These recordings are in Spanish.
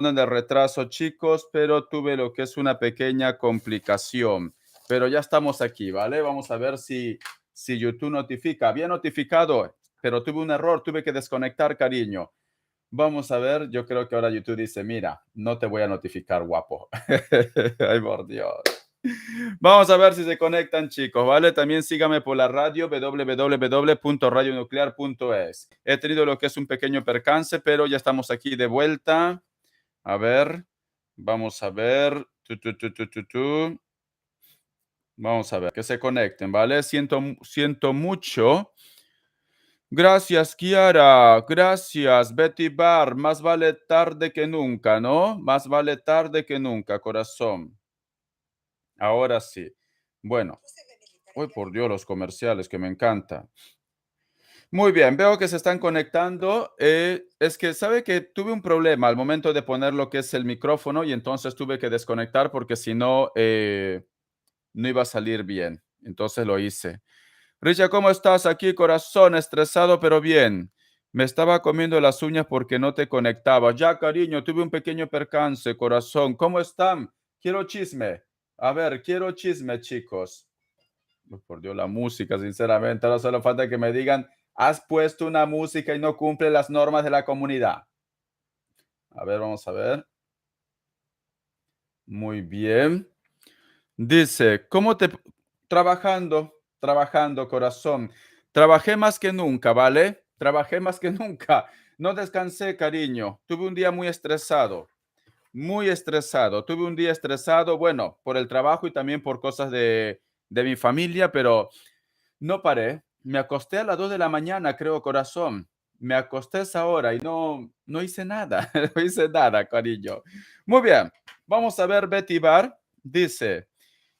de retraso, chicos, pero tuve lo que es una pequeña complicación. Pero ya estamos aquí, ¿vale? Vamos a ver si YouTube notifica. Había notificado, pero tuve un error, tuve que desconectar, cariño. Vamos a ver, yo creo que ahora YouTube dice, mira, no te voy a notificar, guapo. Ay, por Dios. Vamos a ver si se conectan, chicos, ¿vale? También sígame por la radio www.radionuclear.es. He tenido lo que es un pequeño percance, pero ya estamos aquí de vuelta. A ver, vamos a ver. Vamos a ver que se conecten, ¿vale? Siento mucho. Gracias, Kiara. Gracias, Betty Bar. Más vale tarde que nunca, ¿no? Más vale tarde que nunca, corazón. Ahora sí. Bueno. Uy, por Dios, los comerciales, que me encanta. Muy bien, veo que se están conectando. Es que sabe que tuve un problema al momento de poner lo que es el micrófono y entonces tuve que desconectar porque si no, no iba a salir bien. Entonces lo hice. Richa, ¿cómo estás aquí, corazón? Estresado, pero bien. Me estaba comiendo las uñas porque no te conectaba. Ya, cariño, tuve un pequeño percance, corazón. ¿Cómo están? Quiero chisme. A ver, quiero chisme, chicos. Por Dios, la música, sinceramente. Ahora solo falta que me digan, has puesto una música y no cumple las normas de la comunidad. A ver, vamos a ver. Muy bien. Dice, ¿cómo te... Trabajando, corazón. Trabajé más que nunca, ¿vale? Trabajé más que nunca. No descansé, cariño. Tuve un día muy estresado. Muy estresado. Tuve un día estresado, bueno, por el trabajo y también por cosas de mi familia, pero no paré. Me acosté a las 2 de la mañana, creo, corazón. Me acosté a esa hora y no hice nada. No hice nada, cariño. Muy bien. Vamos a ver, Betty Bar. Dice,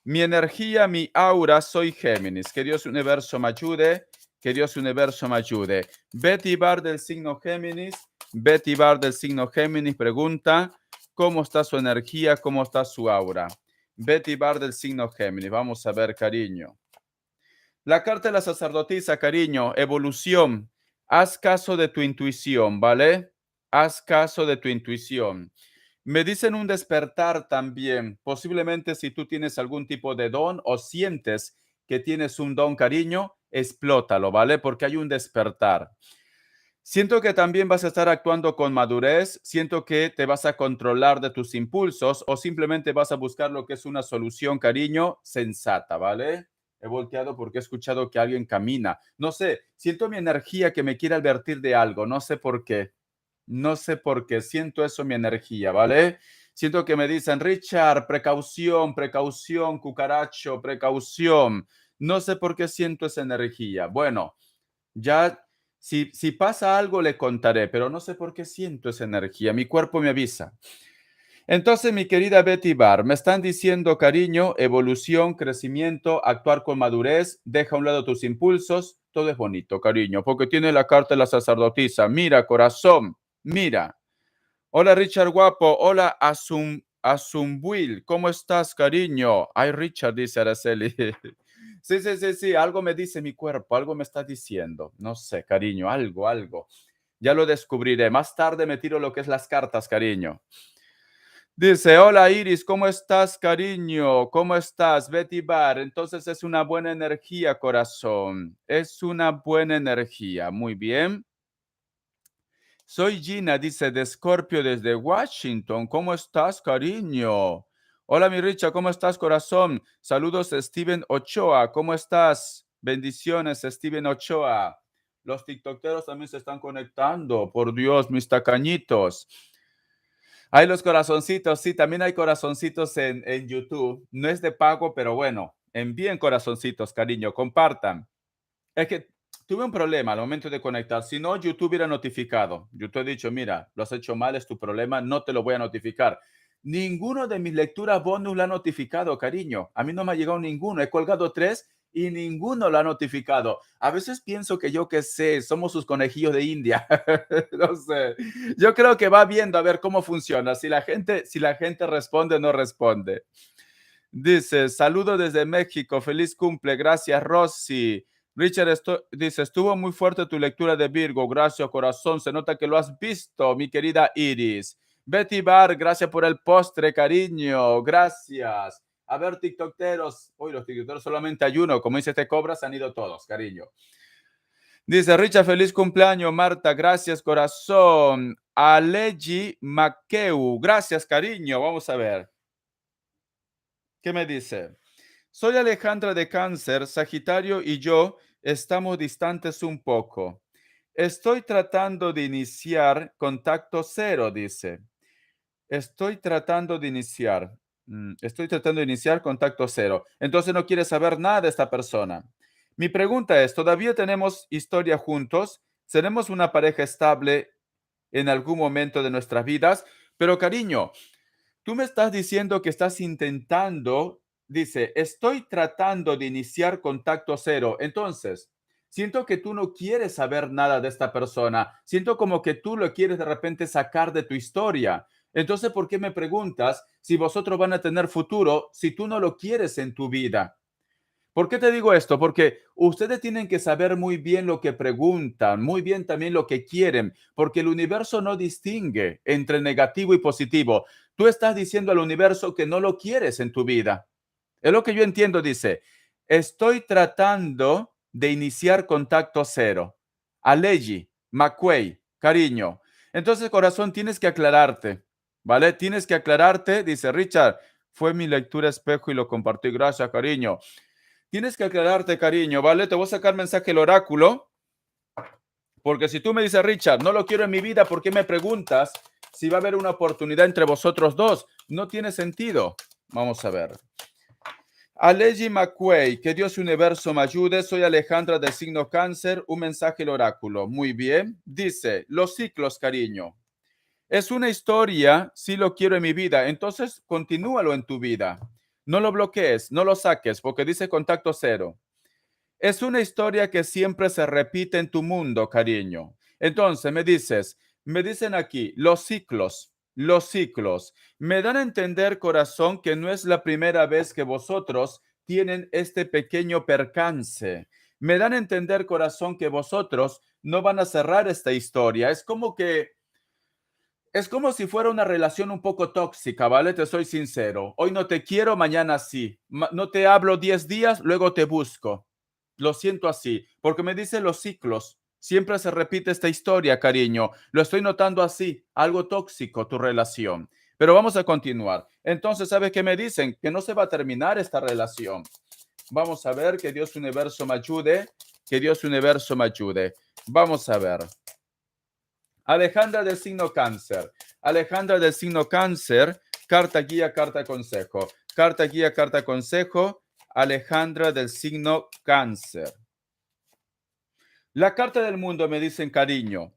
mi energía, mi aura, soy Géminis. Que Dios universo me ayude. Que Dios universo me ayude. Betty Bar del signo Géminis. Betty Bar del signo Géminis pregunta, ¿cómo está su energía? ¿Cómo está su aura? Betty Bar del signo Géminis. Vamos a ver, cariño. La carta de la sacerdotisa, cariño, evolución. Haz caso de tu intuición, ¿vale? Haz caso de tu intuición. Me dicen un despertar también. Posiblemente si tú tienes algún tipo de don o sientes que tienes un don, cariño, explótalo, ¿vale? Porque hay un despertar. Siento que también vas a estar actuando con madurez, siento que te vas a controlar de tus impulsos o simplemente vas a buscar lo que es una solución, cariño, sensata, ¿vale? He volteado porque he escuchado que alguien camina. No sé, siento mi energía que me quiere advertir de algo, no sé por qué. No sé por qué, siento eso mi energía, ¿vale? Siento que me dicen, Richard, precaución, precaución, cucaracho, precaución. No sé por qué siento esa energía. Bueno, ya, si pasa algo, le contaré, pero no sé por qué siento esa energía. Mi cuerpo me avisa. Entonces, mi querida Betty Bar, me están diciendo cariño, evolución, crecimiento, actuar con madurez, deja a un lado tus impulsos. Todo es bonito, cariño, porque tiene la carta de la sacerdotisa. Mira, corazón, mira. Hola, Richard Guapo. Hola, Asumbuil. ¿Cómo estás, cariño? Ay, Richard, dice Araceli. Sí. Algo me dice mi cuerpo, algo me está diciendo. No sé, cariño, algo. Ya lo descubriré. Más tarde me tiro lo que es las cartas, cariño. Dice, hola Iris, ¿cómo estás, cariño? ¿Cómo estás, Betty Bar? Entonces es una buena energía, corazón. Es una buena energía. Muy bien. Soy Gina, dice de Scorpio desde Washington. ¿Cómo estás, cariño? Hola, mi Richa, ¿cómo estás, corazón? Saludos, Steven Ochoa. ¿Cómo estás? Bendiciones, Steven Ochoa. Los tiktokeros también se están conectando. Por Dios, mis tacañitos. Hay los corazoncitos, sí, también hay corazoncitos en YouTube. No es de pago, pero bueno, envíen corazoncitos, cariño, compartan. Es que tuve un problema al momento de conectar. Si no, YouTube hubiera notificado. YouTube ha dicho, mira, lo has hecho mal, es tu problema, no te lo voy a notificar. Ninguno de mis lecturas bonus lo ha notificado, cariño. A mí no me ha llegado ninguno. He colgado 3 y ninguno lo ha notificado. A veces pienso que yo qué sé, somos sus conejillos de India. No sé. Yo creo que va viendo a ver cómo funciona. Si la gente responde o no responde. Dice, saludo desde México, feliz cumple, gracias Rosy. Richard dice, estuvo muy fuerte tu lectura de Virgo, gracias corazón, se nota que lo has visto, mi querida Iris. Betty Bar, gracias por el postre, cariño. Gracias. A ver, tiktokeros. Hoy los tiktokeros solamente hay uno. Como dice este cobra, se han ido todos, cariño. Dice Richard, feliz cumpleaños, Marta. Gracias, corazón. Aleji Makeu. Gracias, cariño. Vamos a ver. ¿Qué me dice? Soy Alejandra de Cáncer, Sagitario y yo estamos distantes un poco. Estoy tratando de iniciar contacto cero, dice. Estoy tratando de iniciar contacto cero. Entonces no quiere saber nada de esta persona. Mi pregunta es, ¿todavía tenemos historia juntos? ¿Seremos una pareja estable en algún momento de nuestras vidas? Pero cariño, tú me estás diciendo que estás intentando, dice, estoy tratando de iniciar contacto cero. Entonces, siento que tú no quieres saber nada de esta persona. Siento como que tú lo quieres de repente sacar de tu historia. Entonces, ¿por qué me preguntas si vosotros van a tener futuro si tú no lo quieres en tu vida? ¿Por qué te digo esto? Porque ustedes tienen que saber muy bien lo que preguntan, muy bien también lo que quieren, porque el universo no distingue entre negativo y positivo. Tú estás diciendo al universo que no lo quieres en tu vida. Es lo que yo entiendo, dice. Estoy tratando de iniciar contacto cero. Aleji, McQuay, cariño. Entonces, corazón, tienes que aclararte, ¿vale? Tienes que aclararte, dice Richard. Fue mi lectura espejo y lo compartí. Gracias, cariño. Tienes que aclararte, cariño, ¿vale? Te voy a sacar mensaje el oráculo, porque si tú me dices, Richard, no lo quiero en mi vida, ¿por qué me preguntas si va a haber una oportunidad entre vosotros dos? No tiene sentido. Vamos a ver. Aleji McQuay, que Dios universo me ayude. Soy Alejandra del signo Cáncer. Un mensaje el oráculo. Muy bien. Dice, los ciclos, cariño. Es una historia, si lo quiero en mi vida, entonces continúalo en tu vida. No lo bloquees, no lo saques, porque dice contacto cero. Es una historia que siempre se repite en tu mundo, cariño. Entonces me dicen aquí, los ciclos. Me dan a entender, corazón, que no es la primera vez que vosotros tienen este pequeño percance. Me dan a entender, corazón, que vosotros no van a cerrar esta historia. Es como si fuera una relación un poco tóxica, ¿vale? Te soy sincero. Hoy no te quiero, mañana sí. No te hablo 10 días, luego te busco. Lo siento así, porque me dicen los ciclos. Siempre se repite esta historia, cariño. Lo estoy notando así, algo tóxico tu relación. Pero vamos a continuar. Entonces, ¿sabes qué me dicen? Que no se va a terminar esta relación. Vamos a ver, que Dios universo me ayude. Que Dios universo me ayude. Vamos a ver. Alejandra del signo Cáncer. Alejandra del signo Cáncer, carta guía, carta consejo. Carta guía, carta consejo. Alejandra del signo Cáncer. La carta del mundo me dicen, cariño,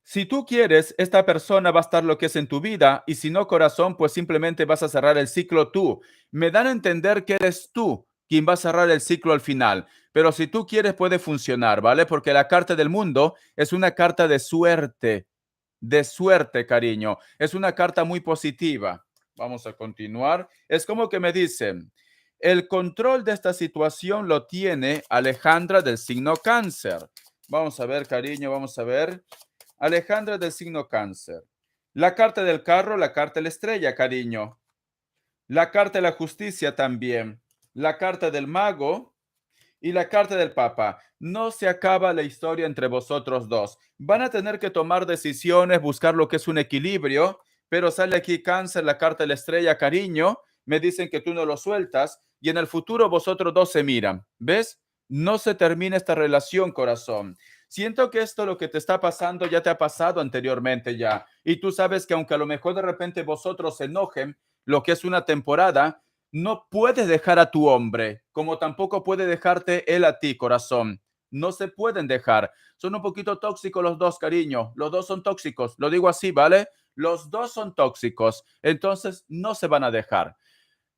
si tú quieres, esta persona va a estar lo que es en tu vida, y si no, corazón, pues simplemente vas a cerrar el ciclo tú. Me dan a entender que eres tú quien va a cerrar el ciclo al final. Pero si tú quieres, puede funcionar, ¿vale? Porque la carta del mundo es una carta de suerte, cariño. Es una carta muy positiva. Vamos a continuar. Es como que me dicen, el control de esta situación lo tiene Alejandra del signo Cáncer. Vamos a ver, cariño, vamos a ver. Alejandra del signo Cáncer. La carta del carro, la carta de la estrella, cariño. La carta de la justicia también. La carta del mago y la carta del Papa. No se acaba la historia entre vosotros dos. Van a tener que tomar decisiones, buscar lo que es un equilibrio, pero sale aquí Cáncer, la carta de la estrella, cariño. Me dicen que tú no lo sueltas y en el futuro vosotros dos se miran. ¿Ves? No se termina esta relación, corazón. Siento que esto lo que te está pasando ya te ha pasado anteriormente ya. Y tú sabes que aunque a lo mejor de repente vosotros se enojen, lo que es una temporada, no puedes dejar a tu hombre, como tampoco puede dejarte él a ti, corazón. No se pueden dejar. Son un poquito tóxicos los dos, cariño. Los dos son tóxicos. Lo digo así, ¿vale? Los dos son tóxicos. Entonces, no se van a dejar.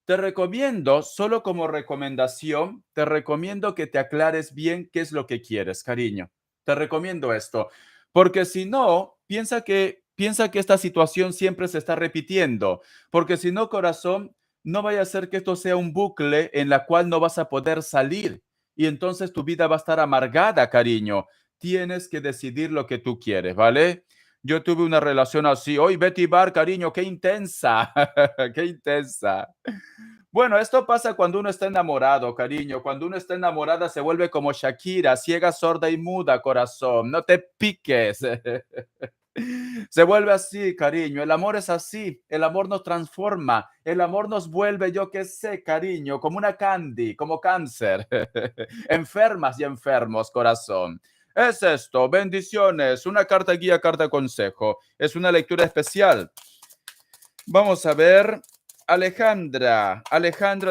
Te recomiendo, solo como recomendación, te recomiendo que te aclares bien qué es lo que quieres, cariño. Te recomiendo esto, porque si no, piensa que esta situación siempre se está repitiendo, porque si no, corazón, no vaya a ser que esto sea un bucle en la cual no vas a poder salir y entonces tu vida va a estar amargada, cariño. Tienes que decidir lo que tú quieres, ¿vale? Yo tuve una relación así. Hoy Betty Bar, cariño, qué intensa, qué intensa. Bueno, esto pasa cuando uno está enamorado, cariño. Cuando uno está enamorada se vuelve como Shakira, ciega, sorda y muda, corazón. No te piques. Se vuelve así, cariño. El amor es así. El amor nos transforma. El amor nos vuelve, yo qué sé, cariño, como una candy, como cáncer. Enfermas y enfermos, corazón. Es esto. Bendiciones. Una carta guía, carta consejo. Es una lectura especial. Vamos a ver. Alejandra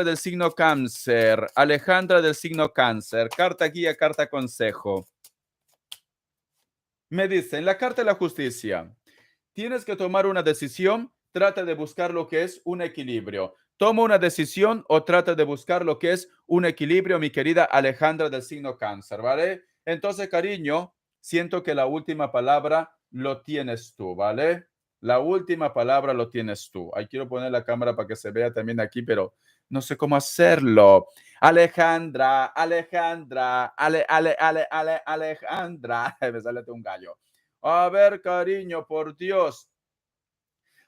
del signo cáncer. Alejandra del signo cáncer. Carta guía, carta consejo. Me dice, en la carta de la justicia, tienes que tomar una decisión, trata de buscar lo que es un equilibrio. Toma una decisión o trata de buscar lo que es un equilibrio, mi querida Alejandra del signo cáncer, ¿vale? Entonces, cariño, siento que la última palabra lo tienes tú, ¿vale? La última palabra lo tienes tú. Ahí quiero poner la cámara para que se vea también aquí, pero no sé cómo hacerlo. Alejandra, Alejandra. Me sale un gallo. A ver, cariño, por Dios.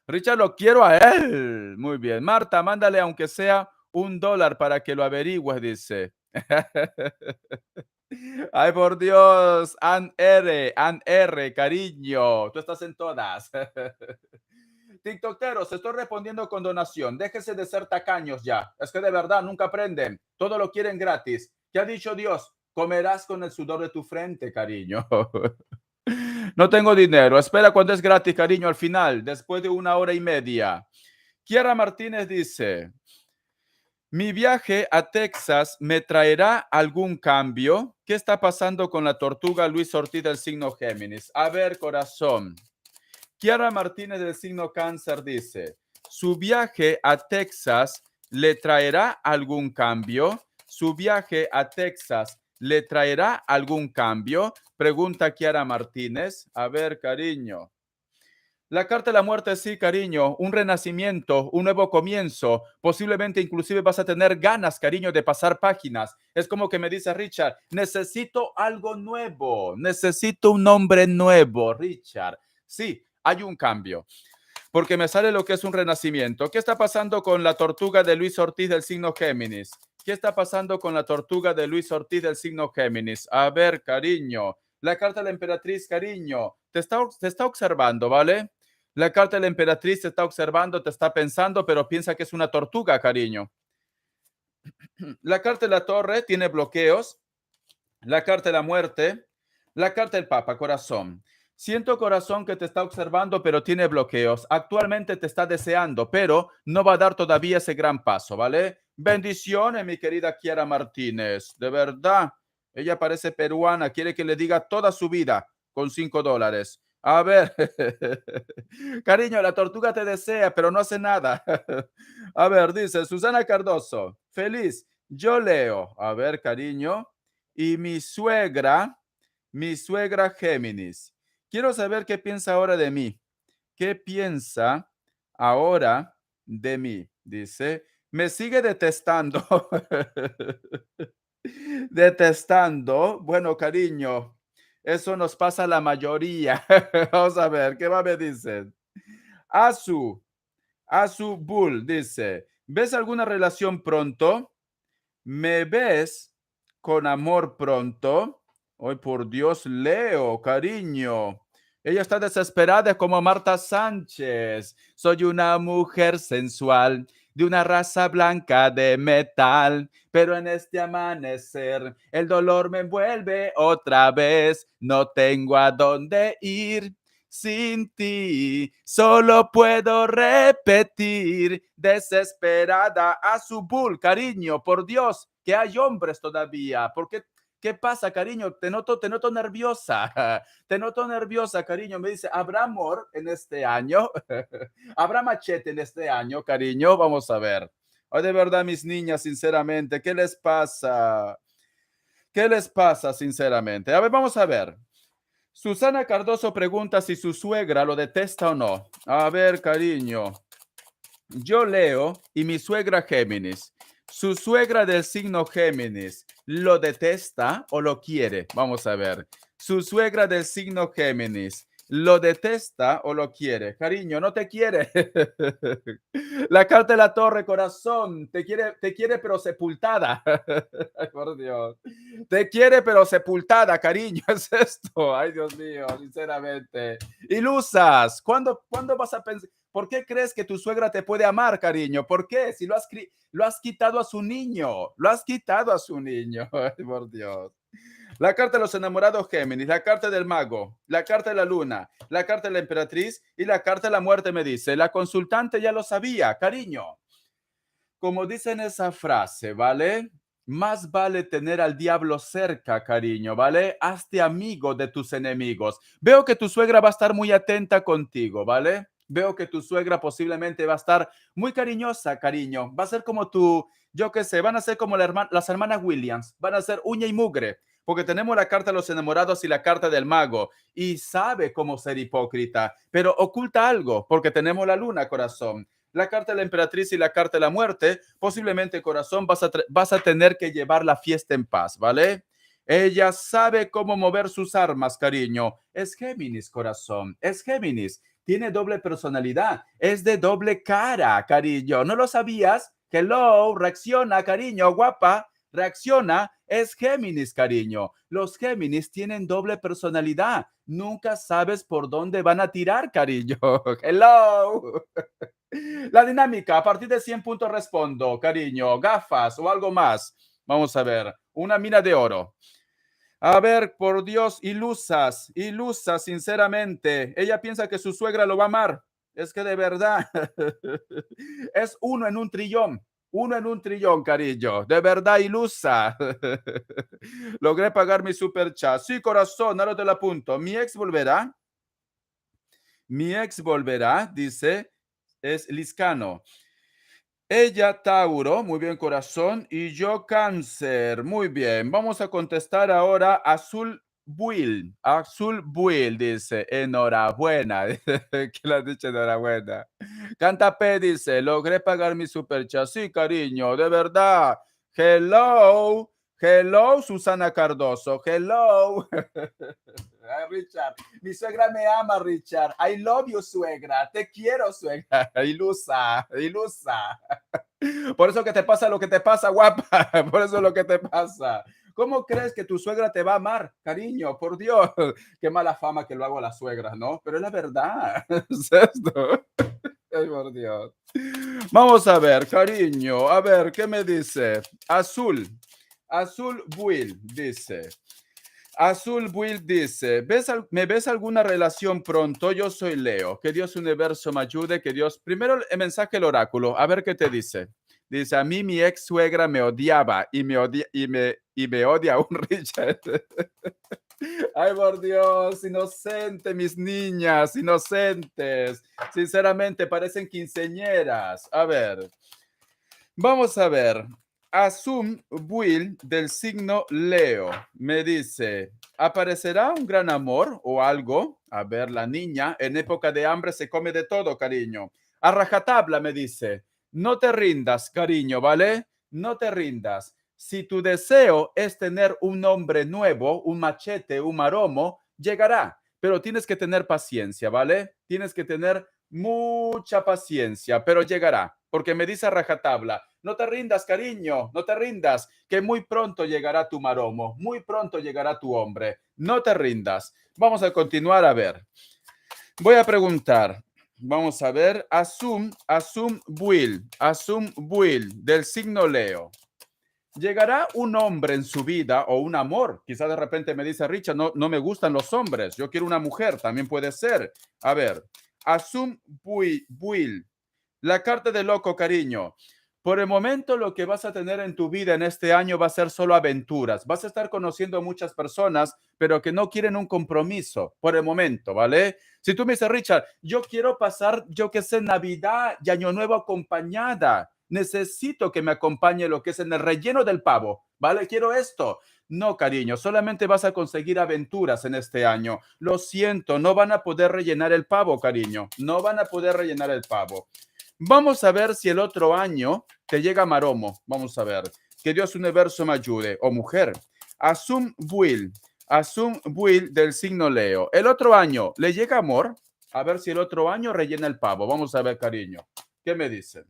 Richard, lo quiero a él. Muy bien. Marta, mándale aunque sea $1 para que lo averigües, dice. Ay, por Dios. Ann R, cariño. Tú estás en todas. TikTokeros, estoy respondiendo con donación. Déjese de ser tacaños ya. Es que de verdad nunca aprenden. Todo lo quieren gratis. ¿Qué ha dicho Dios? Comerás con el sudor de tu frente, cariño. No tengo dinero. Espera cuando es gratis, cariño, al final, después de 1 hora y media. Kiara Martínez dice, mi viaje a Texas me traerá algún cambio. ¿Qué está pasando con la tortuga Luis Ortiz del signo Géminis? A ver, corazón. Kiara Martínez del signo Cáncer dice, su viaje a Texas le traerá algún cambio. Su viaje a Texas le traerá algún cambio. Pregunta Kiara Martínez. A ver, cariño. La carta de la muerte, sí, cariño, un renacimiento, un nuevo comienzo, posiblemente inclusive vas a tener ganas, cariño, de pasar páginas. Es como que me dice Richard, necesito algo nuevo, necesito un nombre nuevo, Richard. Sí, hay un cambio, porque me sale lo que es un renacimiento. ¿Qué está pasando con la tortuga de Luis Ortiz del signo Géminis? ¿Qué está pasando con la tortuga de Luis Ortiz del signo Géminis? A ver, cariño, la carta de la emperatriz, cariño, te está observando, ¿vale? La carta de la emperatriz te está observando, te está pensando, pero piensa que es una tortuga, cariño. La carta de la torre tiene bloqueos. La carta de la muerte. La carta del papa, corazón. Siento, corazón, que te está observando, pero tiene bloqueos. Actualmente te está deseando, pero no va a dar todavía ese gran paso, ¿vale? Bendiciones, mi querida Kiara Martínez. De verdad, ella parece peruana, quiere que le diga toda su vida con $5. A ver, cariño, la tortuga te desea, pero no hace nada. A ver, dice Susana Cardoso, feliz, yo leo. A ver, cariño, y mi suegra Géminis. Quiero saber qué piensa ahora de mí. ¿Qué piensa ahora de mí? Dice, me sigue detestando. Detestando. Bueno, cariño, eso nos pasa a la mayoría. Vamos a ver, ¿qué va me dicen? Azu, Azu Bull dice, ¿ves alguna relación pronto? ¿Me ves con amor pronto? Hoy por Dios, Leo, cariño. Ella está desesperada como Marta Sánchez. Soy una mujer sensual de una raza blanca de metal, pero en este amanecer el dolor me envuelve otra vez. No tengo a dónde ir. Sin ti, solo puedo repetir, desesperada a su bull, cariño, por Dios, que hay hombres todavía. ¿Qué pasa, cariño? Te noto nerviosa, te noto nerviosa, cariño. Me dice, ¿habrá amor en este año? ¿Habrá machete en este año, cariño? Vamos a ver. Ay, de verdad, mis niñas, sinceramente, ¿qué les pasa? ¿Qué les pasa, sinceramente? A ver, vamos a ver. Susana Cardoso pregunta si su suegra lo detesta o no. A ver, cariño. Yo leo y mi suegra Géminis. Su suegra del signo Géminis, ¿lo detesta o lo quiere? Vamos a ver. Su suegra del signo Géminis, ¿Lo detesta o lo quiere? Cariño, no te quiere. La carta de la torre, corazón, te quiere pero sepultada. Ay, por Dios. Te quiere pero sepultada, cariño, es esto. Ay, Dios mío, sinceramente. Ilusas, ¿cuándo vas a pensar? ¿Por qué crees que tu suegra te puede amar, cariño? ¿Por qué? Si lo has quitado a su niño, lo has quitado a su niño. Ay, por Dios. La carta de los enamorados Géminis, la carta del mago, la carta de la luna, la carta de la emperatriz y la carta de la muerte me dice, la consultante ya lo sabía, cariño. Como dicen esa frase, ¿vale? Más vale tener al diablo cerca, cariño, ¿vale? Hazte amigo de tus enemigos. Veo que tu suegra va a estar muy atenta contigo, ¿vale? Veo que tu suegra posiblemente va a estar muy cariñosa, cariño. Va a ser como tu, yo qué sé, van a ser como las hermanas Williams, van a ser uña y mugre, porque tenemos la carta de los enamorados y la carta del mago, y sabe cómo ser hipócrita, pero oculta algo, porque tenemos la luna, corazón, la carta de la emperatriz y la carta de la muerte, posiblemente, corazón, vas a tener que llevar la fiesta en paz, ¿vale? Ella sabe cómo mover sus armas, cariño. Es Géminis, corazón, es Géminis. Tiene doble personalidad, es de doble cara, cariño. ¿No lo sabías? Hello, reacciona, cariño, guapa, reacciona. Es Géminis, cariño. Los Géminis tienen doble personalidad. Nunca sabes por dónde van a tirar, cariño. Hello. La dinámica, a partir de 100 puntos respondo, cariño, gafas o algo más. Vamos a ver, una mina de oro. A ver, por Dios, ilusas, sinceramente. Ella piensa que su suegra lo va a amar. Es que de verdad, es uno en un trillón, cariño. De verdad, ilusa. Logré pagar mi super chat. Sí, corazón, ahora te lo apunto. Mi ex volverá, dice, es Liscano. Ella, Tauro, muy bien, corazón, y yo, Cáncer, muy bien. Vamos a contestar ahora Azul Buil. Azul Buil dice, enhorabuena. ¿Qué le has dicho enhorabuena? Canta P dice, logré pagar mi superchat. Sí, cariño, de verdad. Hello, hello, Susana Cardoso. Hello. Ay, Richard, mi suegra me ama, Richard. I love you, suegra. Te quiero, suegra. Ilusa, ilusa. Por eso que te pasa lo que te pasa, guapa. Por eso es lo que te pasa. ¿Cómo crees que tu suegra te va a amar, cariño? Por Dios. Qué mala fama que lo hago a la suegra, ¿no? Pero es la verdad. Es esto. Ay, por Dios. Vamos a ver, cariño. A ver, ¿qué me dice? Azul. Azul Buil dice. Azul Will dice, ¿me ves alguna relación pronto? Yo soy Leo. Que Dios universo me ayude, que Dios... Primero el mensaje del oráculo, a ver qué te dice. Dice, a mí mi ex suegra me odiaba y me odia aún, Richard. Ay, por Dios, inocente, mis niñas, inocentes. Sinceramente, parecen quinceñeras. A ver, vamos a ver. Asum Will del signo Leo me dice, ¿aparecerá un gran amor o algo? A ver, la niña en época de hambre se come de todo, cariño. A rajatabla me dice, no te rindas, cariño, ¿vale? No te rindas. Si tu deseo es tener un hombre nuevo, un machete, un maromo, llegará, pero tienes que tener paciencia, ¿vale? Tienes que tener mucha paciencia, pero llegará, porque me dice a rajatabla, no te rindas, cariño, no te rindas, que muy pronto llegará tu maromo, muy pronto llegará tu hombre, no te rindas. Vamos a continuar a ver. Voy a preguntar, vamos a ver, Asum Buil, del signo Leo. ¿Llegará un hombre en su vida o un amor? Quizá de repente me dice, Richard, no me gustan los hombres, yo quiero una mujer, también puede ser. A ver, Asum Buil, la carta de loco, cariño. Por el momento, lo que vas a tener en tu vida en este año va a ser solo aventuras. Vas a estar conociendo a muchas personas, pero que no quieren un compromiso por el momento, ¿vale? Si tú me dices, Richard, yo quiero pasar, yo qué sé, Navidad y Año Nuevo acompañada. Necesito que me acompañe lo que es en el relleno del pavo, ¿vale? Quiero esto. No, cariño, solamente vas a conseguir aventuras en este año. Lo siento, no van a poder rellenar el pavo, cariño. No van a poder rellenar el pavo. Vamos a ver si el otro año te llega Maromo. Vamos a ver. Que Dios universo me ayude. O mujer. Asum Buil. Asum Buil del signo Leo. El otro año, ¿le llega amor? A ver si el otro año rellena el pavo. Vamos a ver, cariño. ¿Qué me dicen?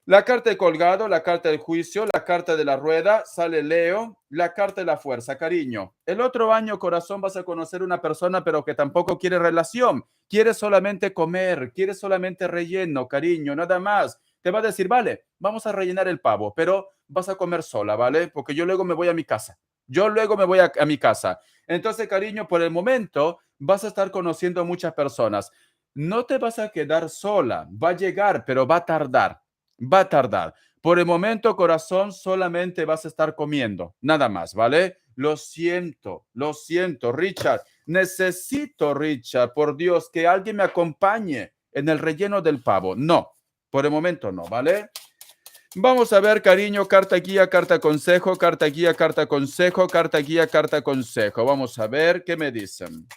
La carta de colgado, la carta del juicio, la carta de la rueda, sale Leo, la carta de la fuerza, cariño. El otro año, corazón, vas a conocer una persona, pero que tampoco quiere relación. Quiere solamente comer, quiere solamente relleno, cariño, nada más. Te va a decir, vale, vamos a rellenar el pavo, pero vas a comer sola, ¿vale? Porque yo luego me voy a mi casa. Yo luego me voy a mi casa. Entonces, cariño, por el momento vas a estar conociendo a muchas personas. No te vas a quedar sola. Va a llegar, pero va a tardar. Va a tardar. Por el momento, corazón, solamente vas a estar comiendo, nada más, ¿vale? Lo siento, Richard. Necesito, Richard, por Dios, que alguien me acompañe en el relleno del pavo. No, por el momento no, ¿vale? Vamos a ver, cariño, carta guía, carta consejo, carta guía, carta consejo, carta guía, carta consejo. Vamos a ver qué me dicen.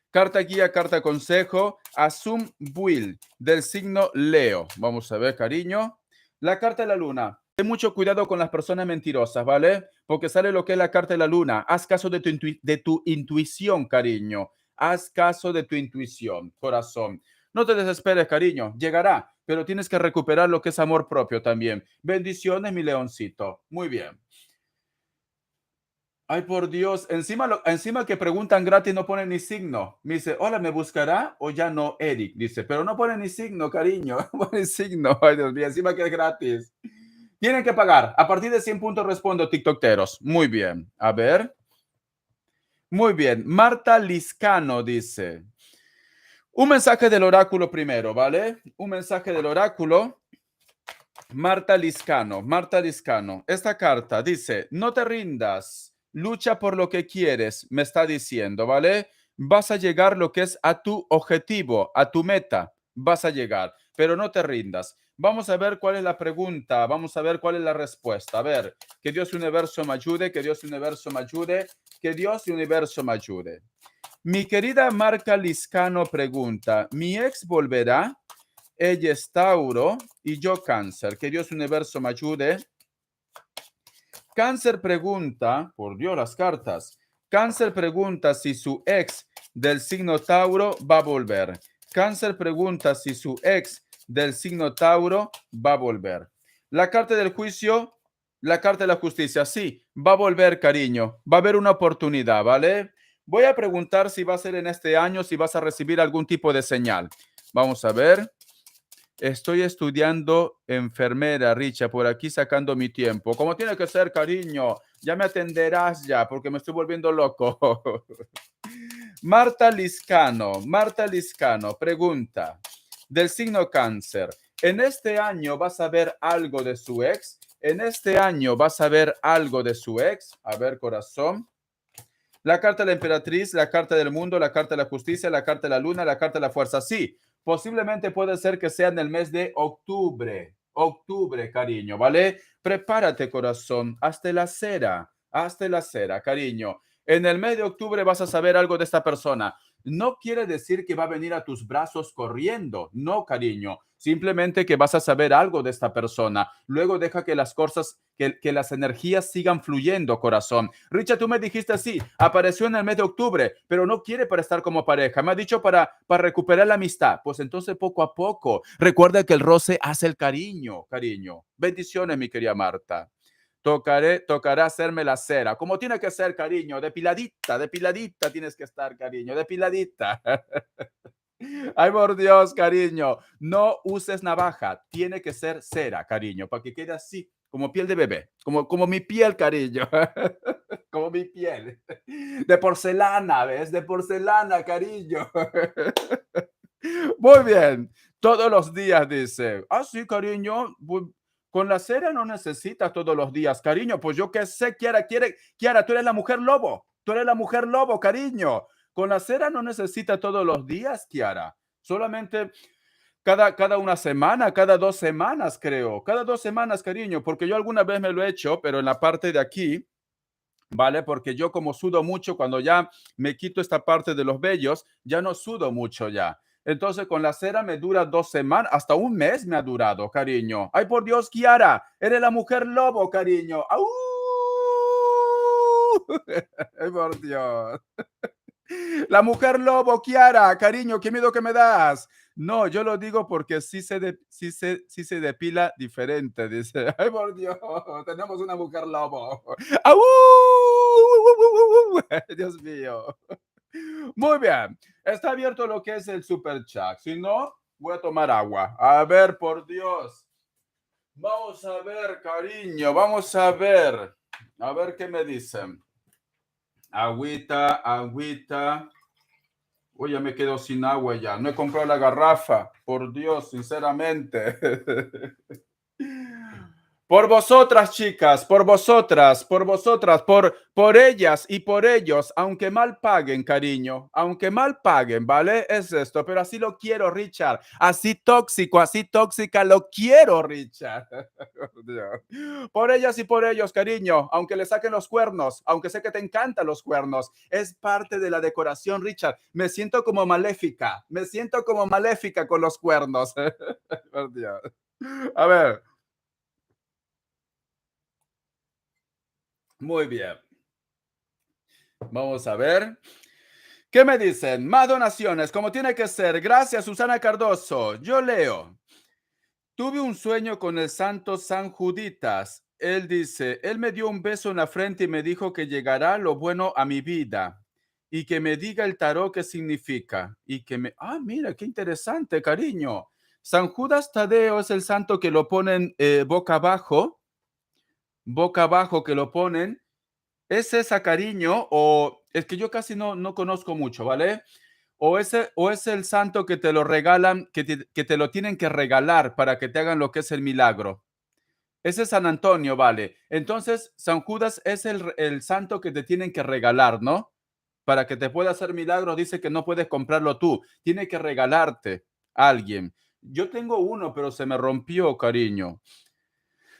Carta guía, carta consejo, Asum Buil, del signo Leo. Vamos a ver, cariño. La carta de la luna. Ten mucho cuidado con las personas mentirosas, ¿vale? Porque sale lo que es la carta de la luna. Haz caso de tu intuición, cariño. Haz caso de tu intuición, corazón. No te desesperes, cariño. Llegará, pero tienes que recuperar lo que es amor propio también. Bendiciones, mi leoncito. Muy bien. Ay, por Dios, encima que preguntan gratis no ponen ni signo. Me dice, hola, ¿me buscará o ya no, Eric? Dice, pero no pone ni signo, cariño. No pone signo. Ay, Dios mío, encima que es gratis. Tienen que pagar. A partir de 100 puntos respondo, TikTokeros. Muy bien. A ver. Muy bien. Marta Liscano dice, un mensaje del oráculo primero, ¿vale? Un mensaje del oráculo. Marta Liscano, Marta Liscano. Esta carta dice, no te rindas, lucha por lo que quieres, me está diciendo, ¿vale? Vas a llegar lo que es a tu objetivo, a tu meta, vas a llegar, pero no te rindas. Vamos a ver cuál es la pregunta, vamos a ver cuál es la respuesta. A ver, que Dios Universo me ayude, que Dios Universo me ayude, que Dios Universo me ayude. Mi querida Marta Liscano pregunta, ¿mi ex volverá? Ella es Tauro y yo Cáncer. Que Dios Universo me ayude. Cáncer pregunta, por Dios las cartas. Cáncer pregunta si su ex del signo Tauro va a volver. Cáncer pregunta si su ex del signo Tauro va a volver. La carta del juicio, la carta de la justicia, sí, va a volver, cariño. Va a haber una oportunidad, ¿vale? Voy a preguntar si va a ser en este año, si vas a recibir algún tipo de señal. Vamos a ver. Estoy estudiando enfermera, Richa, por aquí sacando mi tiempo. Como tiene que ser, cariño. Ya me atenderás ya, porque me estoy volviendo loco. Marta Liscano, pregunta, del signo Cáncer. ¿En este año vas a ver algo de su ex? ¿En este año vas a ver algo de su ex? A ver, corazón. La carta de la emperatriz, la carta del mundo, la carta de la justicia, la carta de la luna, la carta de la fuerza. Sí, posiblemente puede ser que sea en el mes de octubre. Octubre, cariño, ¿vale? Prepárate, corazón. Hazte la cera, cariño. En el mes de octubre vas a saber algo de esta persona. No quiere decir que va a venir a tus brazos corriendo. No, cariño. Simplemente que vas a saber algo de esta persona. Luego deja que las cosas, que las energías sigan fluyendo, corazón. Richard, tú me dijiste así, apareció en el mes de octubre, pero no quiere para estar como pareja. Me ha dicho para recuperar la amistad. Pues entonces poco a poco. Recuerda que el roce hace el cariño, cariño. Bendiciones, mi querida Marta. Tocará hacerme la cera. Como tiene que ser, cariño. Depiladita tienes que estar, cariño. Depiladita. Ay, por Dios, cariño. No uses navaja. Tiene que ser cera, cariño, para que quede así, como piel de bebé. Como mi piel, cariño. Como mi piel. De porcelana, ¿ves? De porcelana, cariño. Muy bien. Todos los días dice. Ah, sí, cariño. Con la cera no necesitas todos los días, cariño. Pues yo qué sé, Kiara, tú eres la mujer lobo. Tú eres la mujer lobo, cariño. Con la cera no necesitas todos los días, Kiara. Solamente cada una semana, cada 2 semanas, creo. Cada 2 semanas, cariño. Porque yo alguna vez me lo he hecho, pero en la parte de aquí, ¿vale? Porque yo como sudo mucho, cuando ya me quito esta parte de los vellos, ya no sudo mucho ya. Entonces con la cera me dura 2 semanas, hasta un mes me ha durado, cariño. Ay, por Dios, Kiara, eres la mujer lobo, cariño. ¡Au! Ay, por Dios. La mujer lobo, Kiara, cariño, qué miedo que me das. No, yo lo digo porque sí se depila diferente, dice. Ay, por Dios, tenemos una mujer lobo. ¡Au! Dios mío. Muy bien, está abierto lo que es el super chat. Si no, voy a tomar agua. A ver, por Dios. Vamos a ver, cariño, vamos a ver. A ver qué me dicen. Agüita, agüita. Uy, ya me quedo sin agua ya. No he comprado la garrafa. Por Dios, sinceramente. Por vosotras, chicas, por vosotras, por ellas y por ellos, aunque mal paguen, cariño, aunque mal paguen, ¿vale? Es esto, pero así lo quiero, Richard. Así tóxico, así tóxica, lo quiero, Richard. Por ellas y por ellos, cariño, aunque le saquen los cuernos, aunque sé que te encantan los cuernos, es parte de la decoración, Richard. Me siento como maléfica con los cuernos. Por Dios. A ver, muy bien. Vamos a ver. ¿Qué me dicen? Más donaciones, como tiene que ser. Gracias, Susana Cardoso. Yo leo. Tuve un sueño con el santo San Juditas. Él dice, él me dio un beso en la frente y me dijo que llegará lo bueno a mi vida y que me diga el tarot qué significa y que me... Ah, mira, qué interesante, cariño. San Judas Tadeo es el santo que lo ponen boca abajo que lo ponen. ¿Es esa, cariño? O es que yo casi no conozco mucho, ¿vale? O es el santo que te lo regalan, que te lo tienen que regalar para que te hagan lo que es el milagro. Ese es San Antonio, vale. Entonces, San Judas es el santo que te tienen que regalar, ¿no? Para que te pueda hacer milagros, dice que no puedes comprarlo tú. Tiene que regalarte a alguien. Yo tengo uno, pero se me rompió, cariño.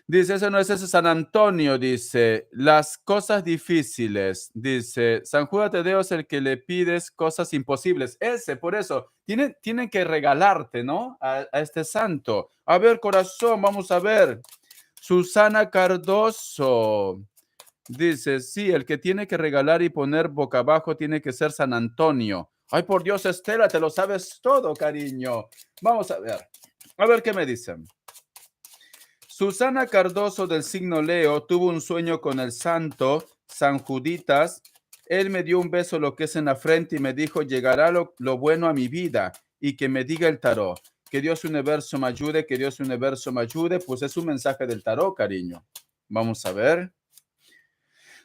Dice, ese no es ese San Antonio, dice, las cosas difíciles, dice, San Judas Tadeo es el que le pides cosas imposibles. Ese, por eso, tienen que regalarte, ¿no? A este santo. A ver, corazón, vamos a ver. Susana Cardoso dice, sí, el que tiene que regalar y poner boca abajo tiene que ser San Antonio. Ay, por Dios, Estela, te lo sabes todo, cariño. Vamos a ver. A ver qué me dicen. Susana Cardoso del signo Leo tuvo un sueño con el santo San Juditas. Él me dio un beso lo que es en la frente y me dijo, llegará lo bueno a mi vida y que me diga el tarot. Que Dios universo me ayude, que Dios universo me ayude. Pues es un mensaje del tarot, cariño. Vamos a ver.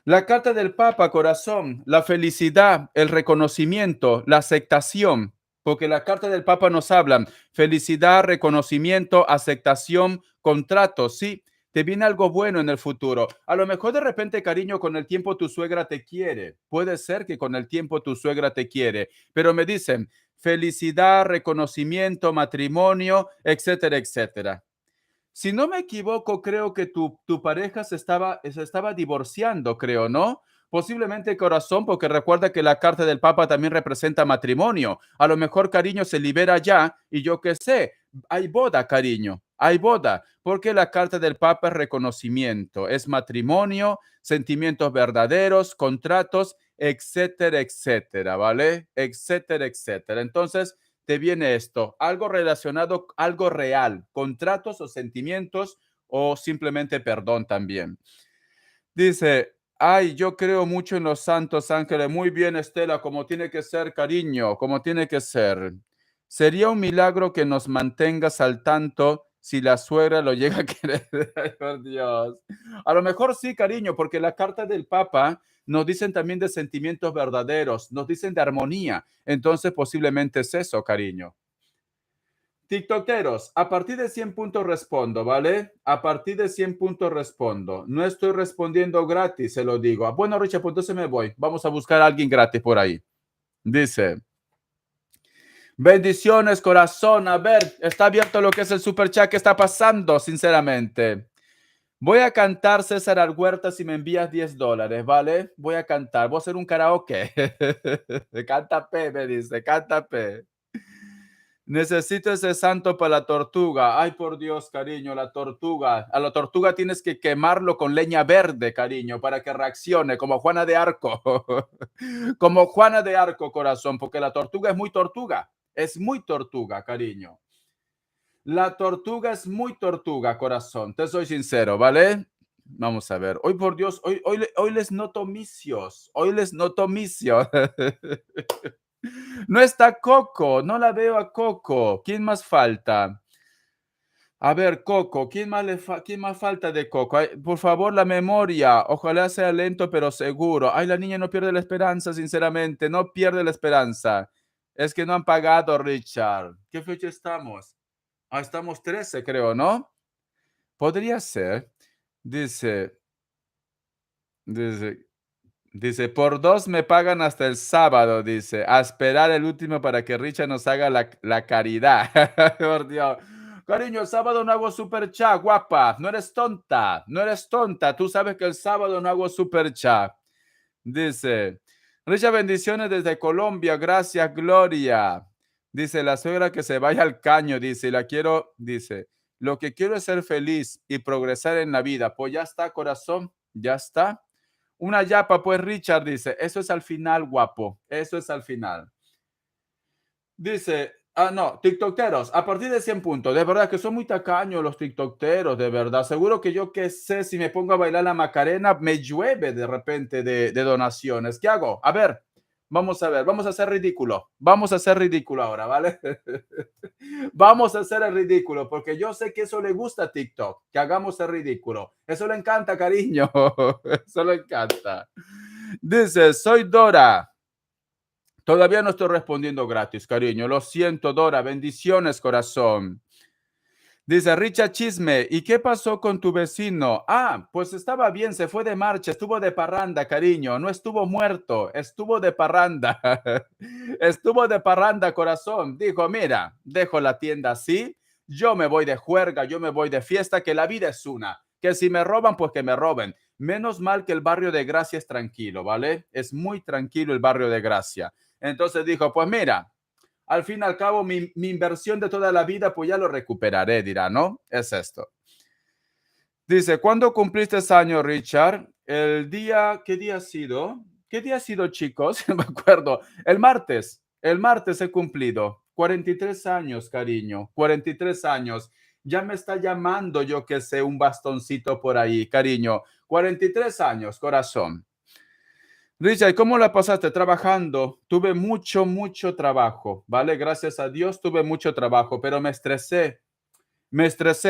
La carta del Papa, corazón, la felicidad, el reconocimiento, la aceptación, porque la carta del Papa nos habla felicidad, reconocimiento, aceptación, contratos, sí, te viene algo bueno en el futuro. A lo mejor de repente, cariño, con el tiempo tu suegra te quiere. Puede ser que con el tiempo tu suegra te quiere, pero me dicen felicidad, reconocimiento, matrimonio, etcétera, etcétera. Si no me equivoco, creo que tu pareja se estaba divorciando, creo, ¿no? Posiblemente corazón, porque recuerda que la carta del Papa también representa matrimonio. A lo mejor, cariño, se libera ya y yo qué sé, hay boda, cariño, hay boda, porque la carta del Papa es reconocimiento, es matrimonio, sentimientos verdaderos, contratos, etcétera, etcétera, ¿vale? Etcétera, etcétera. Entonces, te viene esto, algo relacionado, algo real, contratos o sentimientos o simplemente perdón también. Dice, ay, yo creo mucho en los santos ángeles. Muy bien, Estela, como tiene que ser, cariño, como tiene que ser. Sería un milagro que nos mantengas al tanto si la suegra lo llega a querer. Ay, por Dios. A lo mejor sí, cariño, porque la carta del Papa nos dicen también de sentimientos verdaderos, nos dicen de armonía. Entonces, posiblemente es eso, cariño. TikTokeros, a partir de 100 puntos respondo, ¿vale? A partir de 100 puntos respondo. No estoy respondiendo gratis, se lo digo. Bueno, Richard, pues entonces me voy. Vamos a buscar a alguien gratis por ahí. Dice, bendiciones, corazón. A ver, está abierto lo que es el super chat. ¿Qué está pasando, sinceramente? Voy a cantar César Alhuerta si me envías $10, ¿vale? Voy a cantar. Voy a hacer un karaoke. Canta P, me dice, canta P. Necesito ese santo para la tortuga. Ay, por Dios, cariño, la tortuga. A la tortuga tienes que quemarlo con leña verde, cariño, para que reaccione, como Juana de Arco. Como Juana de Arco, corazón, porque la tortuga es muy tortuga. Es muy tortuga, cariño. La tortuga es muy tortuga, corazón. Te soy sincero, ¿vale? Vamos a ver. Hoy, por Dios, hoy les noto misios. Hoy les noto misios. No está Coco, no la veo a Coco. ¿Quién más falta? A ver, Coco, ¿quién más falta de Coco? Ay, por favor, la memoria. Ojalá sea lento, pero seguro. Ay, la niña no pierde la esperanza, sinceramente. No pierde la esperanza. Es que no han pagado, Richard. ¿Qué fecha estamos? Ah, estamos 13, creo, ¿no? Podría ser. Dice, dice, dice, por 2 me pagan hasta el sábado, dice, a esperar el último para que Richard nos haga la caridad. Por Dios. Cariño, el sábado no hago super chat, guapa. No eres tonta, no eres tonta. Tú sabes que el sábado no hago super chat. Dice, Richard, bendiciones desde Colombia. Gracias, Gloria. Dice, la suegra que se vaya al caño, dice, la quiero, dice, lo que quiero es ser feliz y progresar en la vida. Pues ya está, corazón, ya está. Una yapa, pues Richard dice, eso es al final, guapo, eso es al final. Dice, no, tiktokeros, a partir de 100 puntos, de verdad que son muy tacaños los tiktokeros, de verdad. Seguro que yo qué sé, si me pongo a bailar la Macarena, me llueve de repente de donaciones. ¿Qué hago? A ver, vamos a hacer ridículo. Vamos a hacer ridículo ahora, ¿vale? Vamos a hacer el ridículo, porque yo sé que eso le gusta a TikTok, que hagamos el ridículo. Eso le encanta, cariño. Eso le encanta. Dice, soy Dora. Todavía no estoy respondiendo gratis, cariño. Lo siento, Dora. Bendiciones, corazón. Dice Richard Chisme, ¿y qué pasó con tu vecino? Ah, pues estaba bien, se fue de marcha, estuvo de parranda, cariño, no estuvo muerto, estuvo de parranda. Estuvo de parranda, corazón. Dijo, mira, dejo la tienda así, yo me voy de juerga, yo me voy de fiesta, que la vida es una, que si me roban, pues que me roben. Menos mal que el barrio de Gracia es tranquilo, ¿vale? Es muy tranquilo el barrio de Gracia. Entonces dijo, pues mira, al fin y al cabo, mi inversión de toda la vida, pues ya lo recuperaré, dirá, ¿no? Es esto. Dice, ¿cuándo cumpliste años, Richard? ¿Qué día ha sido? ¿Qué día ha sido, chicos? No me acuerdo. El martes he cumplido 43 años, cariño, 43 años. Ya me está llamando, yo que sé, un bastoncito por ahí, cariño. 43 años, corazón. Richard, ¿cómo la pasaste trabajando? Tuve mucho trabajo, ¿vale? Gracias a Dios tuve mucho trabajo, pero me estresé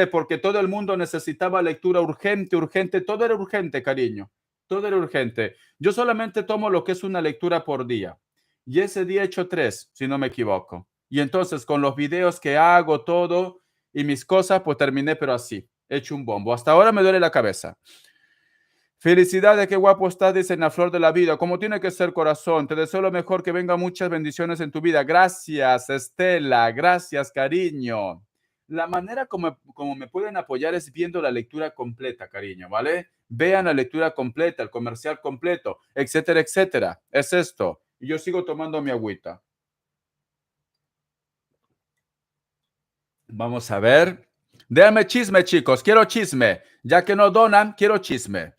porque todo el mundo necesitaba lectura urgente, todo era urgente, cariño, todo era urgente. Yo solamente tomo lo que es una lectura por día y ese día he hecho 3, si no me equivoco. Y entonces con los videos que hago, todo y mis cosas, pues terminé, pero así, he hecho un bombo. Hasta ahora me duele la cabeza. Felicidades, qué guapo estás, dice en la flor de la vida. Como tiene que ser, corazón. Te deseo lo mejor, que vengan muchas bendiciones en tu vida. Gracias, Estela. Gracias, cariño. La manera como me pueden apoyar es viendo la lectura completa, cariño, ¿vale? Vean la lectura completa, el comercial completo, etcétera, etcétera. Es esto. Y yo sigo tomando mi agüita. Vamos a ver. Déjame chisme, chicos. Quiero chisme. Ya que no donan, quiero chisme.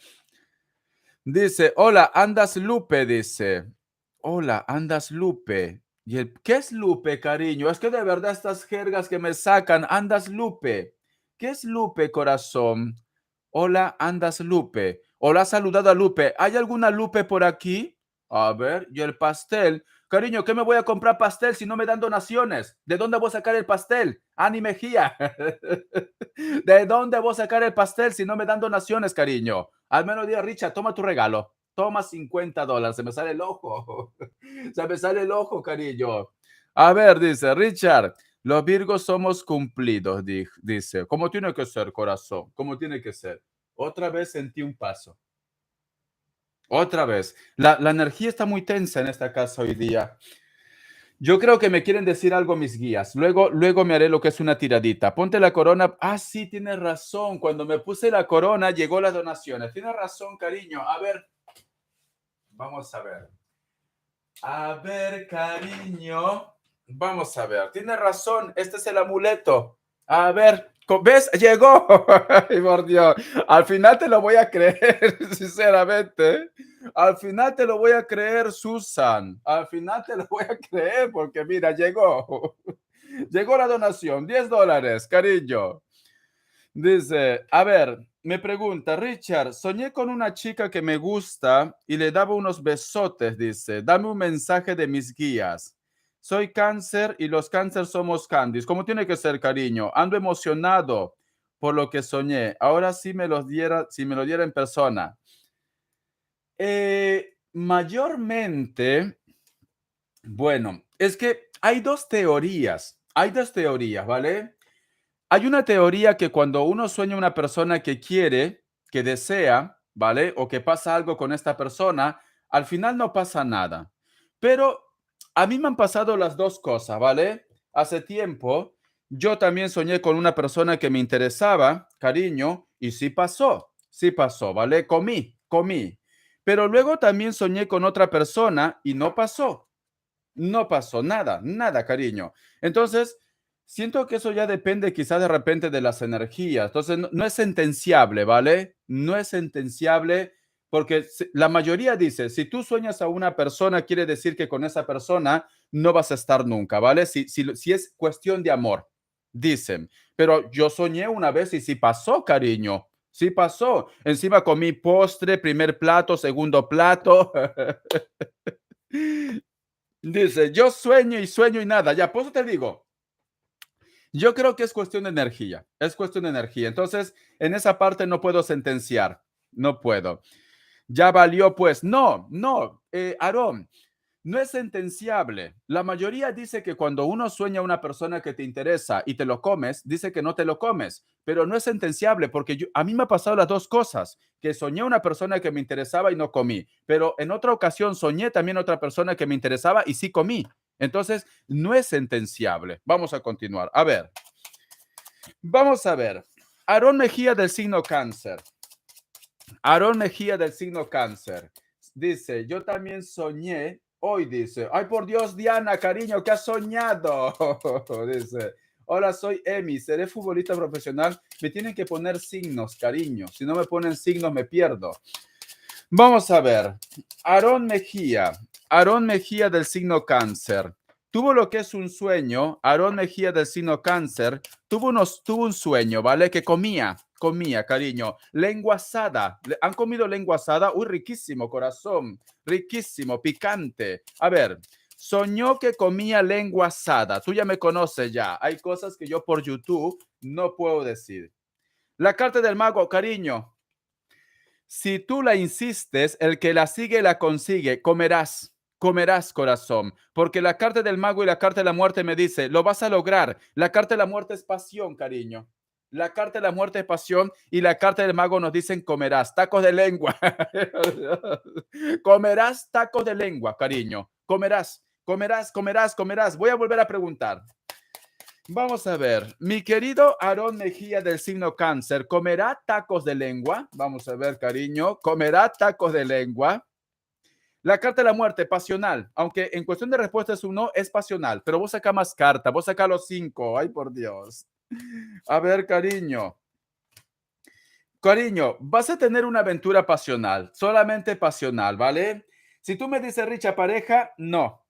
Dice, hola, andas Lupe, dice. Hola, andas Lupe. ¿Qué es Lupe, cariño? Es que de verdad estas jergas que me sacan, andas Lupe. ¿Qué es Lupe, corazón? Hola, andas Lupe. Hola, has saludado a Lupe. ¿Hay alguna Lupe por aquí? A ver, y el pastel. Cariño, ¿qué me voy a comprar pastel si no me dan donaciones? ¿De dónde voy a sacar el pastel? Ani Mejía. ¿De dónde voy a sacar el pastel si no me dan donaciones, cariño? Al menos día, Richard, toma tu regalo. Toma $50. Se me sale el ojo. Se me sale el ojo, cariño. A ver, dice Richard, los Virgos somos cumplidos, dice. Como tiene que ser, corazón. Como tiene que ser. Otra vez sentí un paso. Otra vez. La energía está muy tensa en esta casa hoy día. Yo creo que me quieren decir algo mis guías. Luego me haré lo que es una tiradita. Ponte la corona. Ah, sí, tienes razón. Cuando me puse la corona, llegó las donaciones. Tienes razón, cariño. A ver, vamos a ver. A ver, cariño. Vamos a ver, tiene razón, este es el amuleto. A ver, ¿ves? Llegó. Ay, por Dios, al final te lo voy a creer, sinceramente. Al final te lo voy a creer, Susan. Al final te lo voy a creer porque mira, llegó. Llegó la donación, $10, cariño. Dice, a ver, me pregunta, Richard, soñé con una chica que me gusta y le daba unos besotes, dice, dame un mensaje de mis guías. Soy cáncer y los cáncer somos candies. ¿Cómo tiene que ser, cariño? Ando emocionado por lo que soñé. Ahora sí me los diera, si me lo diera en persona. Mayormente, bueno, es que hay dos teorías, ¿vale? Hay una teoría que cuando uno sueña una persona que quiere, que desea, ¿vale? O que pasa algo con esta persona, al final no pasa nada. Pero a mí me han pasado las dos cosas, ¿vale? Hace tiempo yo también soñé con una persona que me interesaba, cariño, y sí pasó, ¿vale? Comí. Pero luego también soñé con otra persona y no pasó. No pasó nada, nada, cariño. Entonces, siento que eso ya depende quizás de repente de las energías. Entonces, no es sentenciable, ¿vale? No es sentenciable porque la mayoría dice, si tú sueñas a una persona, quiere decir que con esa persona no vas a estar nunca, ¿vale? Si es cuestión de amor, dicen. Pero yo soñé una vez y sí pasó, cariño. Sí pasó. Encima comí postre, primer plato, segundo plato. Dice, yo sueño y sueño y nada. Ya, por eso te digo, yo creo que es cuestión de energía. Es cuestión de energía. Entonces, en esa parte no puedo sentenciar. No puedo. Ya valió, pues. Aarón, no es sentenciable. La mayoría dice que cuando uno sueña a una persona que te interesa y te lo comes, dice que no te lo comes, pero no es sentenciable porque a mí me ha pasado las dos cosas, que soñé a una persona que me interesaba y no comí, pero en otra ocasión soñé también a otra persona que me interesaba y sí comí. Entonces, no es sentenciable. Vamos a continuar. A ver, vamos a ver. Aarón Mejía del signo cáncer. Aarón Mejía del signo cáncer. Dice, yo también soñé, hoy dice, ay por Dios, Diana, cariño, ¿qué has soñado? Dice, hola, soy Emi, seré futbolista profesional, me tienen que poner signos, cariño, si no me ponen signos me pierdo. Vamos a ver, Aarón Mejía del signo cáncer. Tuvo lo que es un sueño, Aarón Mejía del signo cáncer, tuvo un sueño, ¿vale? Que comía, cariño, lengua asada. ¿Han comido lengua asada? Uy, riquísimo, corazón, riquísimo, picante. A ver, soñó que comía lengua asada. Tú ya me conoces ya. Hay cosas que yo por YouTube no puedo decir. La carta del mago, cariño. Si tú la insistes, el que la sigue la consigue. Comerás, corazón, porque la carta del mago y la carta de la muerte me dice, lo vas a lograr. La carta de la muerte es pasión, cariño. La carta de la muerte es pasión y la carta del mago nos dicen comerás, tacos de lengua. Comerás tacos de lengua, cariño. Comerás. Voy a volver a preguntar. Vamos a ver, mi querido Aarón Mejía del signo cáncer, ¿comerá tacos de lengua? Vamos a ver, cariño, ¿comerá tacos de lengua? La carta de la muerte, pasional, aunque en cuestión de respuesta es un no, es pasional, pero vos saca más cartas, vos saca los 5, ay por Dios. A ver, cariño, vas a tener una aventura pasional, solamente pasional, ¿vale? Si tú me dices, Richa, pareja no,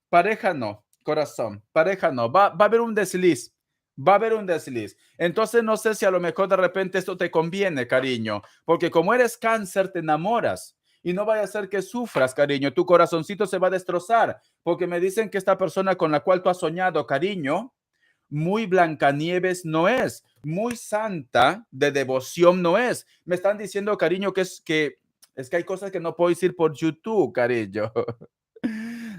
corazón, pareja no, va a haber un desliz. Va a haber un desliz. Entonces no sé si a lo mejor de repente esto te conviene, cariño, porque como eres cáncer, te enamoras y no vaya a ser que sufras, cariño. Tu corazoncito se va a destrozar, porque me dicen que esta persona con la cual tú has soñado, cariño, muy Blancanieves no es, muy santa de devoción no es. Me están diciendo, cariño, que hay cosas que no puedo decir por YouTube, cariño.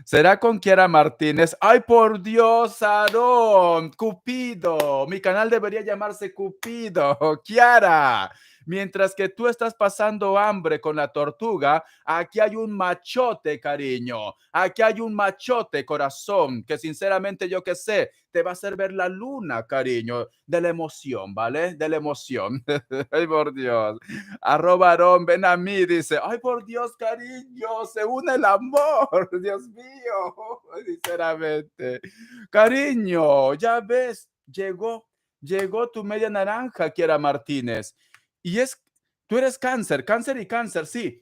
¿Será con Kiara Martínez? ¡Ay, por Dios, Aarón! Cupido. Mi canal debería llamarse Cupido. Kiara. Mientras que tú estás pasando hambre con la tortuga, aquí hay un machote, cariño. Aquí hay un machote, corazón, que sinceramente yo que sé, te va a hacer ver la luna, cariño, de la emoción, ¿vale? De la emoción. Ay, por Dios. Arroba Aarón, ven a mí, dice, ay, por Dios, cariño, se une el amor, Dios mío, sinceramente. Cariño, ya ves, llegó tu media naranja, Kiara Martínez. Y tú eres cáncer, cáncer y cáncer, sí.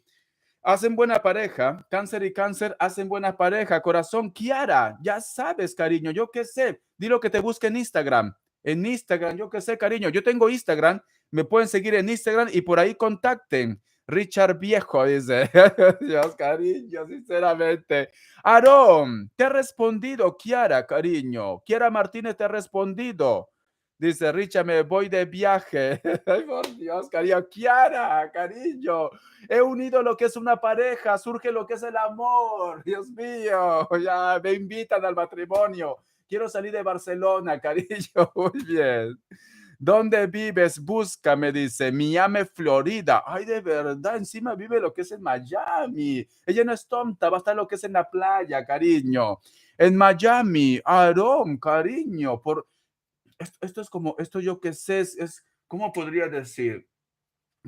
Hacen buena pareja, cáncer y cáncer hacen buena pareja, corazón. Kiara, ya sabes, cariño, yo qué sé. Di lo que te busque en Instagram. En Instagram, yo qué sé, cariño. Yo tengo Instagram, me pueden seguir en Instagram y por ahí contacten. Richard Viejo dice, Dios, cariño, sinceramente. Aarón, te ha respondido Kiara, cariño. Kiara Martínez te ha respondido. Dice, Richard, me voy de viaje. Ay, por Dios, cariño. Kiara, cariño. He unido lo que es una pareja, surge lo que es el amor. Dios mío, ya me invitan al matrimonio. Quiero salir de Barcelona, cariño. Muy bien. ¿Dónde vives? Búscame, dice. Miami, Florida. Ay, de verdad, encima vive lo que es en Miami. Ella no es tonta, va a estar lo que es en la playa, cariño. En Miami, Aarón, cariño. Esto es como, esto yo que sé, ¿cómo podría decir?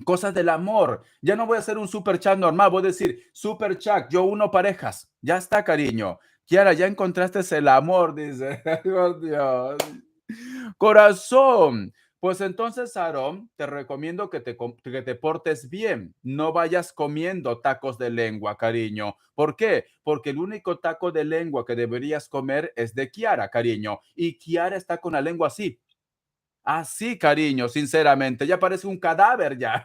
Cosas del amor. Ya no voy a hacer un super chat normal, voy a decir super chat, yo uno parejas. Ya está, cariño. Kiara, ya encontraste el amor, dice. Oh, Dios. Corazón. Pues entonces, Aarón, te recomiendo que te portes bien. No vayas comiendo tacos de lengua, cariño. ¿Por qué? Porque el único taco de lengua que deberías comer es de Kiara, cariño. Y Kiara está con la lengua así. Así, cariño, sinceramente. Ya parece un cadáver ya.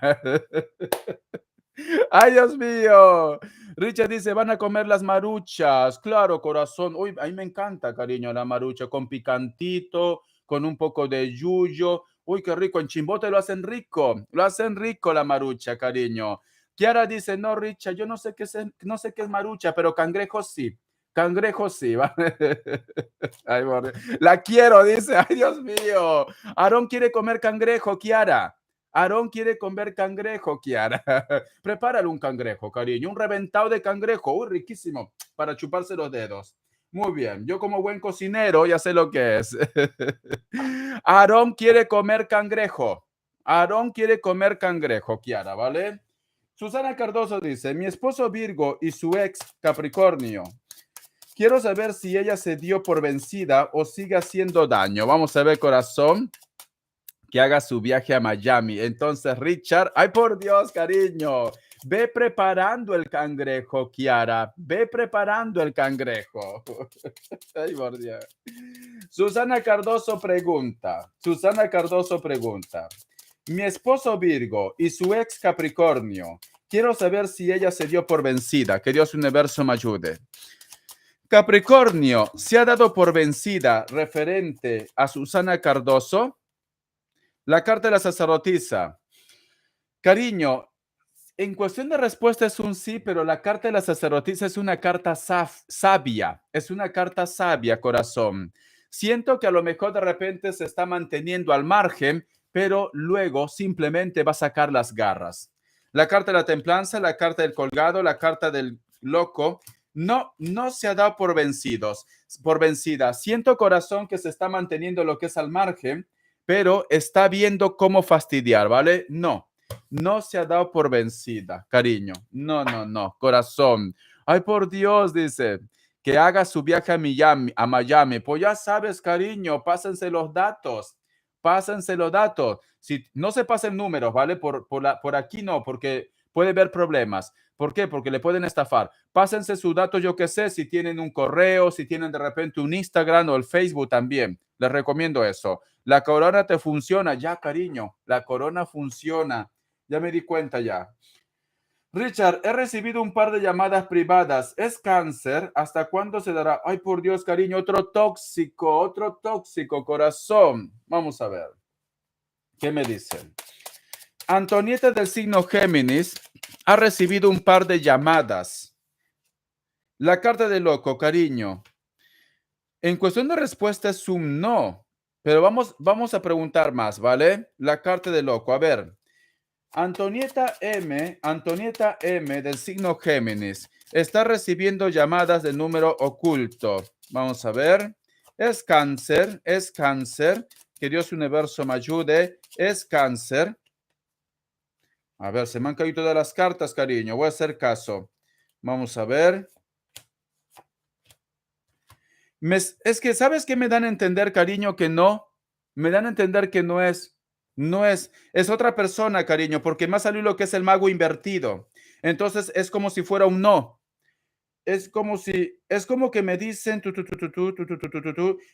Ay, Dios mío. Richard dice, van a comer las maruchas. Claro, corazón. Uy, a mí me encanta, cariño, la marucha con picantito, con un poco de yuyo. Uy, qué rico. En Chimbote lo hacen rico. Lo hacen rico la marucha, cariño. Kiara dice, no, Richard, yo no sé qué es marucha, pero cangrejo sí. Cangrejo sí. ¿Va? Ay, la quiero, dice. Ay, Dios mío. Aarón quiere comer cangrejo, Kiara. Aarón quiere comer cangrejo, Kiara. Prepárale un cangrejo, cariño. Un reventado de cangrejo. Uy, riquísimo. Para chuparse los dedos. Muy bien. Yo como buen cocinero ya sé lo que es. Aarón quiere comer cangrejo. Aarón quiere comer cangrejo, Kiara, ¿vale? Susana Cardoso dice, mi esposo Virgo y su ex Capricornio. Quiero saber si ella se dio por vencida o sigue haciendo daño. Vamos a ver, corazón, que haga su viaje a Miami. Entonces, Richard, ay por Dios, cariño, ve preparando el cangrejo, Kiara, ve preparando el cangrejo. Ay, por Dios. Susana Cardoso pregunta, mi esposo Virgo y su ex Capricornio, quiero saber si ella se dio por vencida. Que Dios universo me ayude. Capricornio, se ha dado por vencida referente a Susana Cardoso. La carta de la sacerdotisa. Cariño, en cuestión de respuesta es un sí, pero la carta de la sacerdotisa es una carta sabia. Es una carta sabia, corazón. Siento que a lo mejor de repente se está manteniendo al margen, pero luego simplemente va a sacar las garras. La carta de la templanza, la carta del colgado, la carta del loco, no se ha dado por vencidos, por vencida. Siento, corazón, que se está manteniendo lo que es al margen, pero está viendo cómo fastidiar, ¿vale? No se ha dado por vencida, cariño. No, corazón. Ay, por Dios, dice, que haga su viaje a Miami. Pues ya sabes, cariño, pásense los datos. Pásense los datos. Si no se pasen números, ¿vale? Por aquí no, porque puede haber problemas. ¿Por qué? Porque le pueden estafar. Pásense sus datos, yo qué sé, si tienen un correo, si tienen de repente un Instagram o el Facebook también. Les recomiendo eso. La corona te funciona, ya, cariño. La corona funciona. Ya me di cuenta ya. Richard, he recibido un par de llamadas privadas. ¿Es cáncer? ¿Hasta cuándo se dará? Ay, por Dios, cariño, otro tóxico, corazón. Vamos a ver. ¿Qué me dicen? Antonieta del signo Géminis ha recibido un par de llamadas. La carta de loco, cariño. En cuestión de respuesta es un no, pero vamos a preguntar más, ¿vale? La carta de loco, a ver. Antonieta M del signo Géminis, está recibiendo llamadas de número oculto. Vamos a ver. Es cáncer, es cáncer. Que Dios Universo me ayude. Es cáncer. A ver, se me han caído todas las cartas, cariño. Voy a hacer caso. Vamos a ver. Es que, ¿sabes qué me dan a entender, cariño? Que no. Me dan a entender que no es. No es. Es otra persona, cariño, porque me ha salido lo que es el mago invertido. Entonces es como si fuera un no. Es como que me dicen,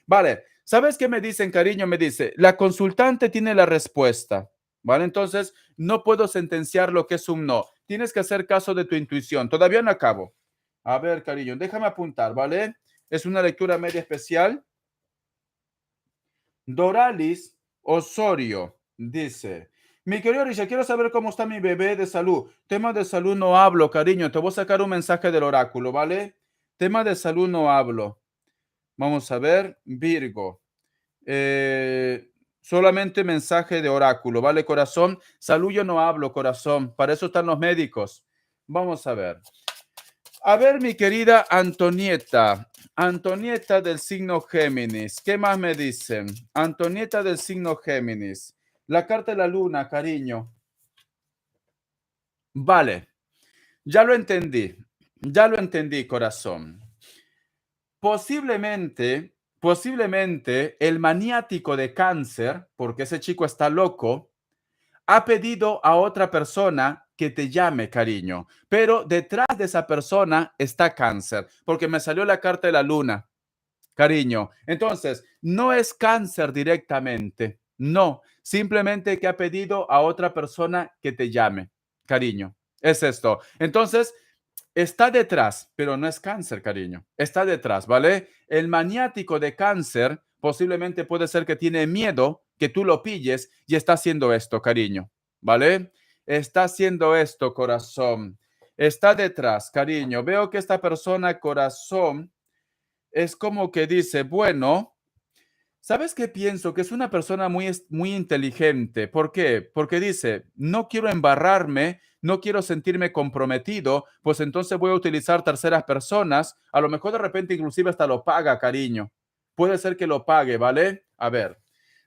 Vale, ¿sabes qué me dicen, cariño? Me dice, la consultante tiene la respuesta. ¿Vale? Entonces no puedo sentenciar lo que es un no. Tienes que hacer caso de tu intuición. Todavía no acabo. A ver, cariño, déjame apuntar, ¿vale? Es una lectura media especial. Doralis Osorio dice, mi querido Richard, quiero saber cómo está mi bebé de salud. Tema de salud no hablo, cariño. Te voy a sacar un mensaje del oráculo, ¿vale? Tema de salud no hablo. Vamos a ver, Virgo. Solamente mensaje de oráculo, ¿vale, corazón? Salud yo no hablo, corazón. Para eso están los médicos. Vamos a ver. A ver, mi querida Antonieta. Antonieta del signo Géminis. ¿Qué más me dicen? Antonieta del signo Géminis. La carta de la luna, cariño. Vale, ya lo entendí. Ya lo entendí, corazón. Posiblemente el maniático de cáncer, porque ese chico está loco, ha pedido a otra persona que te llame, cariño, pero detrás de esa persona está cáncer, porque me salió la carta de la luna, cariño. Entonces, no es cáncer directamente, no, simplemente que ha pedido a otra persona que te llame, cariño. Es esto. Entonces, está detrás, pero no es cáncer, cariño. Está detrás, ¿vale? El maniático de cáncer posiblemente puede ser que tiene miedo que tú lo pilles y está haciendo esto, cariño, ¿vale? Está haciendo esto, corazón. Está detrás, cariño. Veo que esta persona, corazón, es como que dice, bueno, ¿sabes qué pienso? Que es una persona muy inteligente. ¿Por qué? Porque dice, no quiero embarrarme, no quiero sentirme comprometido, pues entonces voy a utilizar terceras personas. A lo mejor de repente inclusive hasta lo paga, cariño. Puede ser que lo pague, ¿vale? A ver,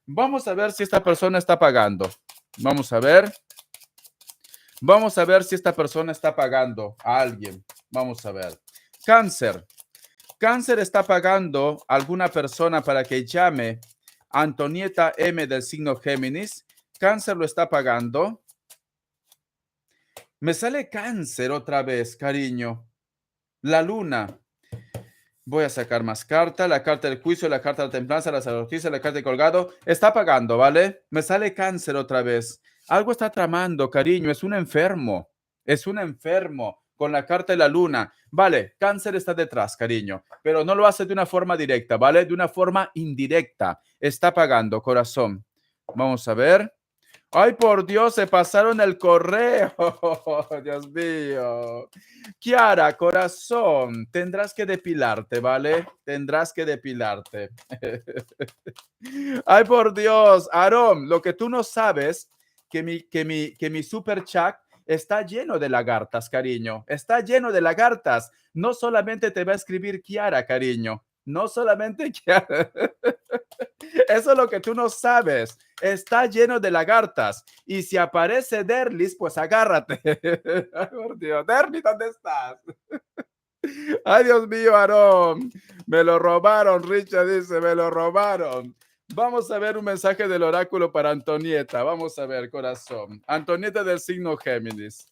vamos a ver si esta persona está pagando. Vamos a ver. Vamos a ver si esta persona está pagando a alguien. Vamos a ver. Cáncer. Cáncer está pagando a alguna persona para que llame a Antonieta M del signo Géminis. Cáncer lo está pagando. Me sale cáncer otra vez, cariño. La luna. Voy a sacar más cartas. La carta del juicio, la carta de la templanza, la sacerdocia, la carta de colgado. Está pagando, ¿vale? Me sale cáncer otra vez. Algo está tramando, cariño. Es un enfermo. Es un enfermo con la carta de la luna. Vale, cáncer está detrás, cariño. Pero no lo hace de una forma directa, ¿vale? De una forma indirecta. Está pagando, corazón. Vamos a ver. Ay, por Dios, se pasaron el correo. Dios mío. Kiara, corazón, tendrás que depilarte, ¿vale? Tendrás que depilarte. Ay, por Dios, Aarón, lo que tú no sabes, que mi super chat está lleno de lagartas, cariño. Está lleno de lagartas. No solamente te va a escribir Kiara, cariño. No solamente Kiara. Eso es lo que tú no sabes. Está lleno de lagartas. Y si aparece Derlis, pues agárrate. Ay, por Dios. Derlis, ¿dónde estás? Ay, Dios mío, Aarón. Me lo robaron, Richard dice, me lo robaron. Vamos a ver un mensaje del oráculo para Antonieta. Vamos a ver, corazón. Antonieta del signo Géminis.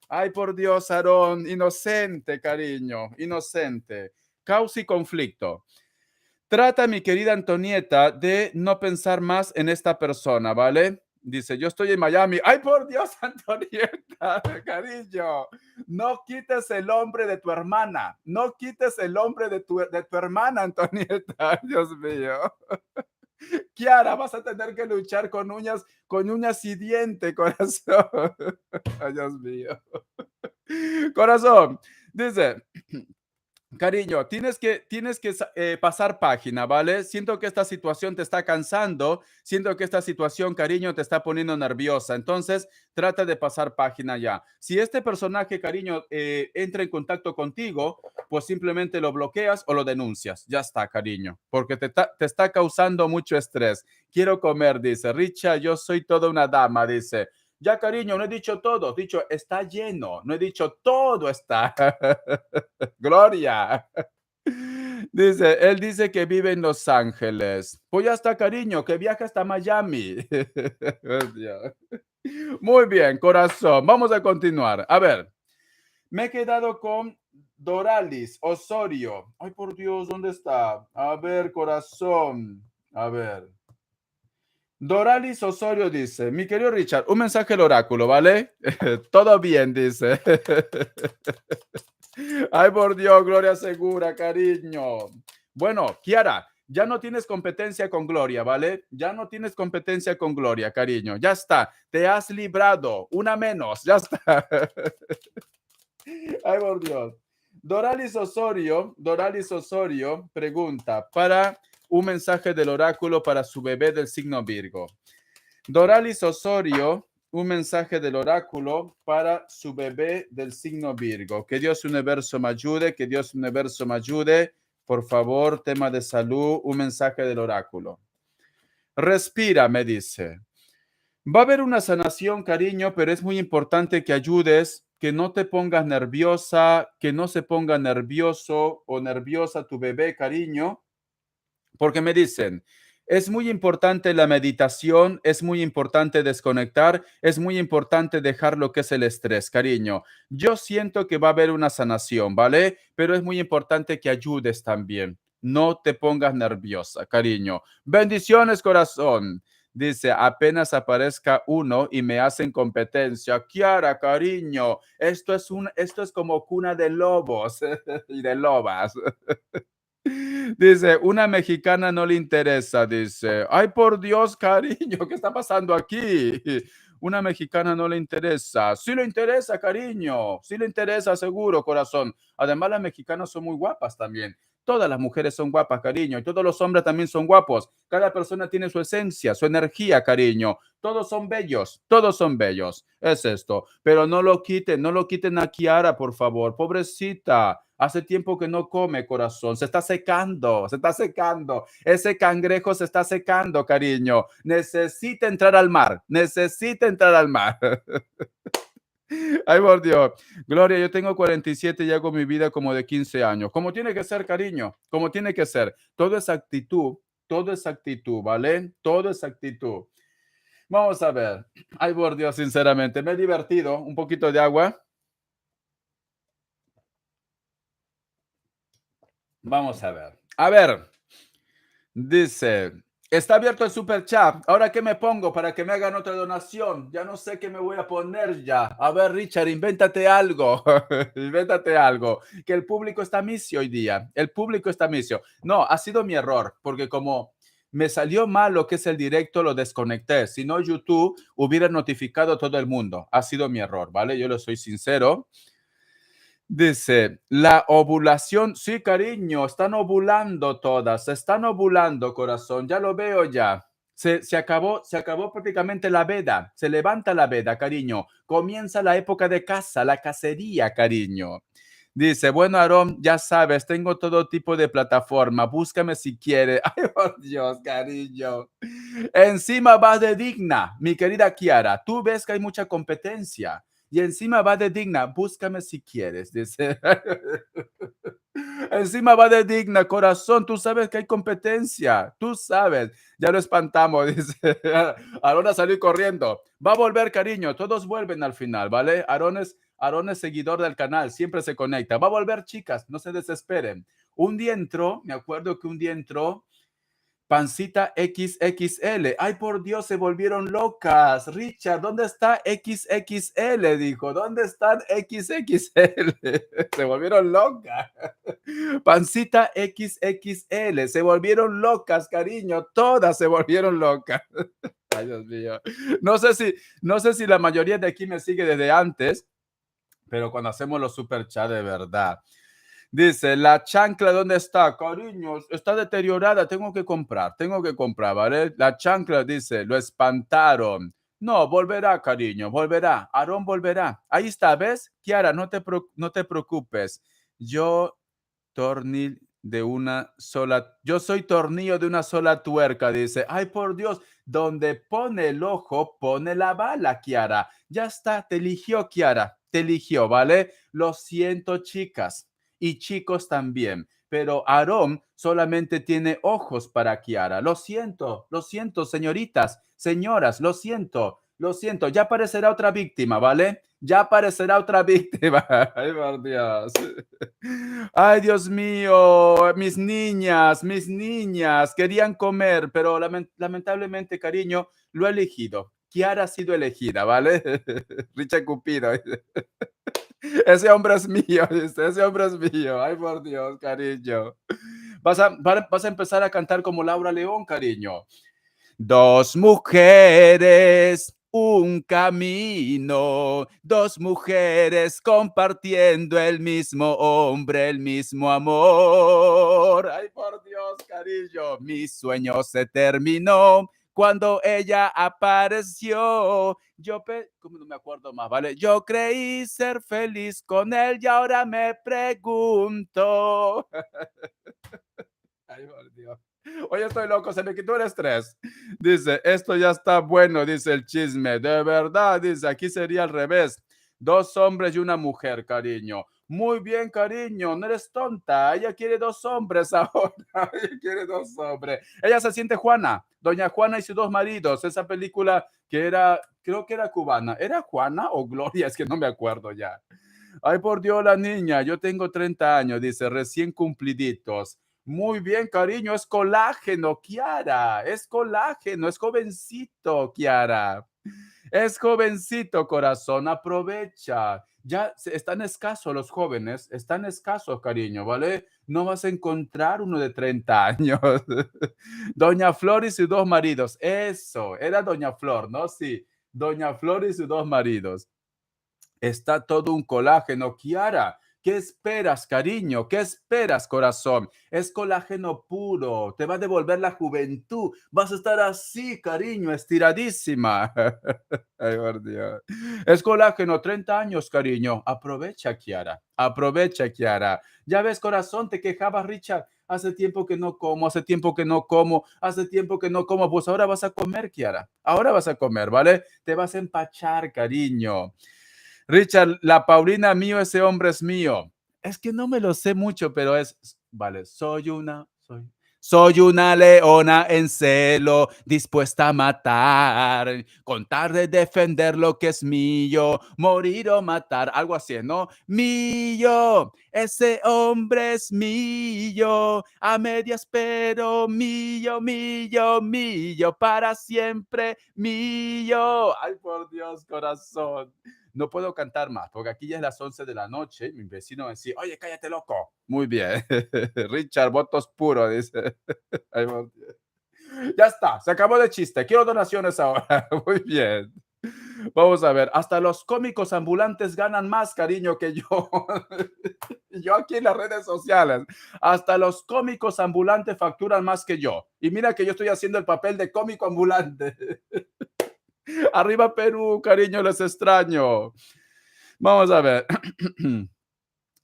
Ay, por Dios, Aarón. Inocente, cariño. Inocente. Causa y conflicto. Trata, mi querida Antonieta, de no pensar más en esta persona, ¿vale? Dice, yo estoy en Miami. Ay, por Dios, Antonieta, cariño. No quites el hombre de tu hermana. No quites el hombre de tu hermana, Antonieta. Ay, Dios mío. Kiara, vas a tener que luchar con uñas y diente, corazón. Ay, Dios mío. Corazón, dice, Cariño, tienes que pasar página, ¿vale? Siento que esta situación te está cansando, siento que esta situación, cariño, te está poniendo nerviosa. Entonces, trata de pasar página ya. Si este personaje, cariño, entra en contacto contigo, pues simplemente lo bloqueas o lo denuncias. Ya está, cariño, porque te está causando mucho estrés. Quiero comer, dice. Richa, yo soy toda una dama, dice. Ya, cariño, no he dicho todo, he dicho está lleno, no he dicho todo está. Gloria. Dice, él dice que vive en Los Ángeles. Pues ya está, cariño, que viaja hasta Miami. Oh, Dios. Muy bien, corazón. Vamos a continuar. A ver, me he quedado con Doralis Osorio. Ay, por Dios, ¿dónde está? A ver, corazón. A ver. Doralis Osorio dice, mi querido Richard, un mensaje al oráculo, ¿vale? Todo bien, dice. Ay, por Dios, Gloria segura, cariño. Bueno, Kiara, ya no tienes competencia con Gloria, ¿vale? Ya no tienes competencia con Gloria, cariño. Ya está, te has librado. Una menos, ya está. Ay, por Dios. Doralis Osorio pregunta para un mensaje del oráculo para su bebé del signo Virgo. Doralis Osorio, un mensaje del oráculo para su bebé del signo Virgo. Que Dios universo me ayude, que Dios universo me ayude. Por favor, tema de salud, un mensaje del oráculo. Respira, me dice. Va a haber una sanación, cariño, pero es muy importante que ayudes, que no te pongas nerviosa, que no se ponga nervioso o nerviosa tu bebé, cariño, porque me dicen, es muy importante la meditación, es muy importante desconectar, es muy importante dejar lo que es el estrés, cariño. Yo siento que va a haber una sanación, ¿vale? Pero es muy importante que ayudes también. No te pongas nerviosa, cariño. Bendiciones, corazón. Dice, apenas aparezca uno y me hacen competencia. Kiara, cariño, esto es como cuna de lobos y de lobas. Dice, una mexicana no le interesa, dice. Ay, por Dios, cariño, ¿qué está pasando aquí? Una mexicana no le interesa. Sí le interesa, cariño. Sí le interesa, seguro, corazón. Además, las mexicanas son muy guapas también. Todas las mujeres son guapas, cariño, y todos los hombres también son guapos. Cada persona tiene su esencia, su energía, cariño. Todos son bellos, todos son bellos. Es esto. Pero no lo quiten a Kiara, por favor. Pobrecita. Hace tiempo que no come, corazón. Se está secando, se está secando. Ese cangrejo se está secando, cariño. Necesita entrar al mar. Necesita entrar al mar. Ay, por Dios. Gloria, yo tengo 47 y hago mi vida como de 15 años. Como tiene que ser, cariño. Como tiene que ser. Todo es actitud, ¿vale? Todo es actitud. Vamos a ver. Ay, por Dios, sinceramente. Me he divertido. Un poquito de agua. Vamos a ver. A ver. Dice, está abierto el super chat. ¿Ahora qué me pongo para que me hagan otra donación? Ya no sé qué me voy a poner ya. A ver, Richard, invéntate algo. Invéntate algo. Que el público está misio hoy día. El público está misio. No, ha sido mi error, porque como me salió mal lo que es el directo, lo desconecté. Si no, YouTube hubiera notificado a todo el mundo. Ha sido mi error, ¿vale? Yo lo soy sincero. Dice, la ovulación, sí, cariño, están ovulando todas, se están ovulando, corazón, ya lo veo ya. Se acabó prácticamente la veda, se levanta la veda, cariño. Comienza la época de caza, la cacería, cariño. Dice, bueno, Aarón, ya sabes, tengo todo tipo de plataforma, búscame si quieres. Ay, por Dios, cariño. Encima va de digna, mi querida Kiara, tú ves que hay mucha competencia. Y encima va de digna, búscame si quieres, dice. Encima va de digna, corazón, tú sabes que hay competencia, tú sabes. Ya lo espantamos, dice. Aarón a salir corriendo. Va a volver, cariño, todos vuelven al final, ¿vale? Aarón es seguidor del canal, siempre se conecta. Va a volver, chicas, no se desesperen. Un día entró, me acuerdo que un día entró Pancita XXL. Ay, por Dios, se volvieron locas. Richard, ¿dónde está XXL? Dijo, ¿dónde están XXL? Se volvieron locas. Pancita XXL. Se volvieron locas, cariño. Todas se volvieron locas. Ay, Dios mío. No sé si la mayoría de aquí me sigue desde antes, pero cuando hacemos los super chat de verdad. Dice, la chancla, ¿dónde está? Cariño, está deteriorada, tengo que comprar, ¿vale? La chancla dice, lo espantaron. No, volverá, cariño, volverá. Aarón volverá. Ahí está, ¿ves? Kiara, no te preocupes. Yo tornil de una sola, yo soy tornillo de una sola tuerca, dice. Ay, por Dios, donde pone el ojo, pone la bala, Kiara. Ya está, te eligió, Kiara, te eligió, ¿vale? Lo siento, chicas y chicos también, pero Aarón solamente tiene ojos para Kiara. Lo siento, señoritas, señoras, lo siento, ya aparecerá otra víctima, ¿vale? Ya aparecerá otra víctima. Ay, por Dios. Ay, Dios mío, mis niñas querían comer, pero lamentablemente, cariño, lo he elegido. Kiara ha sido elegida, ¿vale? Richard Cupido. Ese hombre es mío, dice, ese hombre es mío. Ay, por Dios, cariño. Vas a empezar a cantar como Laura León, cariño. Dos mujeres, un camino, dos mujeres compartiendo el mismo hombre, el mismo amor. Ay, por Dios, cariño, mi sueño se terminó cuando ella apareció. ¿Cómo no me acuerdo más, vale? Yo creí ser feliz con él y ahora me pregunto. Ay, por Dios. Oye, estoy loco, se me quitó el estrés. Dice, esto ya está bueno, dice el chisme. De verdad, dice, aquí sería al revés. Dos hombres y una mujer, cariño. Muy bien, cariño, no eres tonta. Ella quiere dos hombres ahora. Ella quiere dos hombres. Ella se siente Juana, doña Juana y sus dos maridos. Esa película que era, creo que era cubana. ¿Era Juana o Gloria? Es que no me acuerdo ya. Ay, por Dios, la niña, yo tengo 30 años, dice, recién cumpliditos. Muy bien, cariño, es colágeno, Kiara, es colágeno, es jovencito, Kiara. Es jovencito, corazón, aprovecha. Ya están escasos los jóvenes, están escasos, cariño, ¿vale? No vas a encontrar uno de 30 años. Doña Flor y sus dos maridos, eso, era Doña Flor, ¿no? Sí, Doña Flor y sus dos maridos. Está todo un colágeno. Kiara, ¿qué esperas, cariño? ¿Qué esperas, corazón? Es colágeno puro. Te va a devolver la juventud. Vas a estar así, cariño, estiradísima. Ay, por Dios. Es colágeno, 30 años, cariño. Aprovecha, Kiara. Aprovecha, Kiara. Ya ves, corazón, te quejabas, Richard. Hace tiempo que no como, hace tiempo que no como, hace tiempo que no como. Pues ahora vas a comer, Kiara. Ahora vas a comer, ¿vale? Te vas a empachar, cariño. Richard, la Paulina mío, ese hombre es mío. Es que no me lo sé mucho, pero vale, soy una leona en celo, dispuesta a matar, con tal de defender lo que es mío, morir o matar, algo así, ¿no? Mío, ese hombre es mío, a medias, pero mío, para siempre mío. Ay, por Dios, corazón. No puedo cantar más, porque aquí ya es las 11 de la noche. Mi vecino me decía, oye, cállate, loco. Muy bien. Richard, votos puros, dice. Ay, ya está, se acabó de chiste. Quiero donaciones ahora. Muy bien. Vamos a ver, hasta los cómicos ambulantes ganan más cariño que yo. Yo aquí en las redes sociales. Hasta los cómicos ambulantes facturan más que yo. Y mira que yo estoy haciendo el papel de cómico ambulante. Arriba Perú, cariño, les extraño. Vamos a ver.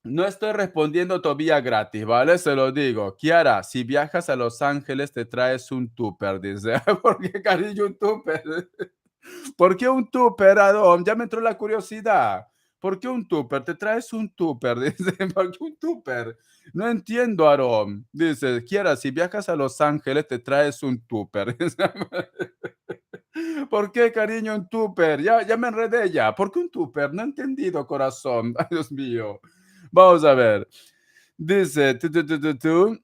No estoy respondiendo todavía gratis, ¿vale? Se lo digo. Kiara, si viajas a Los Ángeles te traes un tupper, dice. ¿Por qué, cariño, un tupper? ¿Por qué un tupper, Adón? Ya me entró la curiosidad. ¿Por qué un tupper? Te traes un tupper, dice. ¿Por qué un tupper? No entiendo, Aarón. Dice, Kiara, si viajas a Los Ángeles te traes un tupper. ¿Por qué, cariño, un tupper? Ya me enredé ya. ¿Por qué un tupper? No he entendido, corazón. Ay, Dios mío. Vamos a ver. Dice,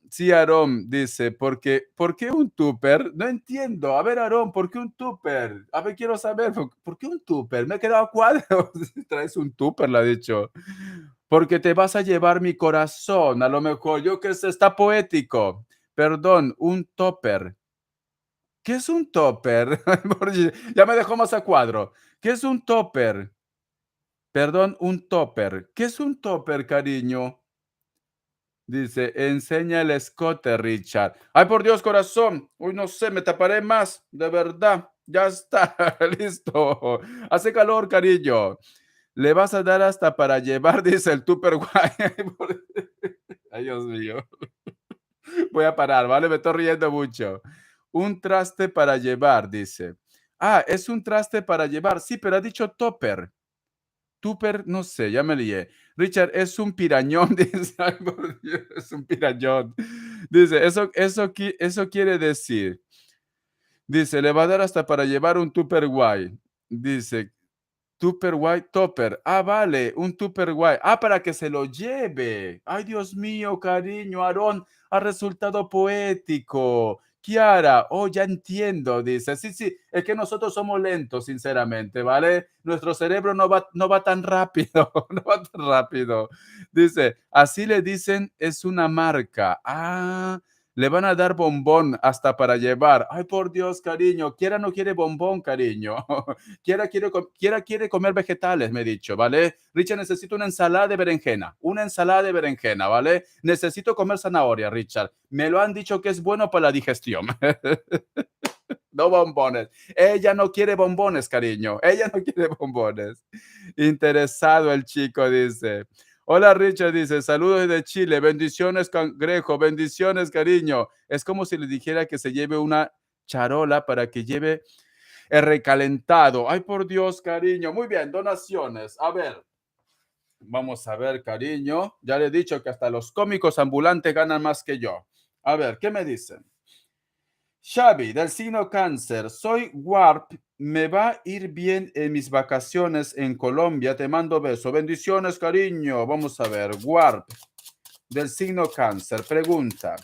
sí, Aarón, dice, ¿por qué un tupper? No entiendo. A ver, Aarón, ¿por qué un tupper? A ver, quiero saber, ¿por qué un tupper? Me he quedado a cuadro. Traes un tupper, le ha dicho. Porque te vas a llevar mi corazón. A lo mejor, yo que sé, está poético. Perdón, un topper. ¿Qué es un topper? Ya me dejó más a cuadro. ¿Qué es un topper? Perdón, un topper. ¿Qué es un topper, cariño? Dice, enseña el escote, Richard. Ay, por Dios, corazón. Uy, no sé, me taparé más. De verdad. Ya está. Listo. Hace calor, cariño. Le vas a dar hasta para llevar, dice el Tupperware. Ay, Dios mío. Voy a parar, ¿vale? Me estoy riendo mucho. Un traste para llevar, dice. Ah, es un traste para llevar. Sí, pero ha dicho topper. Tupper, no sé, ya me lié. Richard, es un pirañón, dice. Ay, por Dios, es un pirañón. Dice, eso quiere decir. Dice, le va a dar hasta para llevar un Tupperware. Dice, Tupperware Topper. Ah, vale, un Tupperware. Ah, para que se lo lleve. Ay, Dios mío, cariño, Aarón, ha resultado poético. Kiara, oh, ya entiendo, dice. Sí, sí, es que nosotros somos lentos, sinceramente, ¿vale? Nuestro cerebro no va tan rápido, no va tan rápido. Dice, así le dicen, es una marca. Ah, le van a dar bombón hasta para llevar. Ay, por Dios, cariño, Kiara no quiere bombón, cariño. Kiara quiere comer vegetales, me he dicho, ¿vale? Richard, necesito una ensalada de berenjena, ¿vale? Necesito comer zanahoria, Richard. Me lo han dicho que es bueno para la digestión. No bombones. Ella no quiere bombones, cariño. Ella no quiere bombones. Interesado el chico, dice. Hola, Richard, dice, saludos desde Chile, bendiciones, cangrejo, bendiciones, cariño. Es como si le dijera que se lleve una charola para que lleve el recalentado. Ay, por Dios, cariño. Muy bien, donaciones. A ver, vamos a ver, cariño. Ya le he dicho que hasta los cómicos ambulantes ganan más que yo. A ver, ¿qué me dicen? Xavi, del signo cáncer. Soy Warp. Me va a ir bien en mis vacaciones en Colombia. Te mando beso. Bendiciones, cariño. Vamos a ver. Warp, del signo cáncer. Pregunta.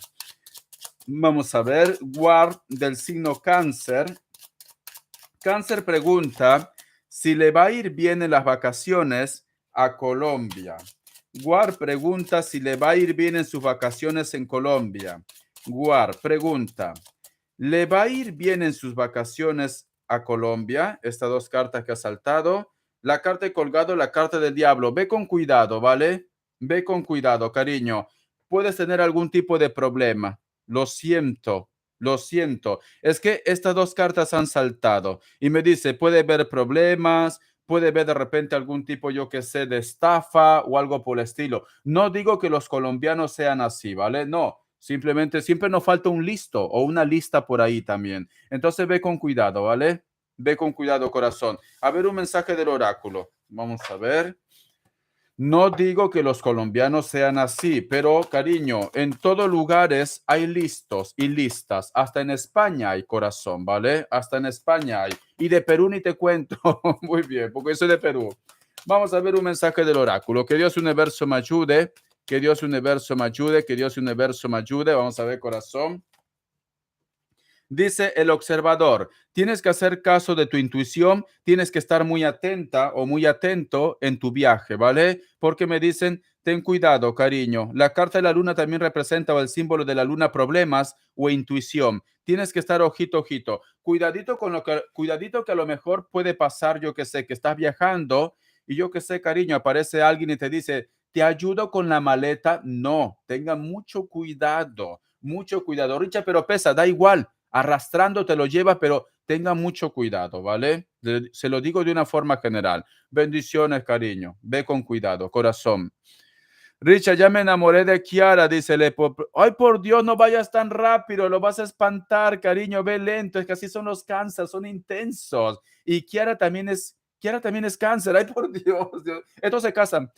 Vamos a ver. Warp, del signo cáncer. Cáncer pregunta si le va a ir bien en las vacaciones a Colombia. Guar pregunta si le va a ir bien en sus vacaciones en Colombia. Guar pregunta, ¿le va a ir bien en sus vacaciones a Colombia? Estas dos cartas que ha saltado. La carta de colgado, la carta del diablo. Ve con cuidado, ¿vale? Ve con cuidado, cariño. Puedes tener algún tipo de problema. Lo siento, lo siento. Es que estas dos cartas han saltado y me dice, puede haber problemas, puede haber de repente algún tipo, yo que sé, de estafa o algo por el estilo. No digo que los colombianos sean así, ¿vale? No, simplemente siempre nos falta un listo o una lista por ahí también. Entonces ve con cuidado, ¿vale? Ve con cuidado, corazón. A ver un mensaje del oráculo. Vamos a ver. No digo que los colombianos sean así, pero cariño, en todos lugares hay listos y listas. Hasta en España hay, corazón, ¿vale? Hasta en España hay. Y de Perú ni te cuento. Muy bien, porque soy de Perú. Vamos a ver un mensaje del oráculo. Que Dios universo me ayude. Que Dios universo me ayude. Que Dios universo me ayude. Vamos a ver, corazón. Dice el observador, tienes que hacer caso de tu intuición, tienes que estar muy atenta o muy atento en tu viaje, ¿vale? Porque me dicen, ten cuidado, cariño. La carta de la luna también representa o el símbolo de la luna problemas o intuición. Tienes que estar ojito, ojito. Cuidadito que a lo mejor puede pasar, yo que sé, que estás viajando y yo que sé, cariño, aparece alguien y te dice, te ayudo con la maleta. No, tenga mucho cuidado, Richard, pero pesa, da igual arrastrando te lo lleva, pero tenga mucho cuidado, ¿vale? Se lo digo de una forma general. Bendiciones, cariño. Ve con cuidado, corazón. Richard, ya me enamoré de Kiara, dice Lepo. Ay, por Dios, no vayas tan rápido, lo vas a espantar, cariño, ve lento, es que así son los cánceres, son intensos. Y Kiara también es cáncer, ay, por Dios, Dios. Estos se casan,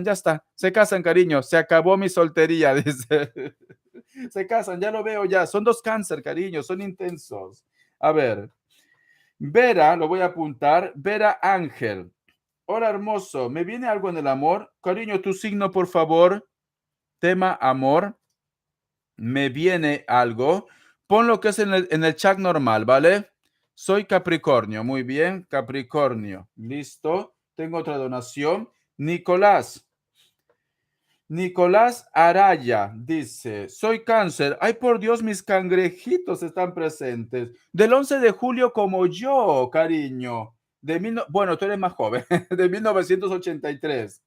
ya está, se casan, cariño, se acabó mi soltería, dice. Se casan, ya lo veo ya. Son dos cáncer, cariño, son intensos. A ver, Vera, lo voy a apuntar. Vera Ángel. Hola, hermoso. ¿Me viene algo en el amor? Cariño, tu signo, por favor. Tema amor. Me viene algo. Pon lo que es en el chat normal, ¿vale? Soy Capricornio. Muy bien, Capricornio. Listo. Tengo otra donación. Nicolás. Nicolás Araya dice, soy cáncer. Ay, por Dios, mis cangrejitos están presentes. Del 11 de julio como yo, cariño. Bueno, tú eres más joven, de 1983.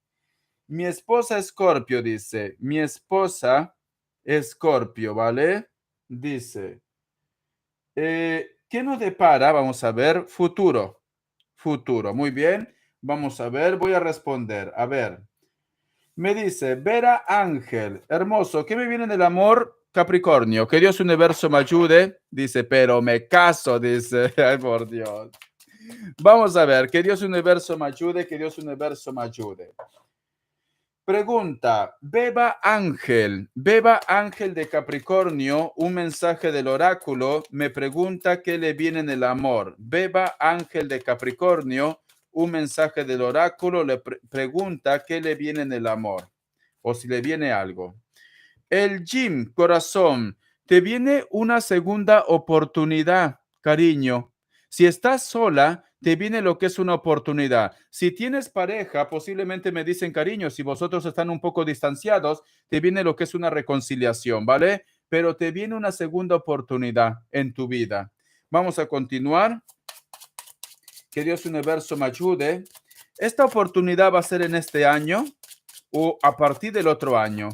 Mi esposa Escorpio dice, mi esposa Escorpio, ¿vale? Dice, ¿qué nos depara? Vamos a ver, futuro, futuro, muy bien. Vamos a ver, voy a responder. A ver, me dice, Vera Ángel, hermoso, ¿qué me viene del amor? Capricornio, que Dios universo me ayude. Dice, pero me caso, dice, ay por Dios. Vamos a ver, que Dios universo me ayude, que Dios universo me ayude. Pregunta, Beba Ángel de Capricornio, un mensaje del oráculo, me pregunta qué le viene en el amor. Beba Ángel de Capricornio, un mensaje del oráculo, le pregunta qué le viene en el amor o si le viene algo. El Jim, corazón, te viene una segunda oportunidad, cariño. Si estás sola, te viene lo que es una oportunidad. Si tienes pareja, posiblemente me dicen, cariño, si vosotros están un poco distanciados, te viene lo que es una reconciliación, ¿vale? Pero te viene una segunda oportunidad en tu vida. Vamos a continuar. Que Dios universo me ayude. Esta oportunidad va a ser en este año o a partir del otro año.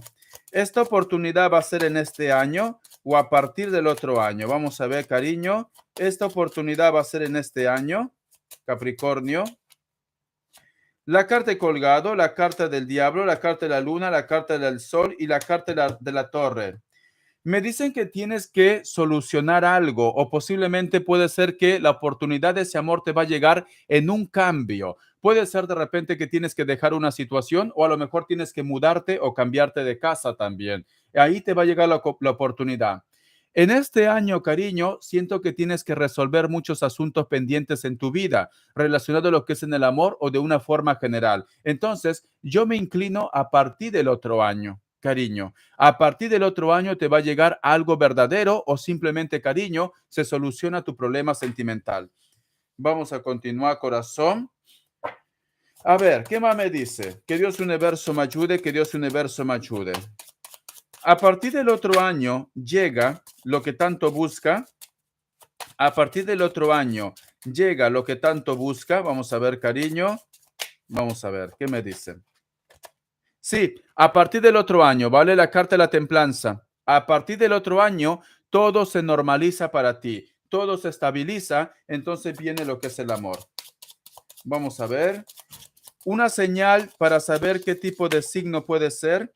Esta oportunidad va a ser en este año o a partir del otro año. Vamos a ver, cariño. Esta oportunidad va a ser en este año, Capricornio. La carta de colgado, la carta del diablo, la carta de la luna, la carta del sol y la carta de la torre. Me dicen que tienes que solucionar algo o posiblemente puede ser que la oportunidad de ese amor te va a llegar en un cambio. Puede ser de repente que tienes que dejar una situación o a lo mejor tienes que mudarte o cambiarte de casa también. Ahí te va a llegar la oportunidad. En este año, cariño, siento que tienes que resolver muchos asuntos pendientes en tu vida relacionados a lo que es en el amor o de una forma general. Entonces, yo me inclino a partir del otro año, cariño. A partir del otro año te va a llegar algo verdadero o simplemente cariño, se soluciona tu problema sentimental. Vamos a continuar, corazón. A ver, ¿qué más me dice? Que Dios universo me ayude, que Dios universo me ayude. A partir del otro año llega lo que tanto busca. A partir del otro año llega lo que tanto busca. Vamos a ver, cariño. Vamos a ver, ¿qué me dice? Sí, a partir del otro año, ¿vale? La carta de la templanza. A partir del otro año, todo se normaliza para ti, todo se estabiliza, entonces viene lo que es el amor. Vamos a ver. Una señal para saber qué tipo de signo puede ser.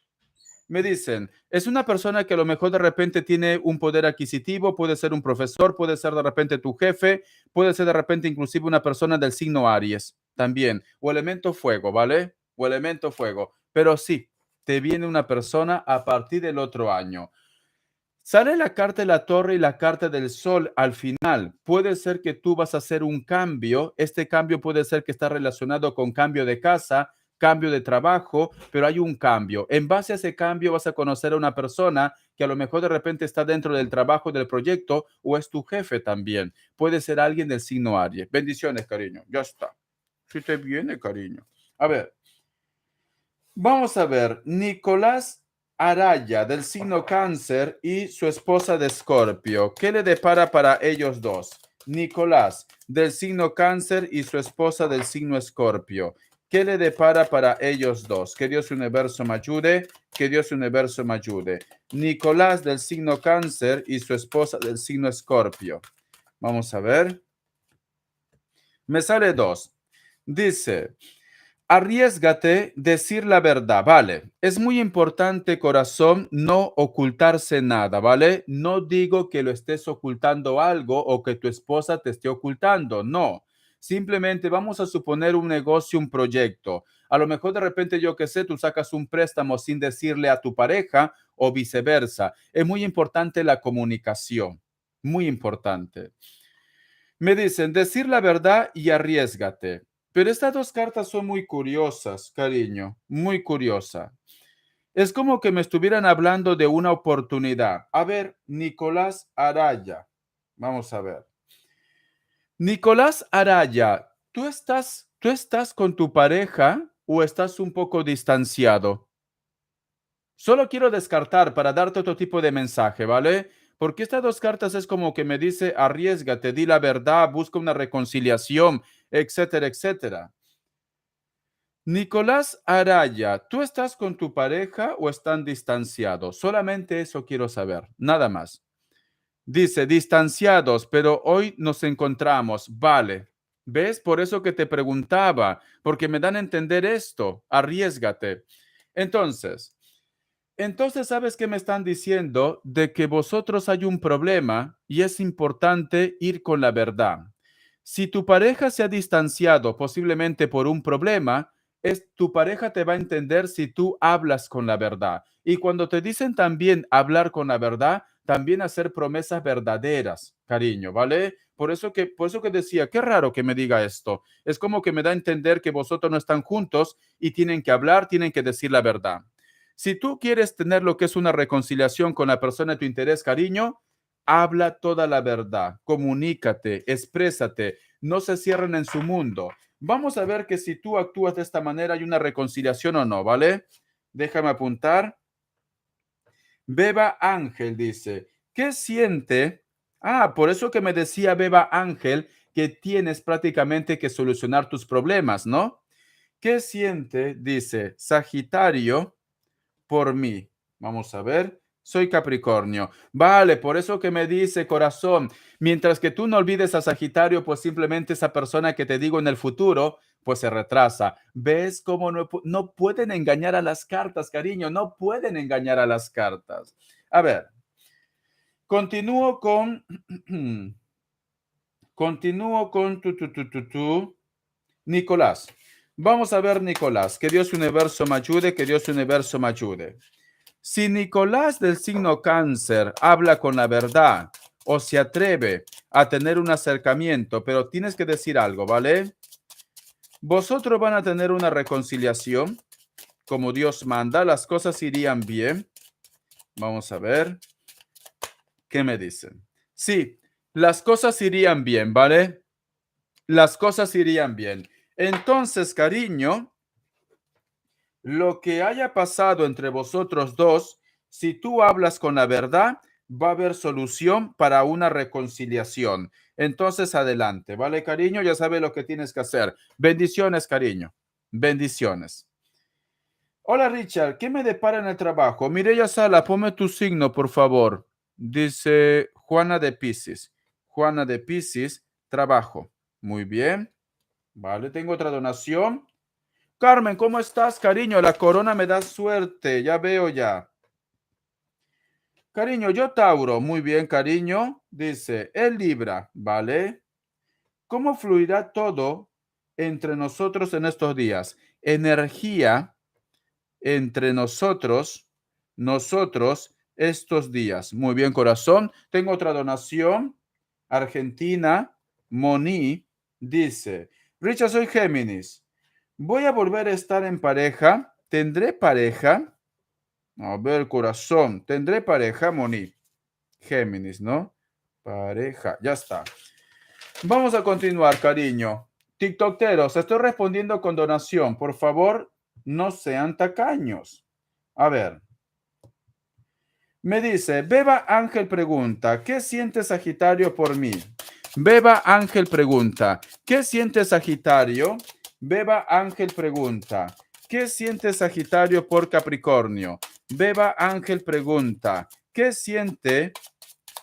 Me dicen, es una persona que a lo mejor de repente tiene un poder adquisitivo, puede ser un profesor, puede ser de repente tu jefe, puede ser de repente inclusive una persona del signo Aries también, o elemento fuego, ¿vale? O elemento fuego. Pero sí, te viene una persona a partir del otro año. Sale la carta de la torre y la carta del sol al final. Puede ser que tú vas a hacer un cambio. Este cambio puede ser que está relacionado con cambio de casa, cambio de trabajo, pero hay un cambio. En base a ese cambio vas a conocer a una persona que a lo mejor de repente está dentro del trabajo del proyecto o es tu jefe también. Puede ser alguien del signo Aries. Bendiciones, cariño. Ya está. Si te viene, cariño. A ver, vamos a ver. Nicolás Araya del signo Cáncer y su esposa de Escorpio. ¿Qué le depara para ellos dos? Nicolás del signo Cáncer y su esposa del signo Escorpio. ¿Qué le depara para ellos dos? Que Dios universo me ayude, que Dios universo me ayude. Nicolás del signo Cáncer y su esposa del signo Escorpio. Vamos a ver. Me sale dos. Dice, arriésgate decir la verdad, ¿vale? Es muy importante, corazón, no ocultarse nada, ¿vale? No digo que lo estés ocultando algo o que tu esposa te esté ocultando, no. Simplemente vamos a suponer un negocio, un proyecto. A lo mejor de repente, yo qué sé, tú sacas un préstamo sin decirle a tu pareja o viceversa. Es muy importante la comunicación, muy importante. Me dicen, decir la verdad y arriésgate. Pero estas dos cartas son muy curiosas, cariño, muy curiosa. Es como que me estuvieran hablando de una oportunidad. A ver, Nicolás Araya. Vamos a ver. Nicolás Araya, ¿tú estás con tu pareja o estás un poco distanciado? Solo quiero descartar para darte otro tipo de mensaje, ¿vale? Porque estas dos cartas es como que me dice, arriésgate, di la verdad, busca una reconciliación, etcétera, etcétera. Nicolás Araya, ¿tú estás con tu pareja o están distanciados? Solamente eso quiero saber, nada más. Dice, distanciados, pero hoy nos encontramos. Vale. ¿Ves? Por eso que te preguntaba, porque me dan a entender esto. Arriésgate. Entonces, ¿sabes qué me están diciendo? De que vosotros hay un problema y es importante ir con la verdad. Si tu pareja se ha distanciado posiblemente por un problema, tu pareja te va a entender si tú hablas con la verdad. Y cuando te dicen también hablar con la verdad, también hacer promesas verdaderas, cariño, ¿vale? Por eso que decía, qué raro que me diga esto. Es como que me da a entender que vosotros no están juntos y tienen que hablar, tienen que decir la verdad. Si tú quieres tener lo que es una reconciliación con la persona de tu interés, cariño, habla toda la verdad, comunícate, exprésate, no se cierren en su mundo. Vamos a ver que si tú actúas de esta manera hay una reconciliación o no, ¿vale? Déjame apuntar. Beba Ángel dice, ¿qué siente? Ah, por eso que me decía Beba Ángel que tienes prácticamente que solucionar tus problemas, ¿no? ¿Qué siente? Dice Sagitario por mí. Vamos a ver. Soy Capricornio. Vale, por eso que me dice corazón, mientras que tú no olvides a Sagitario, pues simplemente esa persona que te digo en el futuro, pues se retrasa. ¿Ves cómo no pueden engañar a las cartas, cariño? No pueden engañar a las cartas. A ver, continúo con, continúo con Nicolás. Vamos a ver, Nicolás, que Dios universo me ayude, que Dios universo me ayude. Si Nicolás del signo cáncer habla con la verdad o se atreve a tener un acercamiento, pero tienes que decir algo, ¿vale? Vosotros van a tener una reconciliación, como Dios manda, las cosas irían bien. Vamos a ver qué me dicen. Sí, las cosas irían bien, ¿vale? Las cosas irían bien. Entonces, cariño, lo que haya pasado entre vosotros dos, si tú hablas con la verdad, va a haber solución para una reconciliación. Entonces, adelante, ¿vale, cariño? Ya sabes lo que tienes que hacer. Bendiciones, cariño. Bendiciones. Hola, Richard. ¿Qué me depara en el trabajo? Mireya Sala, ponme tu signo, por favor. Dice Juana de Piscis. Juana de Piscis, trabajo. Muy bien. Vale, tengo otra donación. Carmen, ¿cómo estás, cariño? La corona me da suerte, ya veo ya. Cariño, yo Tauro, muy bien, cariño. Dice, el Libra, ¿vale? ¿Cómo fluirá todo entre nosotros en estos días? Energía entre nosotros estos días. Muy bien, corazón. Tengo otra donación. Argentina, Moni, dice, Richard, soy Géminis. Voy a volver a estar en pareja. ¿Tendré pareja? A ver, corazón. ¿Tendré pareja, Moni? Géminis, ¿no? Pareja. Ya está. Vamos a continuar, cariño. TikTokeros, estoy respondiendo con donación. Por favor, no sean tacaños. A ver. Me dice, Beba Ángel pregunta, ¿qué siente Sagitario por mí? Beba Ángel pregunta, ¿qué siente Sagitario? Beba Ángel pregunta, ¿qué siente Sagitario por Capricornio? Beba Ángel pregunta, ¿qué siente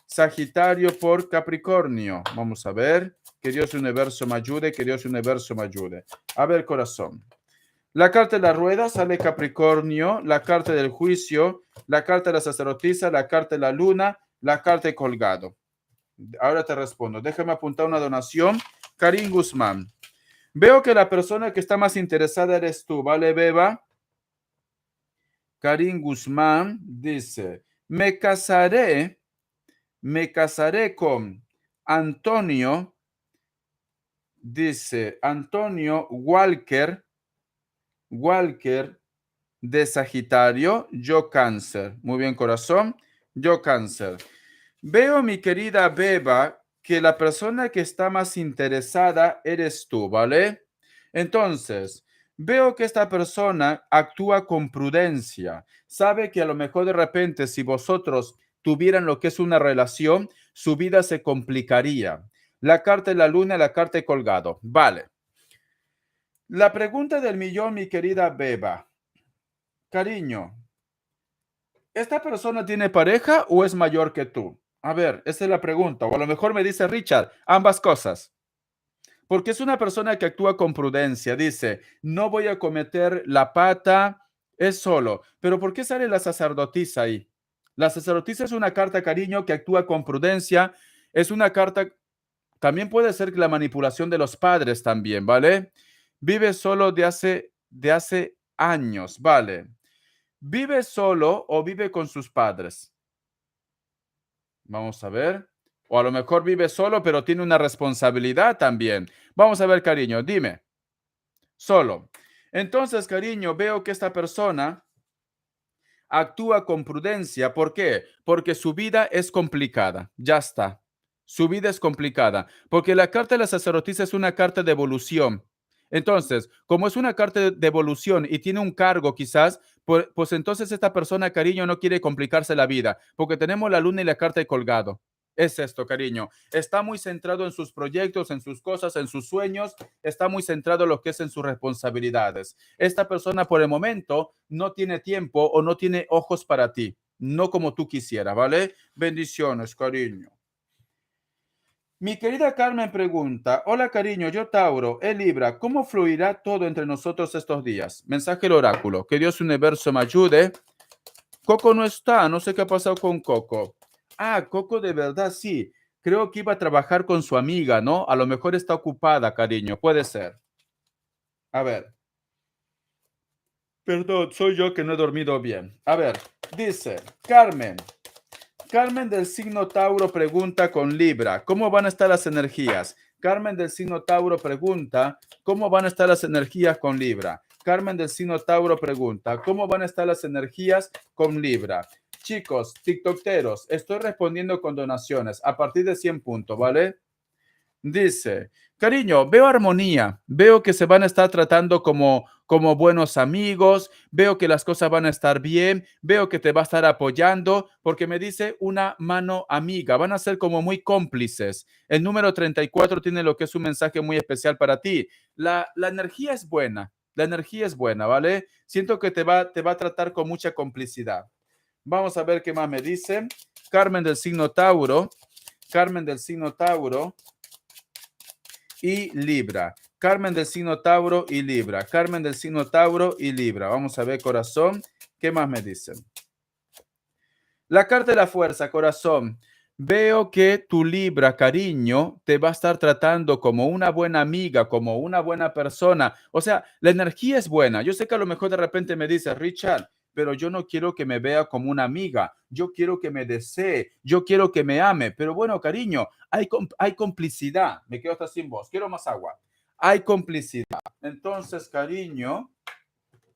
Sagitario por Capricornio? Vamos a ver, que Dios universo me ayude, que Dios universo me ayude. A ver, corazón. La carta de la rueda sale Capricornio, la carta del juicio, la carta de la sacerdotisa, la carta de la luna, la carta de colgado. Ahora te respondo. Déjame apuntar una donación. Karim Guzmán. Veo que la persona que está más interesada eres tú, ¿vale, Beba? Karim Guzmán dice, me casaré con Antonio, dice Antonio Walker de Sagitario, yo Cáncer. Muy bien, corazón, yo Cáncer. Veo, mi querida Beba, que la persona que está más interesada eres tú, ¿vale? Entonces, veo que esta persona actúa con prudencia. Sabe que a lo mejor de repente si vosotros tuvieran lo que es una relación, su vida se complicaría. La carta de la luna, la carta de colgado. Vale. La pregunta del millón, mi querida Beba. Cariño, ¿esta persona tiene pareja o es mayor que tú? A ver, esa es la pregunta. O a lo mejor me dice Richard, ambas cosas. Porque es una persona que actúa con prudencia. Dice, no voy a cometer la pata, es solo. Pero ¿por qué sale la sacerdotisa ahí? La sacerdotisa es una carta, cariño, que actúa con prudencia. Es una carta, también puede ser la manipulación de los padres también, ¿vale? Vive solo de hace años, ¿vale? ¿Vive solo o vive con sus padres? Vamos a ver. O a lo mejor vive solo, pero tiene una responsabilidad también. Vamos a ver, cariño, dime. Solo. Entonces, cariño, veo que esta persona actúa con prudencia. ¿Por qué? Porque su vida es complicada. Ya está. Su vida es complicada. Porque la carta de la sacerdotisa es una carta de evolución. Entonces, como es una carta de evolución y tiene un cargo quizás, pues entonces esta persona, cariño, no quiere complicarse la vida, porque tenemos la luna y la carta de colgado. Es esto, cariño. Está muy centrado en sus proyectos, en sus cosas, en sus sueños. Está muy centrado en lo que es en sus responsabilidades. Esta persona por el momento no tiene tiempo o no tiene ojos para ti. No como tú quisieras, ¿vale? Bendiciones, cariño. Mi querida Carmen pregunta, hola cariño, yo Tauro, Libra, ¿cómo fluirá todo entre nosotros estos días? Mensaje del oráculo, que Dios universo me ayude. Coco no está, no sé qué ha pasado con Coco. Ah, Coco de verdad sí, creo que iba a trabajar con su amiga, ¿no? A lo mejor está ocupada, cariño, puede ser. A ver, perdón, soy yo que no he dormido bien. A ver, dice Carmen. Carmen del signo Tauro pregunta con Libra, ¿cómo van a estar las energías? Carmen del signo Tauro pregunta, ¿cómo van a estar las energías con Libra? Carmen del signo Tauro pregunta, ¿cómo van a estar las energías con Libra? Chicos, TikTokeros, estoy respondiendo con donaciones a partir de 100 puntos, ¿vale? Dice, cariño, veo armonía, veo que se van a estar tratando como buenos amigos, veo que las cosas van a estar bien, veo que te va a estar apoyando, porque me dice una mano amiga, van a ser como muy cómplices. El número 34 tiene lo que es un mensaje muy especial para ti. La energía es buena, la energía es buena, ¿vale? Siento que te va a tratar con mucha complicidad. Vamos a ver qué más me dice. Carmen del signo Tauro, Carmen del signo Tauro y Libra. Carmen del signo Tauro y Libra. Carmen del signo Tauro y Libra. Vamos a ver, corazón. ¿Qué más me dicen? La carta de la fuerza, corazón. Veo que tu Libra, cariño, te va a estar tratando como una buena amiga, como una buena persona. O sea, la energía es buena. Yo sé que a lo mejor de repente me dice, Richard, pero yo no quiero que me vea como una amiga. Yo quiero que me desee. Yo quiero que me ame. Pero bueno, cariño, hay complicidad. Me quedo hasta sin voz. Quiero más agua. Hay complicidad. Entonces, cariño,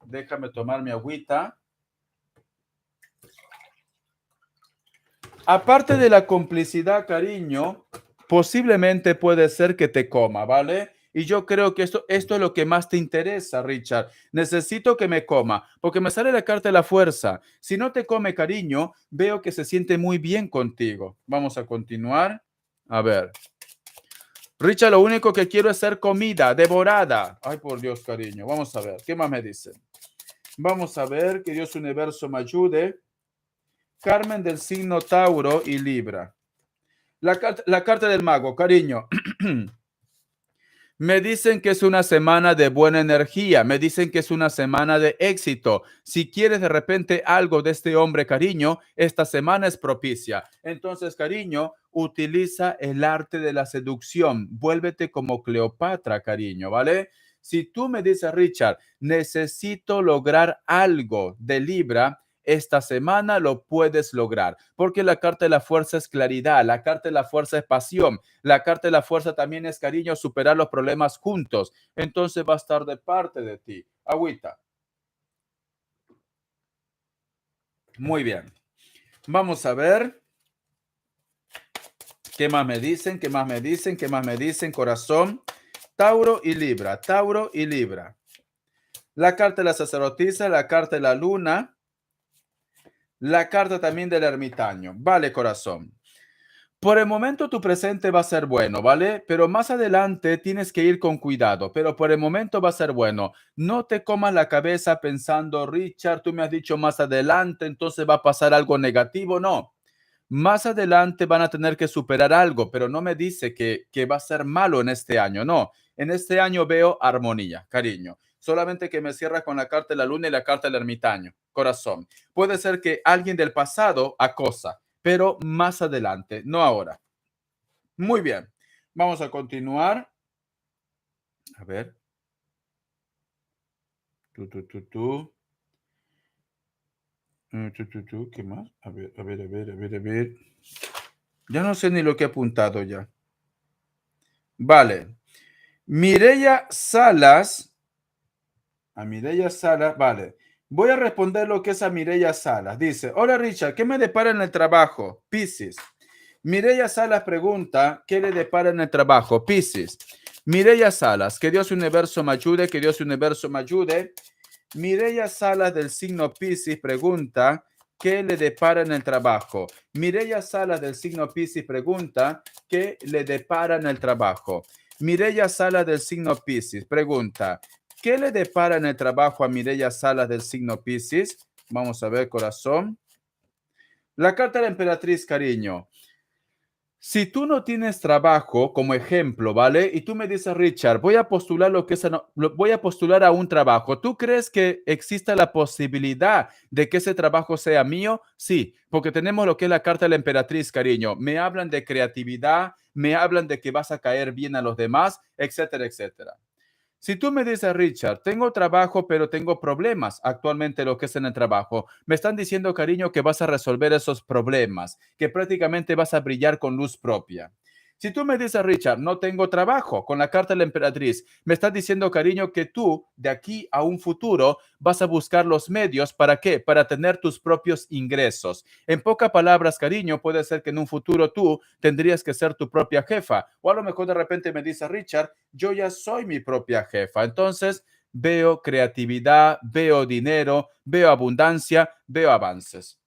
déjame tomar mi agüita. Aparte de la complicidad, cariño, posiblemente puede ser que te coma, ¿vale? Y yo creo que esto es lo que más te interesa, Richard. Necesito que me coma, porque me sale la carta de la fuerza. Si no te come, cariño, veo que se siente muy bien contigo. Vamos a continuar. A ver. Richard, lo único que quiero es ser comida, devorada. Ay, por Dios, cariño. Vamos a ver. ¿Qué más me dicen? Vamos a ver, que Dios universo me ayude. Carmen del signo Tauro y Libra. La carta del mago, cariño. Me dicen que es una semana de buena energía, me dicen que es una semana de éxito. Si quieres de repente algo de este hombre, cariño, esta semana es propicia. Entonces, cariño, utiliza el arte de la seducción. Vuélvete como Cleopatra, cariño, ¿vale? Si tú me dices, Richard, necesito lograr algo de Libra, esta semana lo puedes lograr, porque la carta de la fuerza es claridad, la carta de la fuerza es pasión, la carta de la fuerza también es cariño, superar los problemas juntos. Entonces va a estar de parte de ti. Agüita. Muy bien. Vamos a ver qué más me dicen, qué más me dicen, qué más me dicen, corazón. Tauro y Libra, Tauro y Libra. La carta de la sacerdotisa, la carta de la luna, la carta también del ermitaño. Vale, corazón. Por el momento tu presente va a ser bueno, ¿vale? Pero más adelante tienes que ir con cuidado, pero por el momento va a ser bueno. No te comas la cabeza pensando, Richard, tú me has dicho más adelante, entonces va a pasar algo negativo. No, más adelante van a tener que superar algo, pero no me dice que va a ser malo en este año. No, en este año veo armonía, cariño. Solamente que me cierra con la carta de la luna y la carta del ermitaño, corazón. Puede ser que alguien del pasado acosa, pero más adelante, no ahora. Muy bien, vamos a continuar. A ver. Tú, tú, tú, tú. Tú, tú, tú. ¿Qué más? A ver, a ver, a ver, a ver, a ver. Ya no sé ni lo que he apuntado ya. Vale. Mireya Salas. A Mireya Salas, vale. Voy a responder lo que es a Mireya Salas. Dice, hola Richard, ¿qué me depara en el trabajo? Piscis. Mireya Salas pregunta, ¿qué le depara en el trabajo? Piscis. Mireya Salas, que Dios universo me ayude, que Dios universo me ayude. Mireya Salas del signo Piscis pregunta, ¿qué le depara en el trabajo? Mireya Salas del signo Piscis pregunta, ¿qué le depara en el trabajo? Mireya Salas del signo Piscis pregunta, ¿qué le depara en el trabajo a Mireya Salas del signo Piscis? Vamos a ver, corazón. La carta de la emperatriz, cariño. Si tú no tienes trabajo, como ejemplo, ¿vale? Y tú me dices, Richard, voy a postular lo que es, voy a postular a un trabajo. ¿Tú crees que exista la posibilidad de que ese trabajo sea mío? Sí, porque tenemos lo que es la carta de la emperatriz, cariño. Me hablan de creatividad, me hablan de que vas a caer bien a los demás, etcétera, etcétera. Si tú me dices, Richard, tengo trabajo, pero tengo problemas actualmente lo que es en el trabajo, me están diciendo, cariño, que vas a resolver esos problemas, que prácticamente vas a brillar con luz propia. Si tú me dices, Richard, no tengo trabajo con la carta de la emperatriz, me estás diciendo, cariño, que tú de aquí a un futuro vas a buscar los medios para qué, para tener tus propios ingresos. En pocas palabras, cariño, puede ser que en un futuro tú tendrías que ser tu propia jefa, o a lo mejor de repente me dice, Richard, yo ya soy mi propia jefa. Entonces veo creatividad, veo dinero, veo abundancia, veo avances.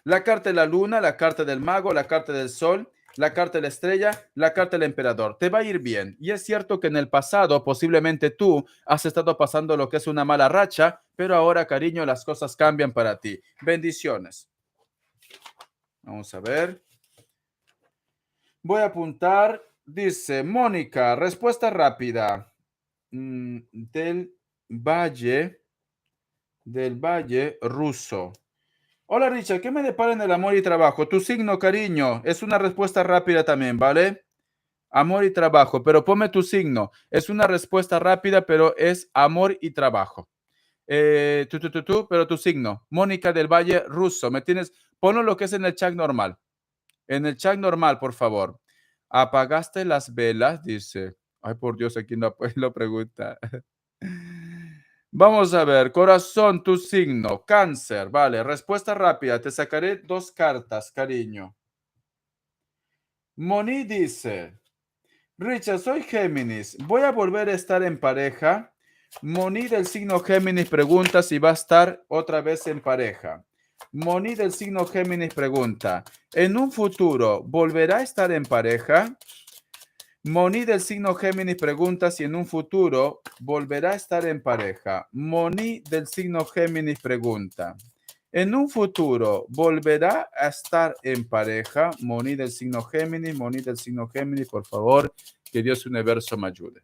La carta de la luna, la carta del mago, la carta del sol, la carta de la estrella, la carta del emperador. Te va a ir bien. Y es cierto que en el pasado posiblemente tú has estado pasando lo que es una mala racha, pero ahora, cariño, las cosas cambian para ti. Bendiciones. Vamos a ver. Voy a apuntar. Dice Mónica, respuesta rápida. Del Valle, del Valle ruso. Hola Richard, ¿qué me depara en el amor y trabajo? Tu signo, cariño, es una respuesta rápida también, ¿vale? Amor y trabajo, pero ponme tu signo. Es una respuesta rápida, pero es amor y trabajo. Pero tu signo. Mónica del Valle ruso, ¿me tienes? Ponlo lo que es en el chat normal. En el chat normal, por favor. ¿Apagaste las velas? Dice. Ay, por Dios, aquí no lo pregunta. Vamos a ver, corazón, tu signo, cáncer, vale, respuesta rápida, te sacaré dos cartas, cariño. Moni dice, Richard, soy Géminis, voy a volver a estar en pareja. Moni del signo Géminis pregunta si va a estar otra vez en pareja. Moni del signo Géminis pregunta, ¿en un futuro volverá a estar en pareja? Moni del signo Géminis pregunta si en un futuro volverá a estar en pareja. Moni del signo Géminis pregunta, ¿en un futuro volverá a estar en pareja? Moni del signo Géminis, por favor, que Dios universo me ayude.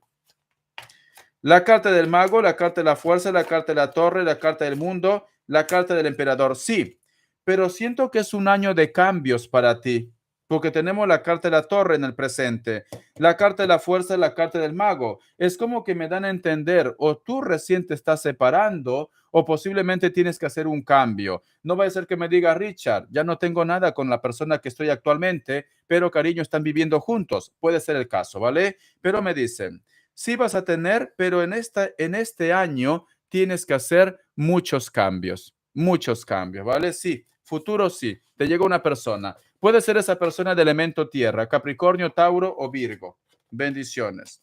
La carta del mago, la carta de la fuerza, la carta de la torre, la carta del mundo, la carta del emperador. Sí, pero siento que es un año de cambios para ti, porque tenemos la carta de la torre en el presente, la carta de la fuerza, la carta del mago. Es como que me dan a entender, o tú recién te estás separando, o posiblemente tienes que hacer un cambio. No va a ser que me diga, Richard, ya no tengo nada con la persona que estoy actualmente, pero cariño, están viviendo juntos. Puede ser el caso, ¿vale? Pero me dicen, sí vas a tener, pero en este año tienes que hacer muchos cambios, ¿vale? Sí, futuro sí, te llega una persona. Puede ser esa persona de elemento tierra, Capricornio, Tauro o Virgo. Bendiciones.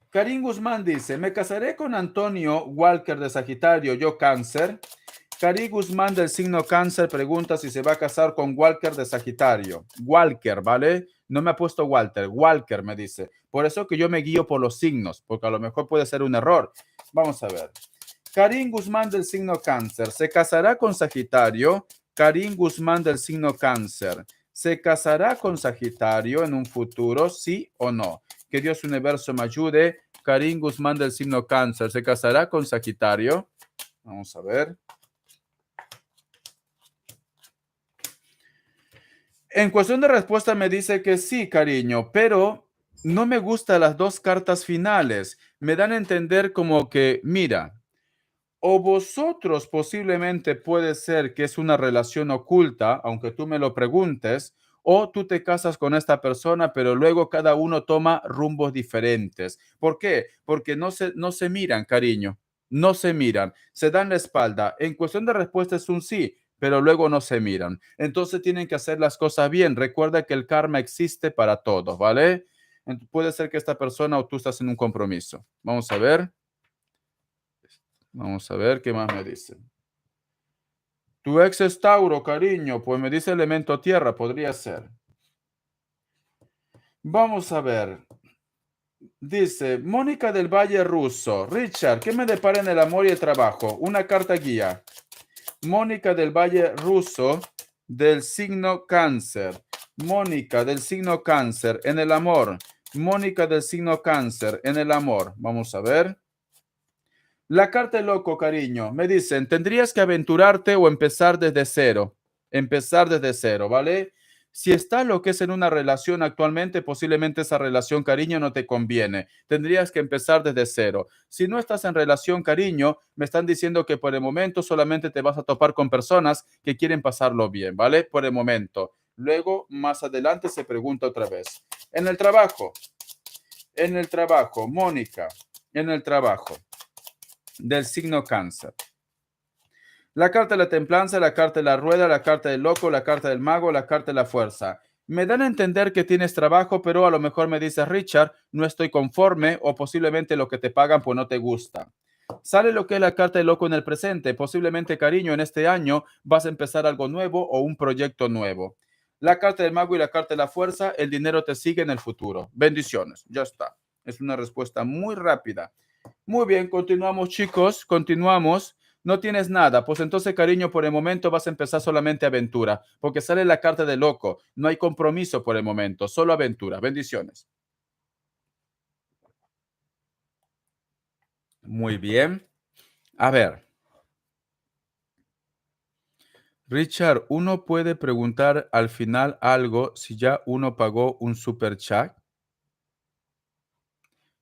Karim Guzmán dice, me casaré con Antonio Walker de Sagitario, yo Cáncer. Cari Guzmán del signo Cáncer pregunta si se va a casar con Walker de Sagitario. Walker, ¿vale? No me ha puesto Walter, Walker me dice. Por eso que yo me guío por los signos, porque a lo mejor puede ser un error. Vamos a ver. Karim Guzmán del signo Cáncer, ¿se casará con Sagitario? Karim Guzmán del signo Cáncer, ¿se casará con Sagitario en un futuro, sí o no? Que Dios Universo me ayude. Karim Guzmán del signo Cáncer, ¿se casará con Sagitario? Vamos a ver. En cuestión de respuesta me dice que sí, cariño, pero no me gustan las dos cartas finales. Me dan a entender como que, mira, o vosotros posiblemente puede ser que es una relación oculta, aunque tú me lo preguntes, o tú te casas con esta persona, pero luego cada uno toma rumbos diferentes. ¿Por qué? Porque no se miran, cariño, no se miran, se dan la espalda. En cuestión de respuesta es un sí, pero luego no se miran. Entonces tienen que hacer las cosas bien. Recuerda que el karma existe para todos, ¿vale? Puede ser que esta persona o tú estás en un compromiso. Vamos a ver. Vamos a ver qué más me dice. Tu ex es Tauro, cariño. Pues me dice elemento tierra, podría ser. Vamos a ver. Dice Mónica del Valle Russo. Richard, ¿qué me depara en el amor y el trabajo? Una carta guía. Mónica del Valle Russo del signo Cáncer. Mónica del signo Cáncer en el amor. Mónica del signo Cáncer en el amor. Vamos a ver. La carta de loco, cariño. Me dicen, tendrías que aventurarte o empezar desde cero. Empezar desde cero, ¿vale? Si está lo que es en una relación actualmente, posiblemente esa relación, cariño, no te conviene. Tendrías que empezar desde cero. Si no estás en relación, cariño, me están diciendo que por el momento solamente te vas a topar con personas que quieren pasarlo bien, ¿vale? Por el momento. Luego, más adelante, se pregunta otra vez. En el trabajo, Mónica, en el trabajo del signo Cáncer. La carta de la templanza, la carta de la rueda, la carta del loco, la carta del mago, la carta de la fuerza. Me dan a entender que tienes trabajo, pero a lo mejor me dices, Richard, no estoy conforme o posiblemente lo que te pagan pues no te gusta. Sale lo que es la carta del loco en el presente. Posiblemente, cariño, en este año vas a empezar algo nuevo o un proyecto nuevo. La carta del mago y la carta de la fuerza, el dinero te sigue en el futuro. Bendiciones. Ya está. Es una respuesta muy rápida. Muy bien, continuamos, chicos, continuamos. No tienes nada, pues entonces, cariño, por el momento vas a empezar solamente aventura, porque sale la carta de loco. No hay compromiso por el momento, solo aventura. Bendiciones. Muy bien. A ver, Richard, ¿uno puede preguntar al final algo si ya uno pagó un super chat?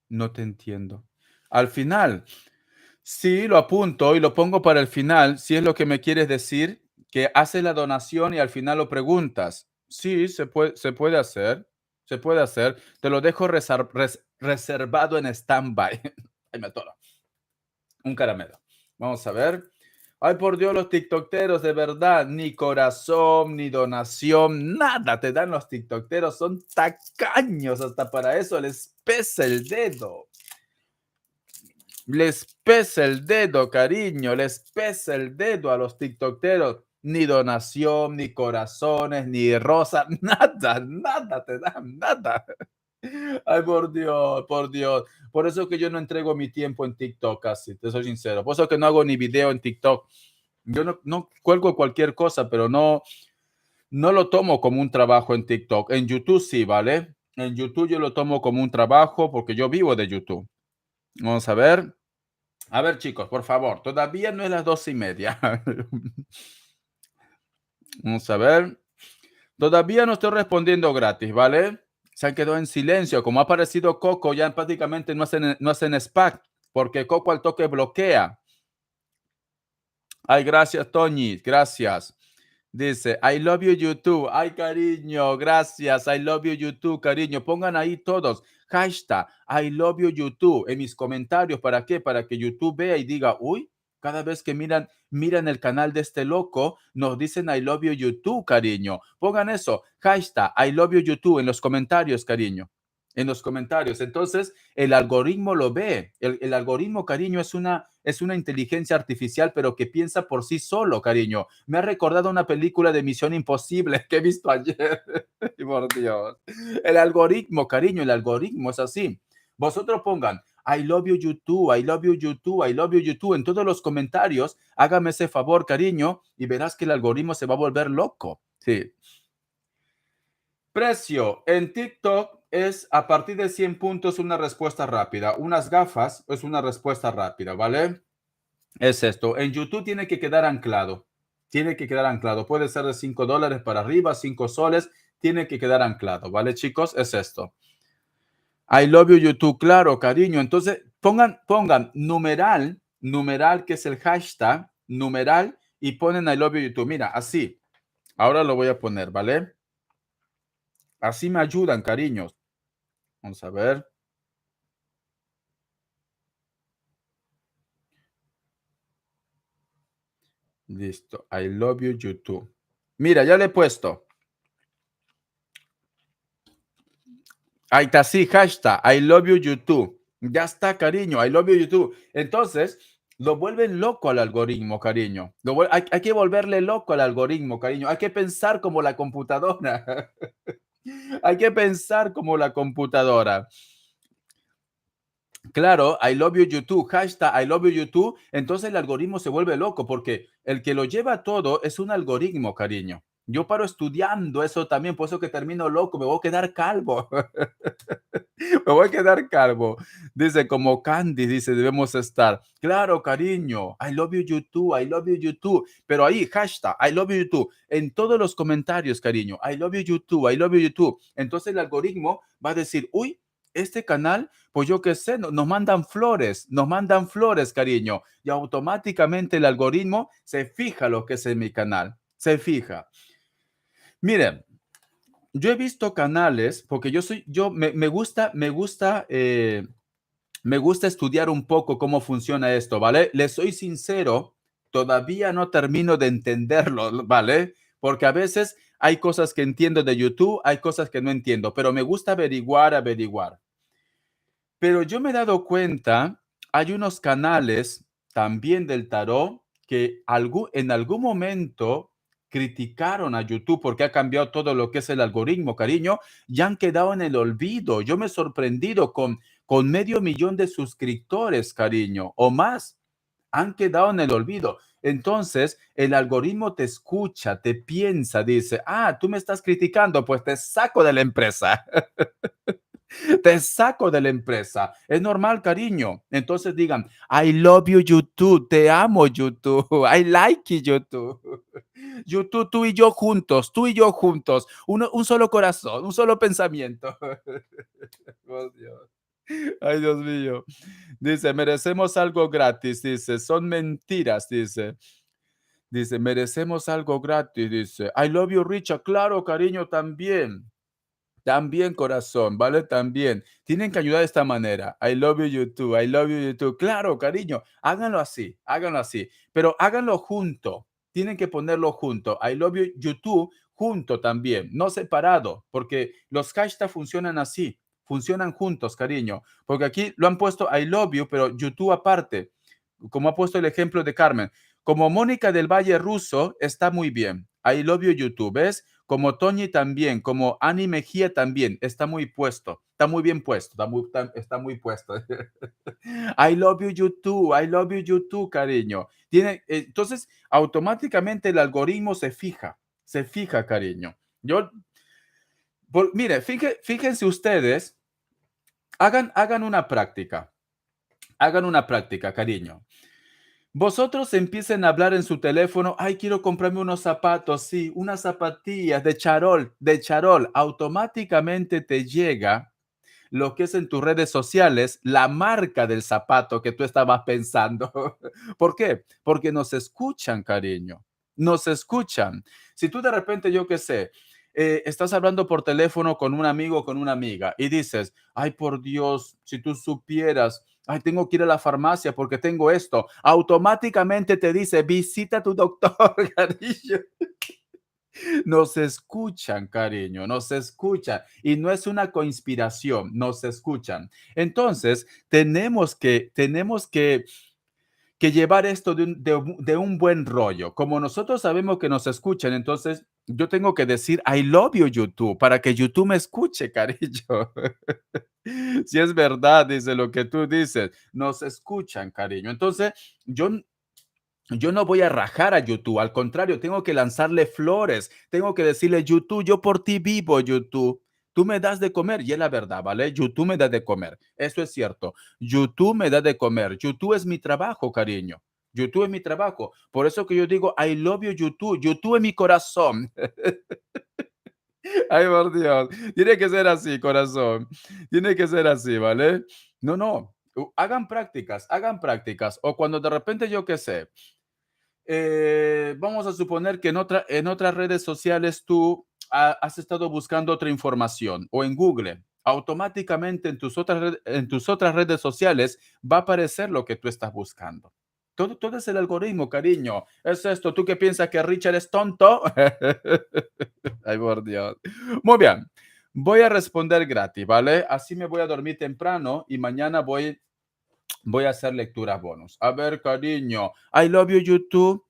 No te entiendo. Al final. Sí, lo apunto y lo pongo para el final, si es lo que me quieres decir, que haces la donación y al final lo preguntas. Sí, se puede hacer, se puede hacer. Te lo dejo reservado en stand-by. Ay, me atoro. Un caramelo. Vamos a ver. Ay, por Dios, los tiktokeros, de verdad, ni corazón, ni donación, nada te dan los tiktokeros, son tacaños, hasta para eso les pesa el dedo. Les pesa el dedo, cariño, les pesa el dedo a los tiktokeros. Ni donación, ni corazones, ni rosa, nada, nada te dan, nada. Ay, por Dios, por Dios. Por eso que yo no entrego mi tiempo en TikTok casi, te soy sincero. Por eso que no hago ni video en TikTok. Yo no cuelgo cualquier cosa, pero no lo tomo como un trabajo en TikTok. En YouTube sí, ¿vale? En YouTube yo lo tomo como un trabajo porque yo vivo de YouTube. Vamos a ver. A ver, chicos, por favor, todavía no es las 12:30. Vamos a ver. Todavía no estoy respondiendo gratis, ¿vale? Se han quedado en silencio. Como ha aparecido Coco, ya prácticamente no hacen SPAC, porque Coco al toque bloquea. Ay, gracias, Toñi, gracias. Dice, I love you, YouTube. Ay, cariño, gracias. I love you, YouTube, cariño. Pongan ahí todos. Hashtag, I love you, YouTube. En mis comentarios. ¿Para qué? Para que YouTube vea y diga, uy, cada vez que miran el canal de este loco, nos dicen I love you, YouTube, cariño. Pongan eso. Hashtag, I love you, YouTube en los comentarios, cariño. en los comentarios. Entonces, el algoritmo lo ve. El algoritmo, cariño, es una inteligencia artificial, pero que piensa por sí solo, cariño. Me ha recordado una película de Misión Imposible que he visto ayer. Y por Dios. El algoritmo, cariño, el algoritmo es así. Vosotros pongan, I love you YouTube, I love you YouTube, I love you YouTube en todos los comentarios. Hágame ese favor, cariño, y verás que el algoritmo se va a volver loco. Sí. Precio en TikTok es a partir de 100 puntos una respuesta rápida. Unas gafas es una respuesta rápida, ¿vale? Es esto. En YouTube tiene que quedar anclado. Tiene que quedar anclado. Puede ser de $5 para arriba, 5 soles. Tiene que quedar anclado, ¿vale, chicos? Es esto. I love you YouTube, claro, cariño. Entonces, pongan numeral, que es el hashtag, numeral, y ponen I love you YouTube. Mira, así. Ahora lo voy a poner, ¿vale? Así me ayudan, cariños. Vamos a ver. Listo. I love you, YouTube. Mira, ya le he puesto. Ahí está, sí, hashtag I love you, YouTube. Ya está, cariño. I love you, YouTube. Entonces, lo vuelven loco al algoritmo, cariño. Hay que volverle loco al algoritmo, cariño. Hay que pensar como la computadora. Hay que pensar como la computadora. Claro, I love you YouTube, hashtag I love you YouTube, entonces el algoritmo se vuelve loco porque el que lo lleva todo es un algoritmo, cariño. Yo paro estudiando eso también, por eso que termino loco, me voy a quedar calvo. Me voy a quedar calvo. Dice, como Candy, dice, debemos estar. Claro, cariño, I love you YouTube, I love you YouTube. Pero ahí, hashtag, I love you YouTube. En todos los comentarios, cariño, I love you YouTube, I love you YouTube. Entonces el algoritmo va a decir, uy, este canal, pues yo qué sé, nos mandan flores, cariño. Y automáticamente el algoritmo se fija lo que es en mi canal. Se fija. Miren, yo he visto canales, porque me gusta estudiar un poco cómo funciona esto, ¿vale? Les soy sincero, todavía no termino de entenderlo, ¿vale? Porque a veces hay cosas que entiendo de YouTube, hay cosas que no entiendo, pero me gusta averiguar. Pero yo me he dado cuenta, hay unos canales también del tarot que en algún momento criticaron a YouTube porque ha cambiado todo lo que es el algoritmo, cariño, y han quedado en el olvido. Yo me he sorprendido con 500,000 de suscriptores, cariño, o más. Han quedado en el olvido. Entonces, el algoritmo te escucha, te piensa, dice, ah, tú me estás criticando, pues te saco de la empresa. Te saco de la empresa. Es normal, cariño. Entonces digan, I love you, YouTube. Te amo, YouTube. I like you, YouTube. YouTube, tú y yo juntos. Un solo corazón, un solo pensamiento. Oh, Dios. Ay, Dios mío. Dice, merecemos algo gratis. Dice, son mentiras. Dice, merecemos algo gratis. Dice, I love you, Richard. Claro, cariño, también. También, corazón, ¿vale? También. Tienen que ayudar de esta manera. I love you, YouTube. I love you, YouTube. Claro, cariño. Háganlo así. Háganlo así. Pero háganlo junto. Tienen que ponerlo junto. I love you, YouTube. Junto también. No separado. Porque los hashtags funcionan así. Funcionan juntos, cariño. Porque aquí lo han puesto I love you, pero YouTube aparte. Como ha puesto el ejemplo de Carmen. Como Mónica del Valle Russo está muy bien. I love you, YouTube. ¿Ves? Como Toñi también, como Ani Mejía también, está muy puesto, está muy bien puesto, está muy puesto. I love you, YouTube, I love you, YouTube, cariño. Entonces, automáticamente el algoritmo se fija, cariño. Mire, fíjense ustedes, hagan una práctica, cariño. Vosotros empiecen a hablar en su teléfono, ay, quiero comprarme unos zapatos, sí, unas zapatillas de charol. Automáticamente te llega lo que es en tus redes sociales, la marca del zapato que tú estabas pensando. ¿Por qué? Porque nos escuchan, cariño. Nos escuchan. Si tú de repente, yo qué sé, estás hablando por teléfono con un amigo o con una amiga y dices, ay, por Dios, si tú supieras, ay, tengo que ir a la farmacia porque tengo esto. Automáticamente te dice, visita a tu doctor, cariño. Nos escuchan, cariño, nos escuchan. Y no es una conspiración, nos escuchan. Entonces, tenemos que llevar esto de un buen rollo. Como nosotros sabemos que nos escuchan, entonces yo tengo que decir, I love you, YouTube, para que YouTube me escuche, cariño. Si es verdad, dice lo que tú dices, nos escuchan, cariño. Entonces, yo yo no voy a rajar a YouTube, al contrario, tengo que lanzarle flores, tengo que decirle, YouTube, yo por ti vivo, YouTube. Tú me das de comer, y es la verdad, ¿vale? YouTube me da de comer, eso es cierto. YouTube me da de comer, YouTube es mi trabajo, cariño. YouTube es mi trabajo. Por eso que yo digo, I love you, YouTube. YouTube es mi corazón. Ay, por Dios. Tiene que ser así, corazón. Tiene que ser así, ¿vale? No, no. Hagan prácticas, hagan prácticas. O cuando de repente, yo qué sé, vamos a suponer que en otras redes sociales tú has estado buscando otra información o en Google, automáticamente en tus otras redes sociales va a aparecer lo que tú estás buscando. Todo es el algoritmo, cariño. Es esto. ¿Tú qué piensas que Richard es tonto? Ay, por Dios. Muy bien. Voy a responder gratis, ¿vale? Así me voy a dormir temprano y mañana voy a hacer lecturas bonus. A ver, cariño. I love you, YouTube.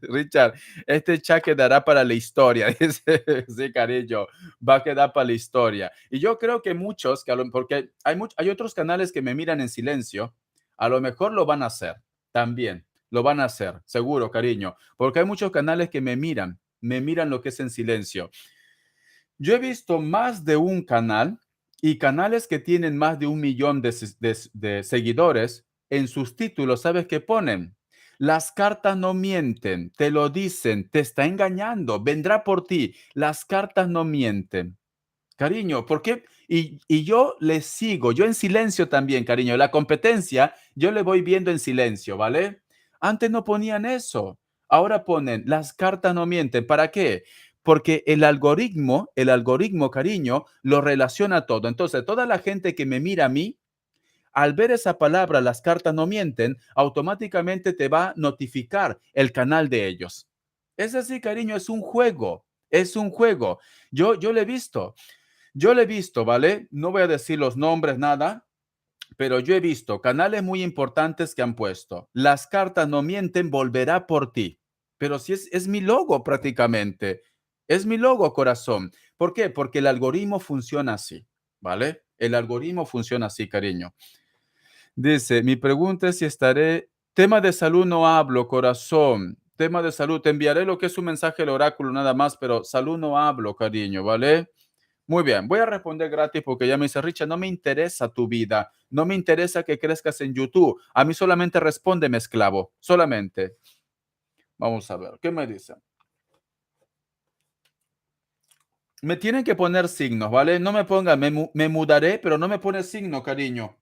Richard, este chat quedará para la historia. Dice, sí, cariño, va a quedar para la historia. Y yo creo que muchos, porque hay otros canales que me miran en silencio, a lo mejor lo van a hacer también. Lo van a hacer, seguro, cariño. Porque hay muchos canales que me miran lo que es en silencio. Yo he visto más de un canal y canales que tienen más de 1 millón de seguidores. En sus títulos, ¿sabes qué ponen? Las cartas no mienten, te lo dicen, te está engañando, vendrá por ti. Las cartas no mienten. Cariño, ¿por qué? Y yo le sigo, yo en silencio también, cariño. La competencia, yo le voy viendo en silencio, ¿vale? Antes no ponían eso. Ahora ponen, las cartas no mienten. ¿Para qué? Porque el algoritmo, cariño, lo relaciona todo. Entonces, toda la gente que me mira a mí, al ver esa palabra, las cartas no mienten, automáticamente te va a notificar el canal de ellos. Es así, cariño, es un juego. Es un juego. Yo le he visto. Yo le he visto, ¿vale? No voy a decir los nombres, nada, pero yo he visto canales muy importantes que han puesto, las cartas no mienten, volverá por ti. Pero si es mi logo prácticamente, es mi logo, corazón. ¿Por qué? Porque el algoritmo funciona así, ¿vale? El algoritmo funciona así, cariño. Dice, mi pregunta es si estaré, tema de salud no hablo, corazón. Tema de salud, te enviaré lo que es un mensaje del oráculo nada más, pero salud no hablo, cariño, ¿vale? Muy bien, voy a responder gratis porque ya me dice Richard, no me interesa tu vida, no me interesa que crezcas en YouTube. A mí solamente respóndeme, esclavo, solamente. Vamos a ver, ¿qué me dice? Me tienen que poner signos, ¿vale? No me ponga, me mudaré, pero no me pone signo, cariño.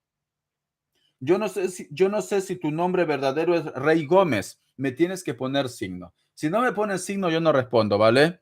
Yo no sé si tu nombre verdadero es Rey Gómez. Me tienes que poner signo. Si no me pones signo, yo no respondo, ¿vale?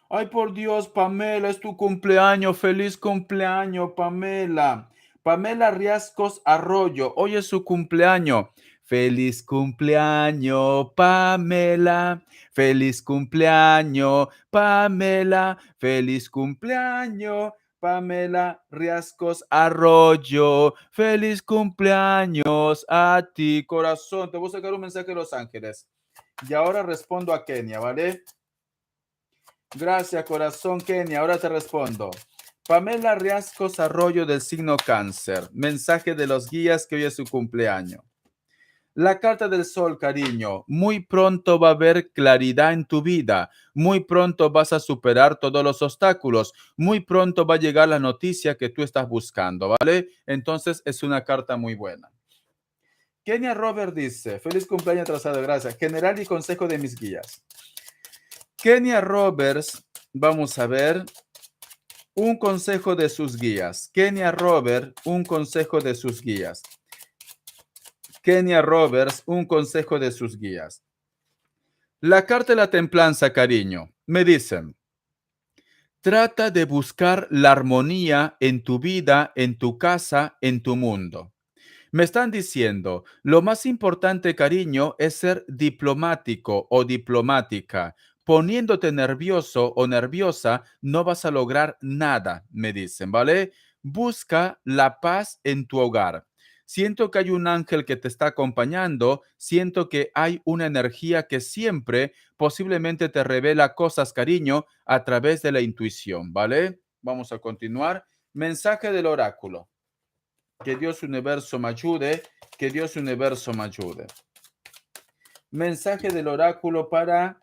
Ay, por Dios, Pamela, es tu cumpleaños. Feliz cumpleaños, Pamela. Pamela Riascos Arroyo, hoy es su cumpleaños. Feliz cumpleaños, Pamela. Feliz cumpleaños, Pamela. Feliz cumpleaños, Pamela Riascos Arroyo. Feliz cumpleaños a ti, corazón. Te voy a sacar un mensaje de Los Ángeles. Y ahora respondo a Kenia, ¿vale? Gracias, corazón Kenia. Ahora te respondo. Pamela Riascos Arroyo del signo Cáncer. Mensaje de los guías que hoy es su cumpleaños. La carta del sol, cariño. Muy pronto va a haber claridad en tu vida. Muy pronto vas a superar todos los obstáculos. Muy pronto va a llegar la noticia que tú estás buscando, ¿vale? Entonces es una carta muy buena. Kenia Robert dice, feliz cumpleaños atrasado, gracias. General y consejo de mis guías. Kenia Roberts, vamos a ver, un consejo de sus guías. Kenia Roberts, un consejo de sus guías. Kenia Roberts, un consejo de sus guías. La carta de la templanza, cariño. Me dicen, trata de buscar la armonía en tu vida, en tu casa, en tu mundo. Me están diciendo, lo más importante, cariño, es ser diplomático o diplomática. Poniéndote nervioso o nerviosa, no vas a lograr nada, me dicen, ¿vale? Busca la paz en tu hogar. Siento que hay un ángel que te está acompañando, siento que hay una energía que siempre posiblemente te revela cosas, cariño, a través de la intuición, ¿vale? Vamos a continuar. Mensaje del oráculo. Que Dios universo me ayude, que Dios universo me ayude. Mensaje del oráculo para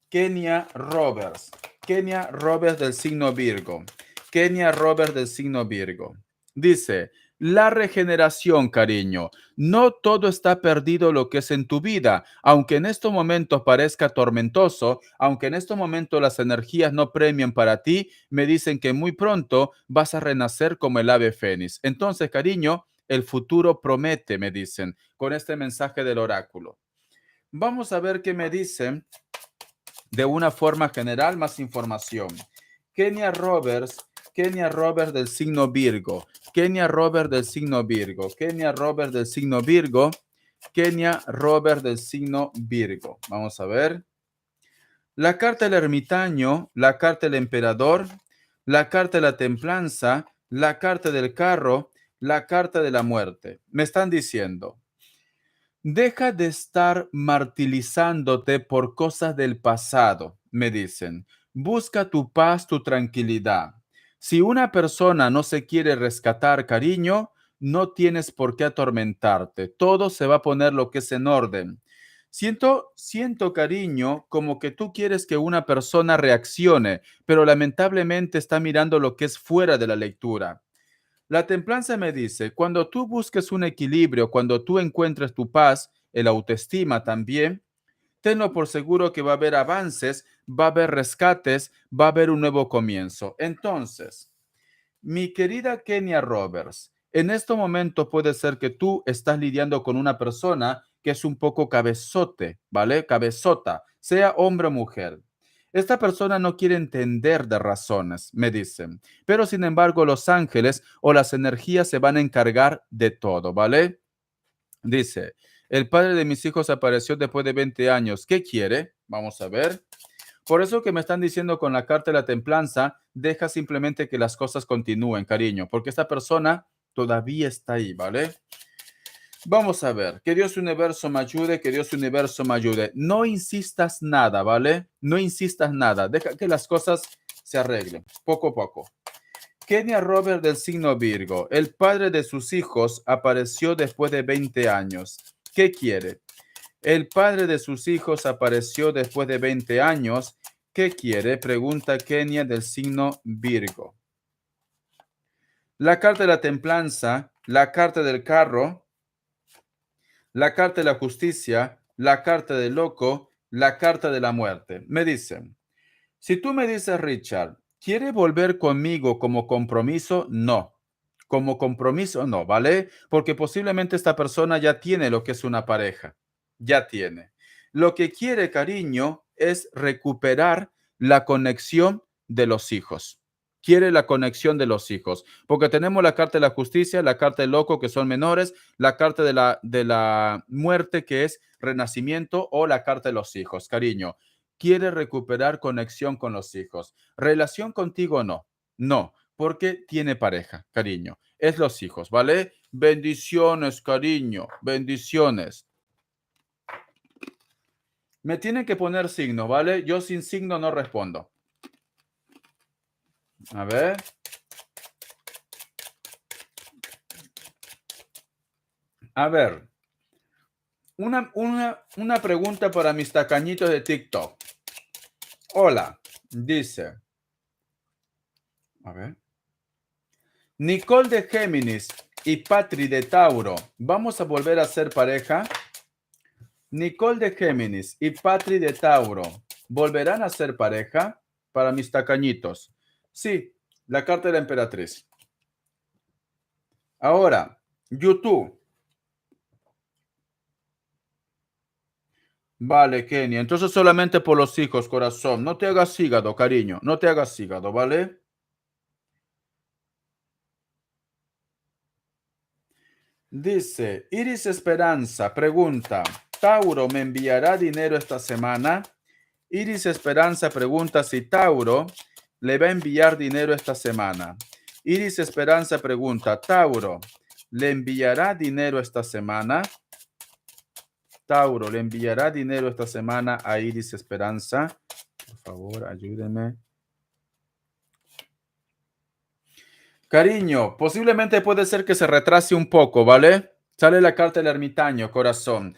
Kenia Roberts. Kenia Roberts del signo Virgo. Kenia Roberts del signo Virgo. Dice, la regeneración, cariño. No todo está perdido lo que es en tu vida. Aunque en estos momentos parezca tormentoso, aunque en estos momentos las energías no premian para ti, me dicen que muy pronto vas a renacer como el ave fénix. Entonces, cariño, el futuro promete, me dicen, con este mensaje del oráculo. Vamos a ver qué me dicen de una forma general, más información. Kenia Roberts del signo Virgo, Kenia Roberts del signo Virgo, Kenia Roberts del signo Virgo, Kenia Roberts del signo Virgo. Vamos a ver. La carta del ermitaño, la carta del emperador, la carta de la templanza, la carta del carro, la carta de la muerte. Me están diciendo, deja de estar martirizándote por cosas del pasado, me dicen. Busca tu paz, tu tranquilidad. Si una persona no se quiere rescatar, cariño, no tienes por qué atormentarte. Todo se va a poner lo que es en orden. Siento, cariño, como que tú quieres que una persona reaccione, pero lamentablemente está mirando lo que es fuera de la lectura. La templanza me dice, cuando tú busques un equilibrio, cuando tú encuentres tu paz, el autoestima también, tenlo por seguro que va a haber avances, va a haber rescates, va a haber un nuevo comienzo. Entonces, mi querida Kenia Roberts, en este momento puede ser que tú estás lidiando con una persona que es un poco cabezote, ¿vale? Cabezota, sea hombre o mujer. Esta persona no quiere entender de razones, me dicen, pero sin embargo los ángeles o las energías se van a encargar de todo, ¿vale? Dice, el padre de mis hijos apareció después de 20 años. ¿Qué quiere? Vamos a ver. Por eso que me están diciendo con la carta de la templanza, deja simplemente que las cosas continúen, cariño, porque esta persona todavía está ahí, ¿vale? Vamos a ver, que Dios universo me ayude, que Dios universo me ayude. No insistas nada, ¿vale? No insistas nada, deja que las cosas se arreglen, poco a poco. Kenia Robert del signo Virgo, el padre de sus hijos apareció después de 20 años. ¿Qué quiere? El padre de sus hijos apareció después de 20 años. ¿Qué quiere? Pregunta Kenia del signo Virgo. La carta de la templanza, la carta del carro, la carta de la justicia, la carta del loco, la carta de la muerte. Me dicen, si tú me dices, Richard, ¿quiere volver conmigo como compromiso? No. Como compromiso, no, ¿vale? Porque posiblemente esta persona ya tiene lo que es una pareja. Ya tiene. Lo que quiere, cariño, es recuperar la conexión de los hijos. Quiere la conexión de los hijos. Porque tenemos la carta de la justicia, la carta del loco, que son menores, la carta de la muerte, que es renacimiento, o la carta de los hijos, cariño. Quiere recuperar conexión con los hijos. Relación contigo no. No, porque tiene pareja, cariño. Es los hijos, ¿vale? Bendiciones, cariño. Bendiciones. Me tienen que poner signo, ¿vale? Yo sin signo no respondo. A ver. A ver. Una pregunta para mis tacañitos de TikTok. Hola, dice. A ver. Nicole de Géminis y Patri de Tauro. ¿Vamos a volver a ser pareja? Nicole de Géminis y Patri de Tauro. ¿Volverán a ser pareja? Para mis tacañitos. Sí, la carta de la emperatriz. Ahora, YouTube. Vale, Kenia. Entonces solamente por los hijos, corazón. No te hagas hígado, cariño. No te hagas hígado, ¿vale? Dice, Iris Esperanza pregunta, ¿Tauro me enviará dinero esta semana? Iris Esperanza pregunta si Tauro le va a enviar dinero esta semana. Iris Esperanza pregunta, ¿Tauro le enviará dinero esta semana? Tauro le enviará dinero esta semana a Iris Esperanza. Por favor, ayúdenme. Cariño, posiblemente puede ser que se retrase un poco, ¿vale? Sale la carta del ermitaño, corazón.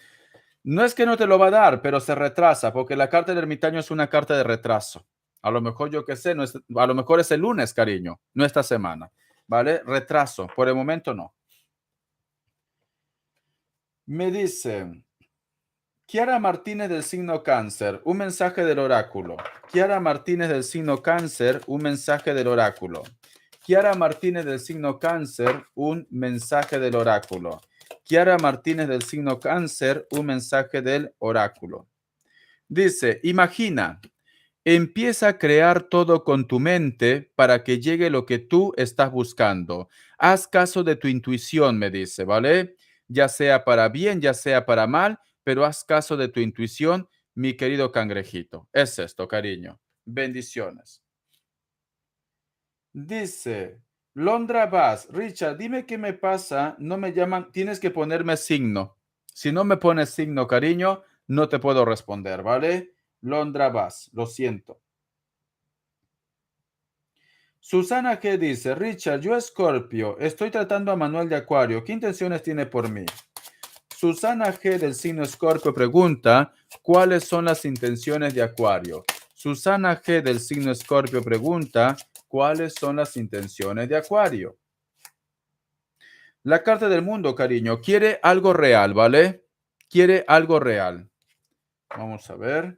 No es que no te lo va a dar, pero se retrasa, porque la carta del ermitaño es una carta de retraso. A lo mejor yo qué sé, no es, a lo mejor es el lunes, cariño, no esta semana, ¿vale? Retraso, por el momento no. Me dice, Kiara Martínez del signo cáncer, un mensaje del oráculo. Kiara Martínez del signo cáncer, un mensaje del oráculo. Kiara Martínez del signo cáncer, un mensaje del oráculo. Kiara Martínez del signo cáncer, un mensaje del oráculo. Dice, imagina, empieza a crear todo con tu mente para que llegue lo que tú estás buscando. Haz caso de tu intuición, me dice, ¿vale? Ya sea para bien, ya sea para mal, pero haz caso de tu intuición, mi querido cangrejito. Es esto, cariño. Bendiciones. Dice, Londra Bass, Richard, dime qué me pasa, no me llaman, tienes que ponerme signo. Si no me pones signo, cariño, no te puedo responder, ¿vale? Londra Bass, lo siento. Susana G dice, Richard, yo Escorpio, estoy tratando a Manuel de Acuario, ¿qué intenciones tiene por mí? Susana G del signo Escorpio pregunta, ¿cuáles son las intenciones de Acuario? Susana G del signo Escorpio pregunta, ¿cuáles son las intenciones de Acuario? La carta del mundo, cariño, quiere algo real, ¿vale? Quiere algo real. Vamos a ver.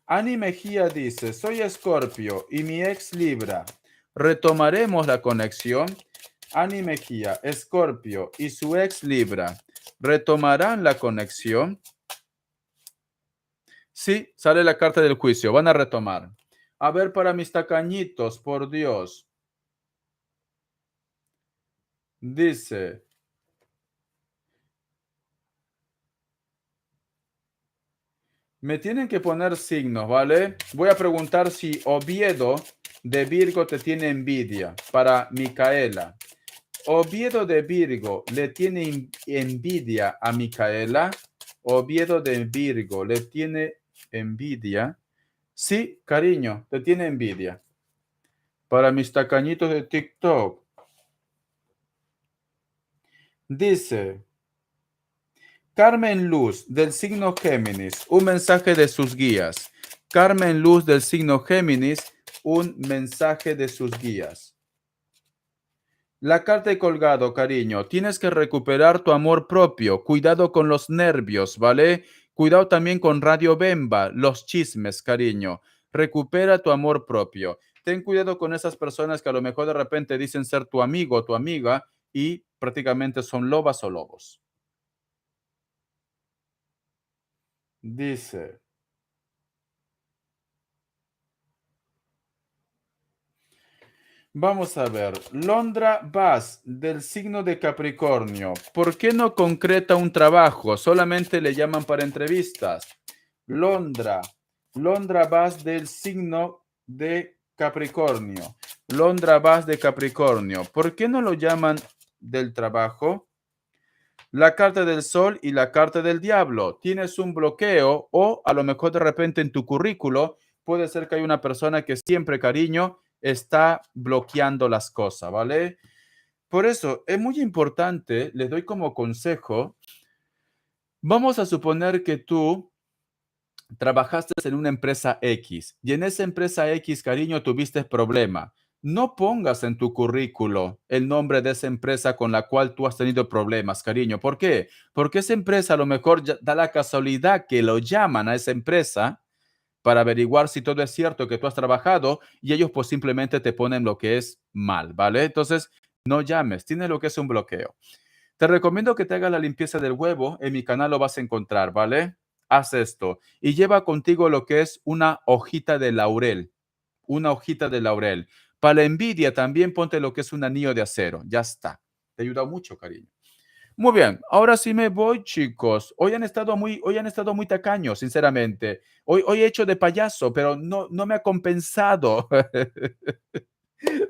Ani Mejía dice, soy Escorpio y mi ex Libra. ¿Retomaremos la conexión? Ani Mejía, Escorpio y su ex Libra. ¿Retomarán la conexión? Sí, sale la carta del juicio. Van a retomar. A ver, para mis tacañitos, por Dios. Dice, me tienen que poner signos, ¿vale? Voy a preguntar si Oviedo de Virgo te tiene envidia para Micaela. Oviedo de Virgo le tiene envidia a Micaela. Oviedo de Virgo le tiene envidia. Sí, cariño, te tiene envidia. Para mis tacañitos de TikTok. Dice, Carmen Luz del signo Géminis, un mensaje de sus guías. Carmen Luz del signo Géminis, un mensaje de sus guías. La carta de colgado, cariño. Tienes que recuperar tu amor propio. Cuidado con los nervios, ¿vale? Cuidado también con Radio Bemba, los chismes, cariño. Recupera tu amor propio. Ten cuidado con esas personas que a lo mejor de repente dicen ser tu amigo o tu amiga y prácticamente son lobas o lobos. Dice, vamos a ver, Londra Bass del signo de Capricornio. ¿Por qué no concreta un trabajo? Solamente le llaman para entrevistas. Londra, Londra Bass del signo de Capricornio. Londra Bass de Capricornio. ¿Por qué no lo llaman del trabajo? La carta del sol y la carta del diablo. Tienes un bloqueo o a lo mejor de repente en tu currículo puede ser que hay una persona que siempre, cariño, está bloqueando las cosas, ¿vale? Por eso es muy importante, les doy como consejo, vamos a suponer que tú trabajaste en una empresa X y en esa empresa X, cariño, tuviste problema. No pongas en tu currículo el nombre de esa empresa con la cual tú has tenido problemas, cariño. ¿Por qué? Porque esa empresa a lo mejor da la casualidad que lo llaman a esa empresa para averiguar si todo es cierto que tú has trabajado y ellos pues simplemente te ponen lo que es mal, ¿vale? Entonces, no llames, tiene lo que es un bloqueo. Te recomiendo que te hagas la limpieza del huevo. En mi canal lo vas a encontrar, ¿vale? Haz esto y lleva contigo lo que es una hojita de laurel. Una hojita de laurel. Para la envidia también ponte lo que es un anillo de acero. Ya está. Te ayuda mucho, cariño. Muy bien, ahora sí me voy, chicos. Hoy han estado muy tacaños, sinceramente. Hoy he hecho de payaso, pero no me ha compensado.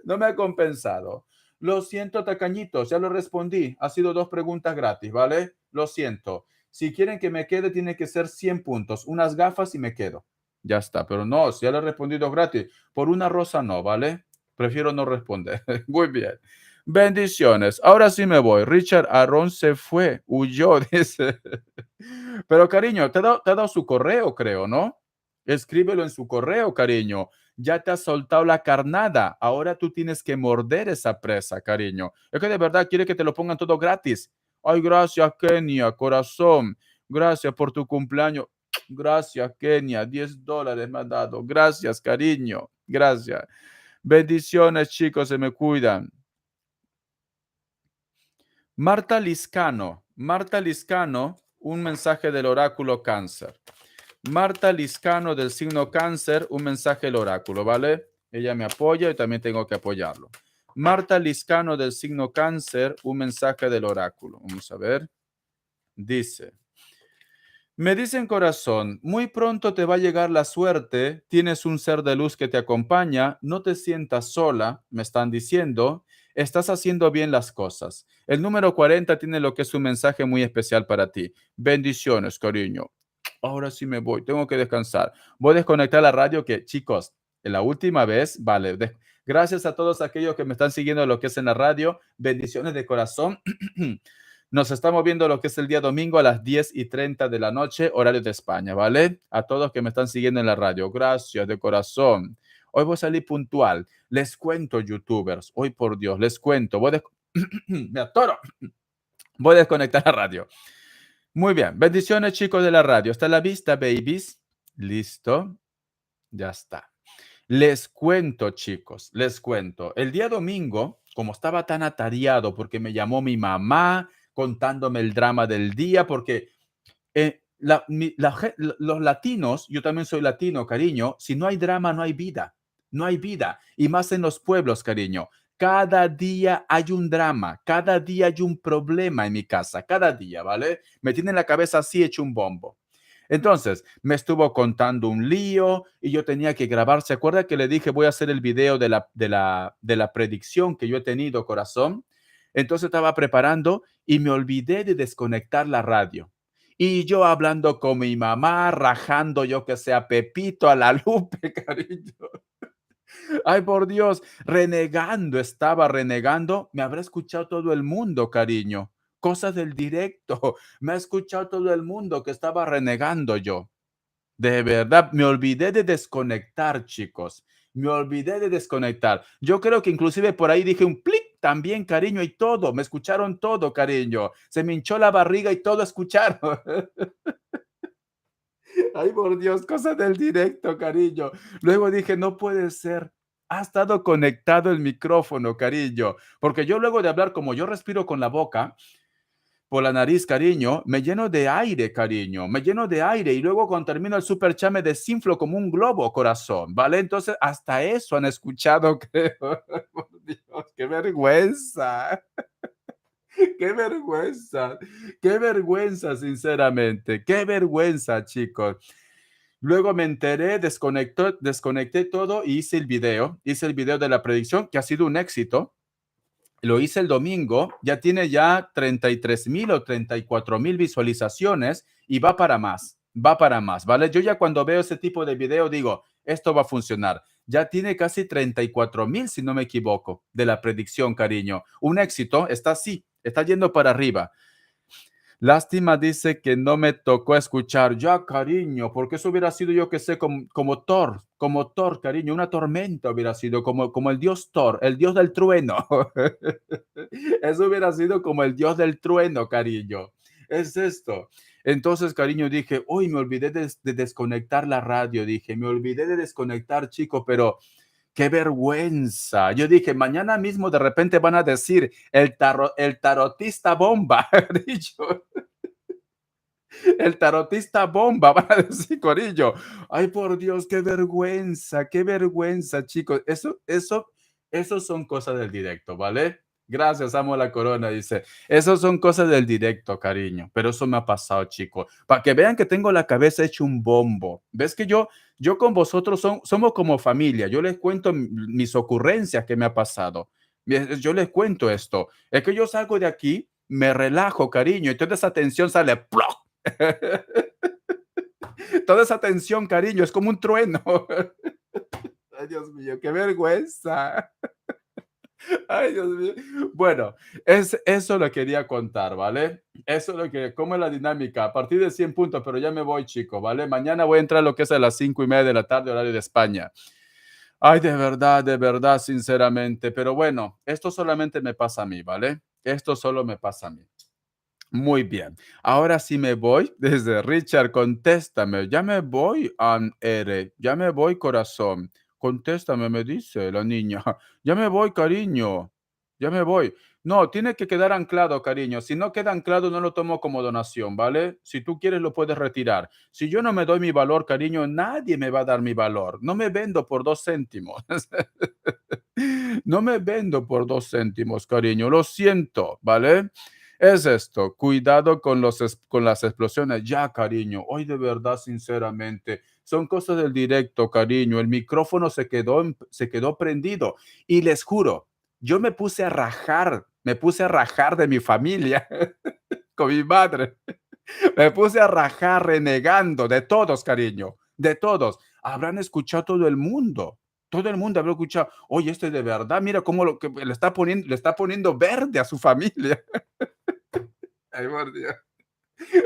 No me ha compensado. Lo siento, tacañitos, ya lo respondí. Ha sido 2 preguntas gratis, ¿vale? Lo siento. Si quieren que me quede, tiene que ser 100 puntos. Unas gafas y me quedo. Ya está, pero no, si ya le he respondido gratis. Por una rosa no, ¿vale? Prefiero no responder. Muy bien. Bendiciones. Ahora sí me voy. Richard Aaron se fue, huyó, dice. Pero cariño, te ha dado su correo, creo, ¿no? Escríbelo en su correo, cariño. Ya te has soltado la carnada. Ahora tú tienes que morder esa presa, cariño. Es que de verdad quiere que te lo pongan todo gratis. Ay, gracias, Kenia, corazón. Gracias por tu cumpleaños. Gracias, Kenia. $10 me has dado. Gracias, cariño. Gracias. Bendiciones, chicos. Se me cuidan. Marta Liscano, un mensaje del oráculo Cáncer. Marta Liscano del signo Cáncer, un mensaje del oráculo, ¿vale? Ella me apoya y también tengo que apoyarlo. Marta Liscano del signo Cáncer, un mensaje del oráculo. Vamos a ver. Dice, me dicen corazón, muy pronto te va a llegar la suerte, tienes un ser de luz que te acompaña, no te sientas sola, me están diciendo, estás haciendo bien las cosas. El número 40 tiene lo que es un mensaje muy especial para ti. Bendiciones, cariño. Ahora sí me voy, tengo que descansar. Voy a desconectar la radio que, chicos, la última vez, vale, gracias a todos aquellos que me están siguiendo lo que es en la radio. Bendiciones de corazón. Nos estamos viendo lo que es el día domingo a las 10:30 de la noche, horario de España, ¿vale? A todos que me están siguiendo en la radio, gracias de corazón. Hoy voy a salir puntual. Les cuento, youtubers, hoy por Dios, les cuento. Me atoro. Voy a desconectar la radio. Muy bien, bendiciones chicos de la radio. ¿Está a la vista, babies? Listo, ya está. Les cuento, chicos, les cuento. El día domingo, como estaba tan atareado porque me llamó mi mamá contándome el drama del día, porque los latinos, yo también soy latino, cariño, si no hay drama, no hay vida. No hay vida. Y más en los pueblos, cariño. Cada día hay un drama, cada día hay un problema en mi casa, cada día, ¿vale? Me tiene la cabeza así hecho un bombo. Entonces, me estuvo contando un lío y yo tenía que grabar. ¿Se acuerda que le dije voy a hacer el video de la predicción que yo he tenido, corazón? Entonces estaba preparando y me olvidé de desconectar la radio. Y yo hablando con mi mamá, rajando yo que sea Pepito a la Lupe, cariño. Ay, por Dios, renegando, estaba renegando. Me habrá escuchado todo el mundo, cariño. Cosas del directo. Me ha escuchado todo el mundo que estaba renegando yo. De verdad, me olvidé de desconectar, chicos. Me olvidé de desconectar. Yo creo que inclusive por ahí dije un plic también, cariño, y todo. Me escucharon todo, cariño. Se me hinchó la barriga y todo escucharon. Ay, por Dios, cosas del directo, cariño. Luego dije, no puede ser. Ha estado conectado el micrófono, cariño. Porque yo luego de hablar, como yo respiro con la boca, por la nariz, cariño, me lleno de aire, cariño, me lleno de aire y luego cuando termino el super chat me desinflo como un globo, corazón, ¿vale? Entonces, hasta eso han escuchado, creo. Por Dios, qué vergüenza, qué vergüenza, sinceramente, qué vergüenza, chicos. Luego me enteré, desconecté todo y hice el video de la predicción que ha sido un éxito. Lo hice el domingo, ya tiene ya 33,000 o 34,000 visualizaciones y va para más, ¿vale? Yo ya cuando veo ese tipo de video digo, esto va a funcionar. Ya tiene casi 34,000, si no me equivoco, de la predicción, cariño. Un éxito, está así, está yendo para arriba. Lástima dice que no me tocó escuchar. Ya, cariño, porque eso hubiera sido yo que sé, como Thor, cariño, una tormenta hubiera sido, como el dios Thor, el dios del trueno. Eso hubiera sido como el dios del trueno, cariño. Es esto. Entonces, cariño, dije, uy, me olvidé de desconectar la radio, dije, me olvidé de desconectar, chico, pero qué vergüenza. Yo dije, mañana mismo de repente van a decir el tarotista bomba. Dicho, el tarotista bomba, van a decir, Corillo. Ay, por Dios, qué vergüenza, chicos. Eso Esos son cosas del directo, ¿vale? Gracias, amo la corona, dice. Esos son cosas del directo, cariño. Pero eso me ha pasado, chicos. Para que vean que tengo la cabeza hecha un bombo. ¿Ves que yo con vosotros somos como familia? Yo les cuento mis ocurrencias que me ha pasado. Yo les cuento esto. Es que yo salgo de aquí, me relajo, cariño, y toda esa tensión sale. ¡Ploc! Toda esa tensión, cariño, es como un trueno. Ay, Dios mío, qué vergüenza. Ay, Dios mío. Bueno, eso lo quería contar, ¿vale? Eso es lo que, cómo es la dinámica. A partir de 100 puntos, pero ya me voy, chico, ¿vale? Mañana voy a entrar a lo que es a las 5:30 de la tarde, horario de España. Ay, de verdad, sinceramente. Pero bueno, esto solamente me pasa a mí, ¿vale? Esto solo me pasa a mí. Muy bien. Ahora sí me voy. Desde Richard, contéstame. Ya me voy, Ere. Ya me voy, corazón. Contéstame, me dice la niña. Ya me voy, cariño. Ya me voy. No, tiene que quedar anclado, cariño. Si no queda anclado, no lo tomo como donación, ¿vale? Si tú quieres, lo puedes retirar. Si yo no me doy mi valor, cariño, nadie me va a dar mi valor. No me vendo por 2 céntimos. No me vendo por 2 céntimos, cariño. Lo siento, ¿vale? Es esto, cuidado con con las explosiones. Ya, cariño, hoy de verdad, sinceramente, son cosas del directo, cariño. El micrófono se quedó prendido y les juro, yo me puse a rajar de mi familia con mi madre. Me puse a rajar renegando de todos, cariño, de todos. Habrán escuchado todo el mundo. Todo el mundo habrá escuchado, oye, este de verdad, mira cómo lo que le está poniendo verde a su familia. Ay, por Dios.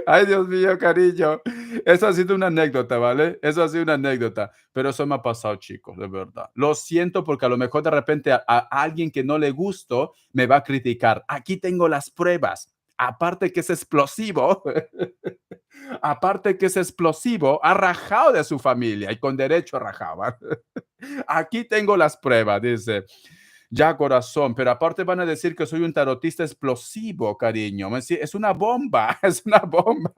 Ay, Dios mío, cariño. Eso ha sido una anécdota, ¿vale? Eso ha sido una anécdota, pero eso me ha pasado, chicos, de verdad. Lo siento porque a lo mejor de repente a alguien que no le gustó me va a criticar. Aquí tengo las pruebas. Aparte que es explosivo, aparte que es explosivo, ha rajado de su familia y con derecho rajaba. Aquí tengo las pruebas, dice. Ya, corazón, pero aparte van a decir que soy un tarotista explosivo, cariño. Es una bomba, es una bomba.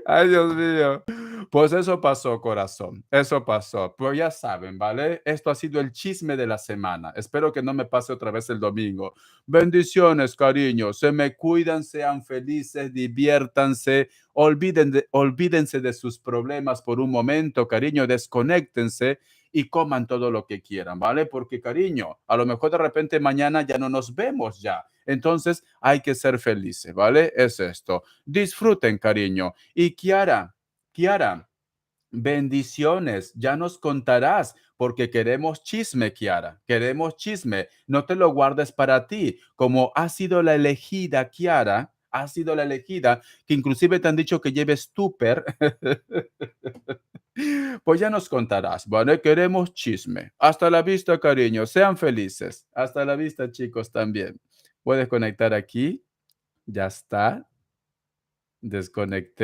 Ay, Dios mío. Pues eso pasó, corazón. Eso pasó. Pues ya saben, ¿vale? Esto ha sido el chisme de la semana. Espero que no me pase otra vez el domingo. Bendiciones, cariño. Se me cuidan, sean felices, diviértanse. Olvídense de sus problemas por un momento, cariño. Desconéctense y coman todo lo que quieran, ¿vale? Porque, cariño, a lo mejor de repente mañana ya no nos vemos ya. Entonces hay que ser felices, ¿vale? Es esto. Disfruten, cariño. Y Kiara, bendiciones. Ya nos contarás porque queremos chisme, Kiara. Queremos chisme. No te lo guardes para ti. Como has sido la elegida, Kiara, has sido la elegida, que inclusive te han dicho que lleves tupper. Pues ya nos contarás, ¿vale? Queremos chisme. Hasta la vista, cariño. Sean felices. Hasta la vista, chicos, también. Puedes conectar aquí. Ya está. Desconecté.